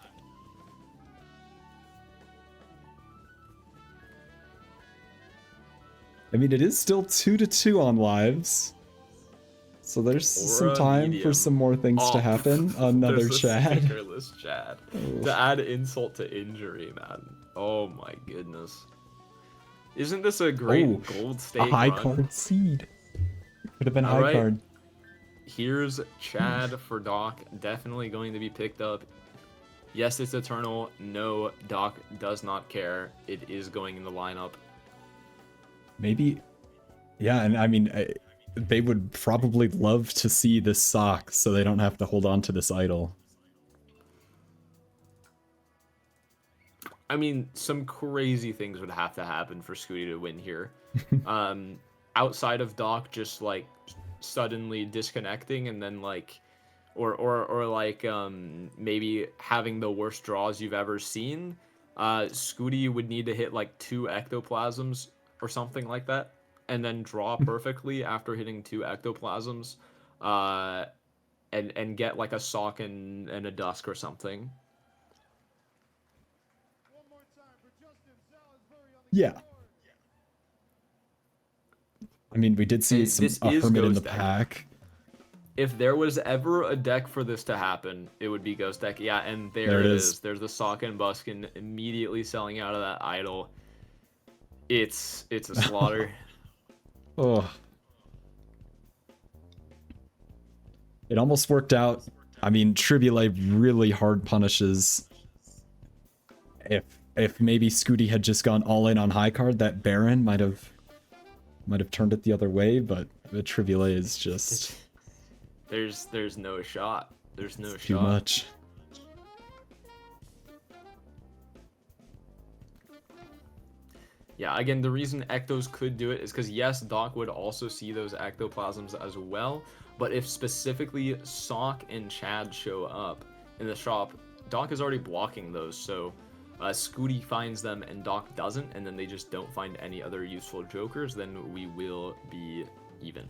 I mean, it is still 2-2 on lives. So there's some time for some more things to happen. Another There's a Chad. stickerless Chad. To add insult to injury, man. Oh my goodness. Isn't this a great gold stake a high run? card seed. Could have been All high right. card. Here's Chad for Doc. Definitely going to be picked up. Yes, it's Eternal. No, Doc does not care. It is going in the lineup. Maybe. Yeah, and I mean, they would probably love to see this sock so they don't have to hold on to this idol. I mean, some crazy things would have to happen for Skoottie to win here. Outside of Doc just like suddenly disconnecting and then like or like maybe having the worst draws you've ever seen, Skoottie would need to hit like 2 ectoplasms or something like that and then draw perfectly after hitting 2 ectoplasms and get like a sock and a dusk or something. Yeah. I mean, we did see Hey, some this a is hermit in Ghost the Deck. pack. If there was ever a deck for this to happen, it would be Ghost Deck. Yeah, and there it is. There's the Sock and Buskin immediately selling out of that idol. It's a slaughter. Oh. It almost worked out. I mean, Tribulate really hard punishes. If maybe Skoottie had just gone all in on high card, that Baron might have turned it the other way, but the Tribulate is just There's no shot. There's no shot. too much. Yeah, again, the reason Ectos could do it is because, yes, Doc would also see those ectoplasms as well, but if specifically Sock and Chad show up in the shop, Doc is already blocking those, so Skoottie finds them and Doc doesn't, and then they just don't find any other useful jokers, then we will be even.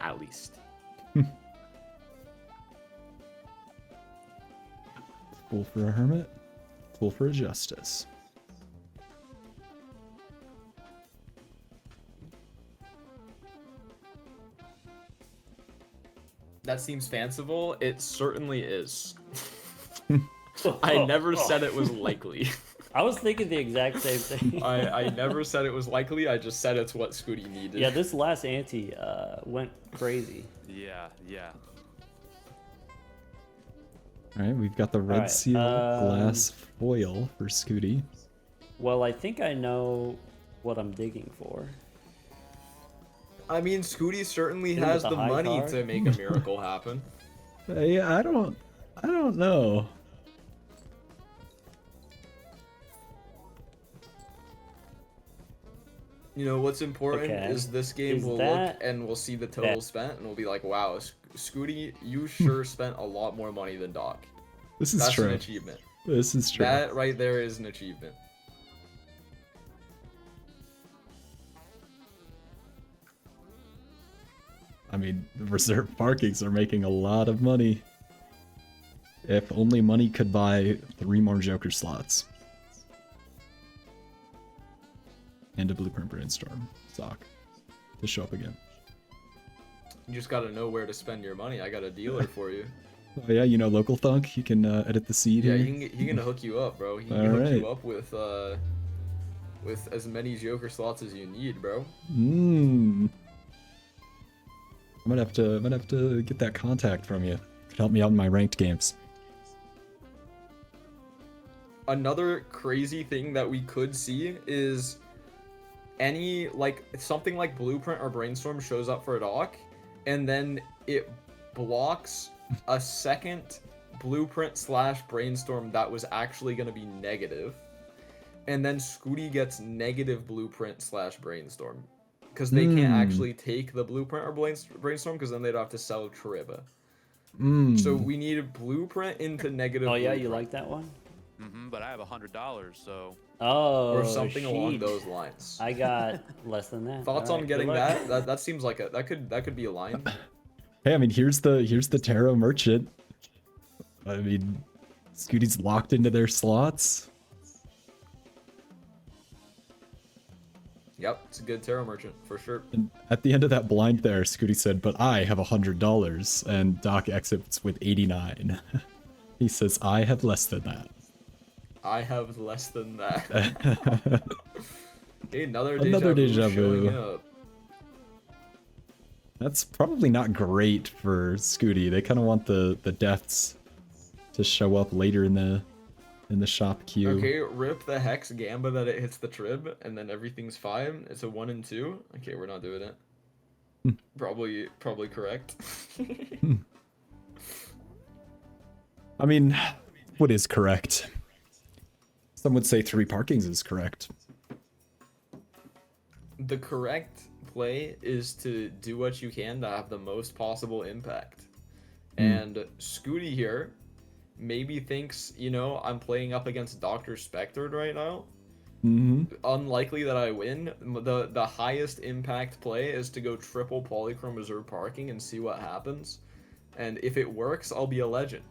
At least. Fool for a hermit, fool for a justice. That seems fanciful. It certainly is. I never said it was likely. I was thinking the exact same thing. I never said it was likely. I just said it's what Skoottie needed. Yeah, this last ante went crazy. Yeah, yeah. All right, we've got the red right, seal glass foil for Skoottie. Well, I think I know what I'm digging for. I mean, Skoottie certainly Hit him has with the the high money card. to make a miracle happen. Yeah, I don't know. You know, what's important Okay. is this game Is will that- look and we'll see the total spent and we'll be like, wow, Skoottie, you sure spent a lot more money than Doc. This is That's true. an achievement. This is true. That right there is an achievement. I mean, the reserve parkings are making a lot of money. If only money could buy 3 more Joker slots. And a Blueprint Brainstorm sock to show up again. You just gotta know where to spend your money. I got a dealer for you. Oh yeah, you know Local Thunk? You can edit the seed Yeah, here. he can hook you up, bro. He can hook you up with as many Joker slots as you need, bro. Mmm. I might have to get that contact from you. Could help me out in my ranked games. Another crazy thing that we could see is any, like, something like Blueprint or Brainstorm shows up for a Doc, and then it blocks a second Blueprint / Brainstorm that was actually going to be negative, and then Skoottie gets negative Blueprint / Brainstorm. Because they can't actually take the Blueprint or Brainstorm, because then they'd have to sell Trib. So we need Blueprint into negative Oh yeah, Blueprint. you like that one? But I have $100, so Oh, Or something along sheet. those lines. I got less than that. Thoughts All on right, getting good luck. that? That seems like that could be a line. Hey, I mean, here's the Tarot Merchant. I mean, Skootie's locked into their slots. Yep, it's a good tarot merchant for sure. And at the end of that blind there, Skoottie said, "But I have $100," and Doc exits with 89. He says, "I have less than that." I have less than that. Hey, another Another deja deja vu. vu. Showing up. That's probably not great for Skoottie. They kind of want the deaths to show up later in the shop queue. Okay, rip the Hex Gamba that it hits the Trib, and then everything's fine. It's a 1 and 2. Okay, we're not doing it. Probably correct. I mean, what is correct? Some would say 3 parkings is correct. The correct play is to do what you can to have the most possible impact. And Skoottie here maybe thinks, you know, I'm playing up against Dr. Spectre right now. Unlikely that I win. The highest impact play is to go triple Polychrome Reserve Parking and see what happens. And if it works, I'll be a legend.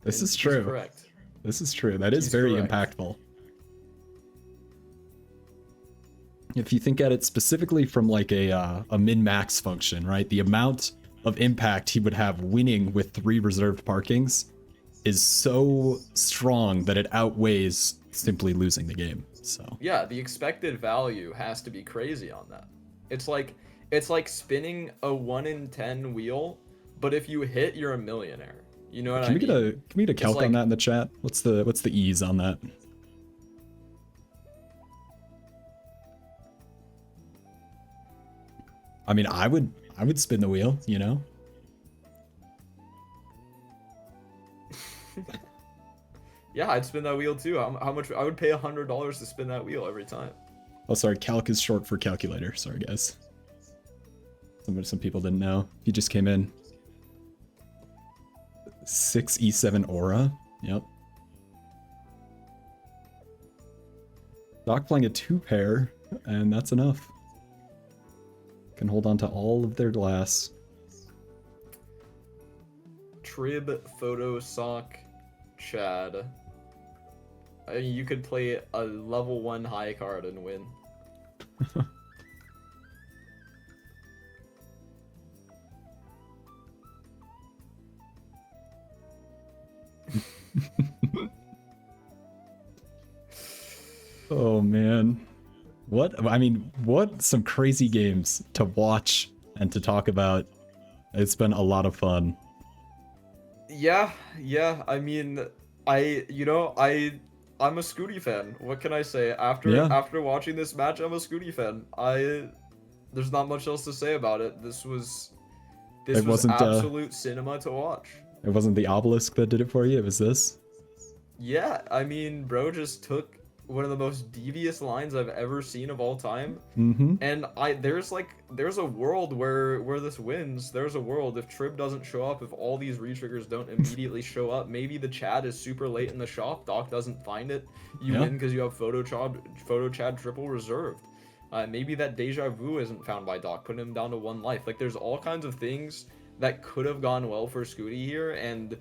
This And is he's true. correct. This is true. That is He's very correct. impactful. If you think at it specifically from like a min-max function, right? The amount of impact he would have winning with 3 reserved parkings is so strong that it outweighs simply losing the game. So Yeah, the expected value has to be crazy on that. It's like spinning a 1 in 10 wheel, but if you hit, you're a millionaire. You know what can I we mean? get a calc like- on that in the chat? What's the ease on that? I mean, I would spin the wheel, you know? Yeah, I'd spin that wheel too. How much? I would pay $100 to spin that wheel every time. Oh, sorry, calc is short for calculator. Sorry, guys. Some people didn't know. He just came in. 6E7 aura. Yep. Doc playing a 2-pair, and that's enough. Can hold on to all of their glass. Trib, Photo, Sock, Chad. I mean, you could play a level 1 high card and win. Oh man. What some crazy games to watch and to talk about. It's been a lot of fun. Yeah. I mean, I'm a Skoottie fan. What can I say? After watching this match, I'm a Skoottie fan. There's not much else to say about it. This was absolute cinema to watch. It wasn't the obelisk that did it for you, it was this? Yeah, I mean, bro just took one of the most devious lines I've ever seen of all time. Mm-hmm. And there's a world where this wins. There's a world if Trib doesn't show up, if all these retriggers don't immediately show up, maybe the Chad is super late in the shop, Doc doesn't find it, you win because you have Photo Chad triple reserved. Maybe that Deja Vu isn't found by Doc, putting him down to 1 life. Like, there's all kinds of things that could have gone well for Skoottie here, and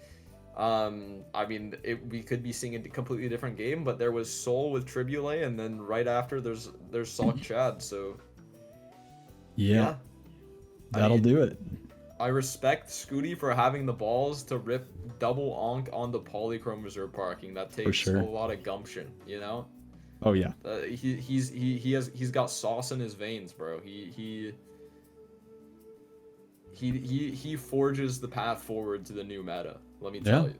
I mean, we could be seeing a completely different game, but there was Soul with Tribule, and then right after there's Sock Chad, so yeah. That'll do it. I respect Skoottie for having the balls to rip double onk on the Polychrome reserve parking. That takes a lot of gumption, you know? Oh yeah. He's got sauce in his veins, bro. He forges the path forward to the new meta. Let me tell you.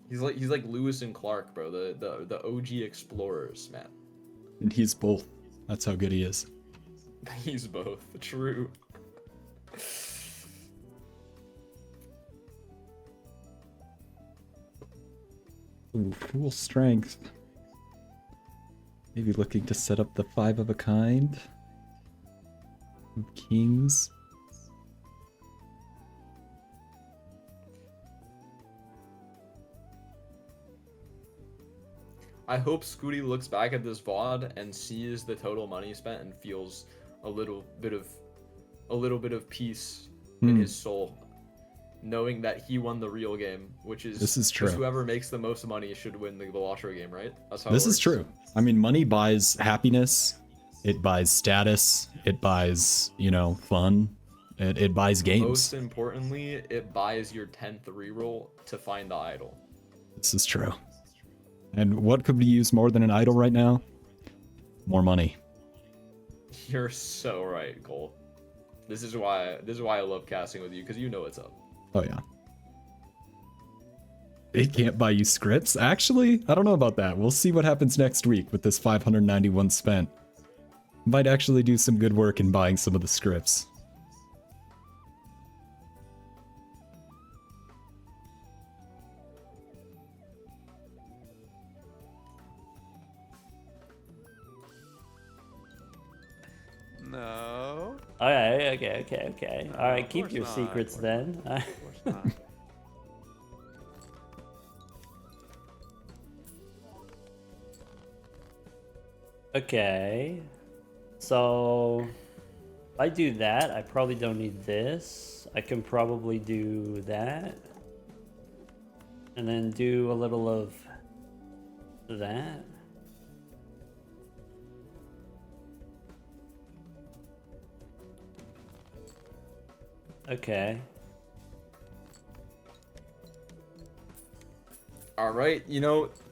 He's like Lewis and Clark, bro. The OG explorers, man. And he's both. That's how good he is. He's both. True. Ooh, cool strength. Maybe looking to set up the 5 of a kind. Kings. I hope Skoottie looks back at this VOD and sees the total money spent and feels a little bit of peace in his soul, knowing that he won the real game, which is this is true. Whoever makes the most money should win the Balatro game, right? That's how this it works. is true. I mean, money buys happiness. It buys status. It buys, fun. It buys games. Most importantly, it buys your 10th reroll to find the idol. This is true. And what could be used more than an idol right now? More money. You're so right, Cole. This is why I love casting with you, because you know what's up. Oh yeah. It can't buy you scripts? Actually, I don't know about that. We'll see what happens next week with this 591 spent. Might actually do some good work in buying some of the scripts. No. Okay. All right, keep your not, secrets then. Of course not. Okay. So, if I do that, I probably don't need this. I can probably do that. And then do a little of that. Okay. All right,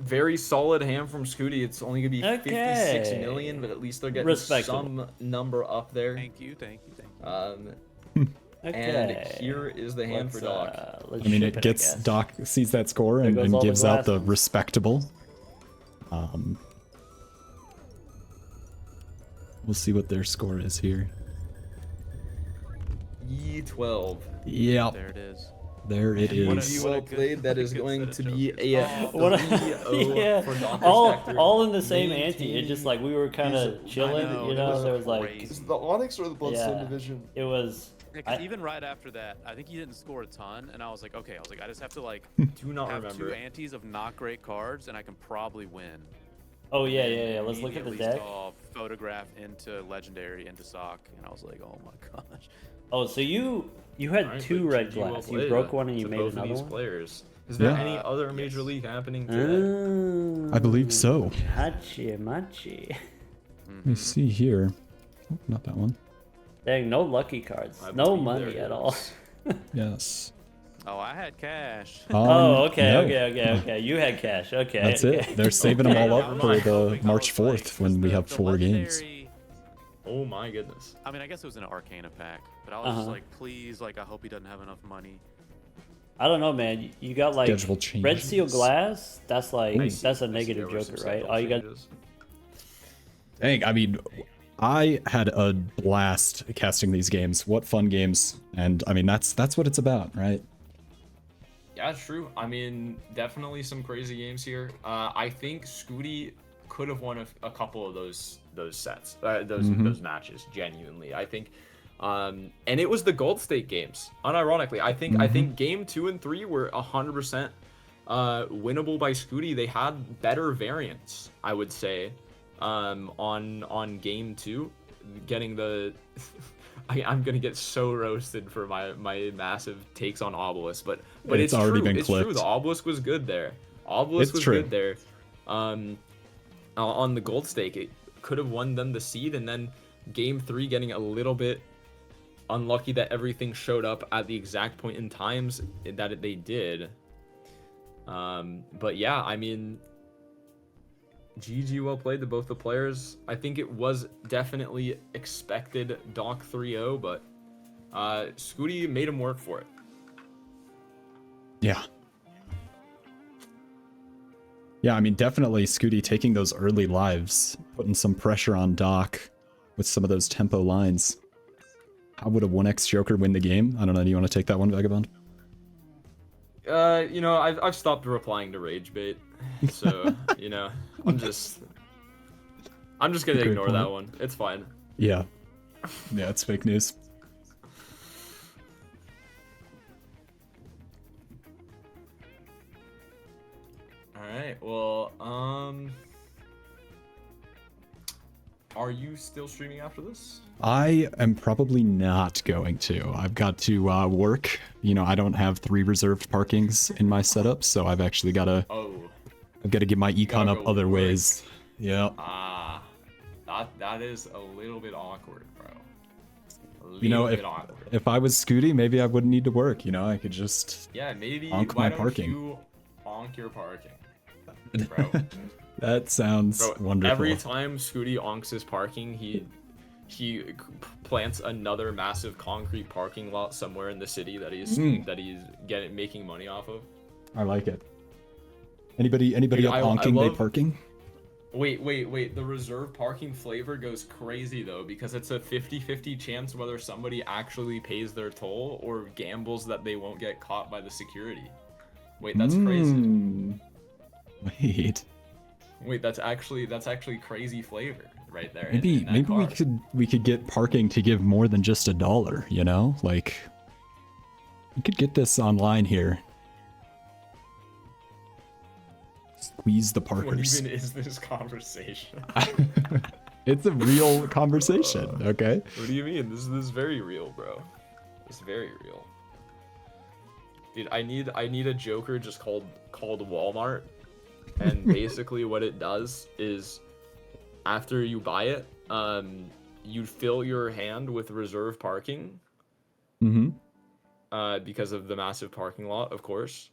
very solid hand from Skoottie. It's only gonna be 56 million, but at least they're getting some number up there. Thank you. Okay. And here is the hand for Doc. Let's I mean, ship it gets I guess. Doc sees that score and goes all the gives out the glasses. respectable. We'll see what their score is here. E12. Yep. There it is. There it What a- is. Well good- played. That what a is good going set of to be jokers. a What a- 3-0 yeah, for Dr. all Spectre. all in the same ante. It just like we were kind He's- of chilling, I know, you it know. was There was like crazy. Is it the Onyx or the Bloodstone Yeah. division? it was. Yeah, 'cause I- even right after that, I think he didn't score a ton, and I was like, okay, I just have to like Do not have remember. two antes of not great cards, and I can probably win. Oh yeah, And yeah, yeah. Let's look at the immediately deck. Saw photograph into legendary into sock, and I was like, oh my gosh. Oh, so you had Alright, two but red GG well glass. You played broke one and to you made both of another these one. players. Is there Yeah. any other Major Yes. League happening today? I believe so. Hachi machi. Let me see here. Oh, not that one. Dang, no lucky cards. I No believe money there at all. is. Yes. Oh, I had cash. Oh, okay, no. okay. You had cash. Okay. That's okay. it. They're saving them all Okay, up never for mind. the I March was like, 4th when 'cause we the- have the 4 games. legendary- Oh my goodness. I mean, I guess it was an Arcana pack, but I was just Uh-huh. like, please, like, I hope he doesn't have enough money. I don't know, man. You got like Schedule red seal changes. glass. That's like I see- that's a I see negative there were some joker, right? schedule All you got. changes. Dang, I mean, I had a blast casting these games. What fun games. And I mean, that's what it's about, right? Yeah, it's true. I mean, definitely some crazy games here. I think Skoottie could have won a couple of those sets, those matches. Genuinely, I think. And it was the Gold State games. Unironically, I think game 2 and 3 were 100% winnable by Skoottie. They had better variants, I would say, on game 2, getting the. I'm gonna get so roasted for my massive takes on Obelisk, but It's it's already true. been It's true. clipped. The Obelisk was good there. Obelisk It's was true. good there. On the Gold Stake, it could have won them the seed, and then game 3 getting a little bit unlucky that everything showed up at the exact point in times that they did. But yeah, I mean, GG well played to both the players. I think it was definitely expected Doc 3-0, but Skoottie made him work for it. Yeah. Yeah, I mean, definitely Skoottie taking those early lives, putting some pressure on Doc with some of those tempo lines. How would a 1x Joker win the game? I don't know. Do you want to take that one, Vagabond? You know, I've stopped replying to rage bait, so you know, I'm just gonna Great ignore that point. one. It's fine. Yeah. Yeah, it's fake news. All right. Well, are you still streaming after this? I am probably not going to. I've got to work. You know, I don't have 3 reserved parkings in my setup, so I've actually got to. Oh, I've got to get my econ Gotta up go other work. ways. Yeah. That is a little bit awkward, bro. You know, bit awkward. if I was Skoottie, maybe I wouldn't need to work. You know, I could just. Yeah, maybe. honk why my don't parking. you honk your parking, bro? That sounds Bro, wonderful. every time Skoottie honks his parking, he plants another massive concrete parking lot somewhere in the city that he's making money off of. I like it. Anybody Dude, up I honking they love- parking? Wait. The reserve parking flavor goes crazy though, because it's a 50-50 chance whether somebody actually pays their toll or gambles that they won't get caught by the security. Wait, that's crazy. Mm. Wait. Wait, that's actually crazy flavor right there. Maybe in that maybe car. we could get parking to give more than just $1, you know? Like we could get this online here. Squeeze the What parkers. even is this conversation? It's a real conversation, okay? What do you mean? This is very real, bro. It's very real. Dude, I need a Joker just called Walmart. And basically what it does is after you buy it, you fill your hand with reserve parking. Mm-hmm. Because of the massive parking lot, of course.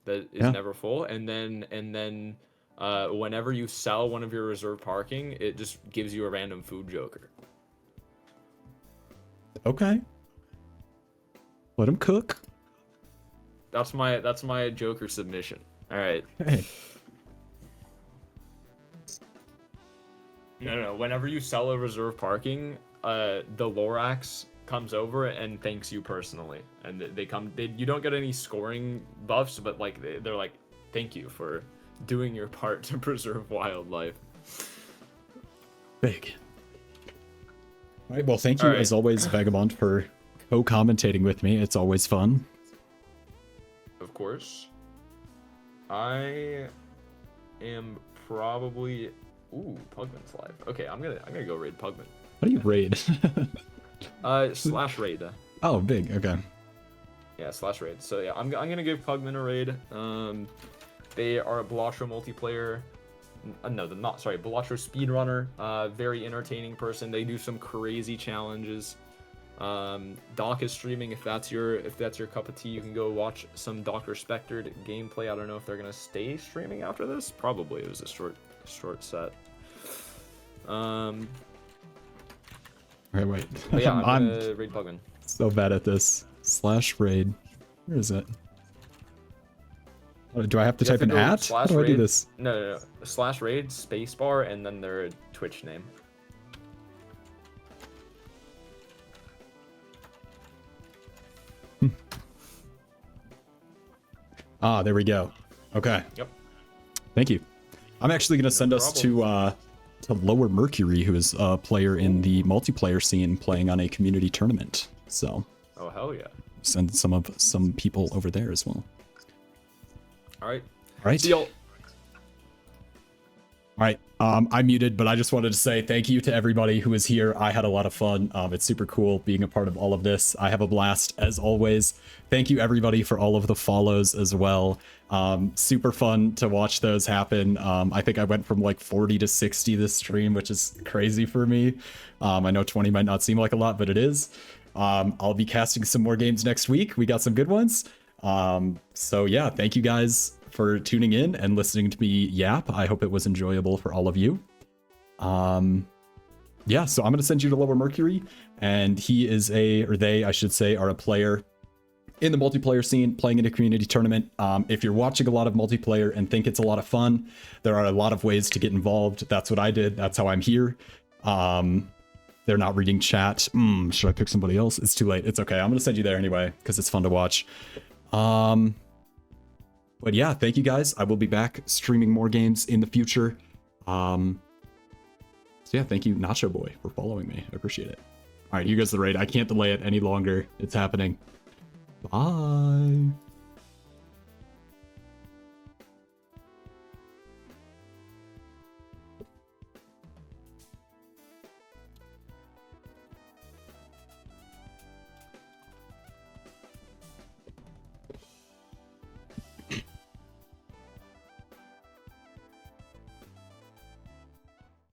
That is Yeah. never full. And then whenever you sell one of your reserve parking, it just gives you a random food Joker. Okay. Let him cook. That's my Joker submission. All right. Hey. No. Whenever you sell a reserve parking, the Lorax comes over and thanks you personally, and you don't get any scoring buffs, but like they're like, thank you for doing your part to preserve wildlife. Big. All right, well, thank you as always, Vagabond, for co-commentating with me. It's always fun. Of course. I am probably... Ooh, Pugman's live. Okay, I'm gonna go raid Pugman. What do you raid? Slash raid. Oh, big. Okay. Yeah, slash raid. So yeah, I'm gonna give Pugman a raid. They are a Balatro multiplayer. No, they're not. Sorry, Balatro speedrunner. Very entertaining person. They do some crazy challenges. Doc is streaming. If that's your cup of tea, you can go watch some Dr. Spectred gameplay. I don't know if they're gonna stay streaming after this. Probably. It was a short set. Okay, wait. But yeah, I'm gonna raid Pugman. So bad at this. Slash raid. Where is it? Oh, do I have to type an at? How do I do this? No. Slash raid, spacebar, and then their Twitch name. Ah, there we go. Okay. Yep. Thank you. I'm actually gonna send us to Lower Mercury, who is a player in the multiplayer scene, playing on a community tournament. So. Oh hell yeah. Send some people over there as well. All right. All right. See y'all. All right, I'm muted, but I just wanted to say thank you to everybody who is here. I had a lot of fun. It's super cool being a part of all of this. I have a blast as always. Thank you everybody for all of the follows as well. Super fun to watch those happen. I think I went from like 40 to 60 this stream, which is crazy for me. I know 20 might not seem like a lot, but it is. I'll be casting some more games next week. We got some good ones. So yeah, thank you guys for tuning in and listening to me yap. I hope it was enjoyable for all of you. Yeah, so I'm going to send you to Lower Mercury, and they, I should say, are a player in the multiplayer scene, playing in a community tournament. If you're watching a lot of multiplayer and think it's a lot of fun, there are a lot of ways to get involved. That's what I did. That's how I'm here. They're not reading chat. Should I pick somebody else? It's too late. It's okay. I'm going to send you there anyway, because it's fun to watch. But yeah, thank you guys. I will be back streaming more games in the future. So yeah, thank you, Nacho Boy, for following me. I appreciate it. All right, here goes the raid. I can't delay it any longer. It's happening. Bye.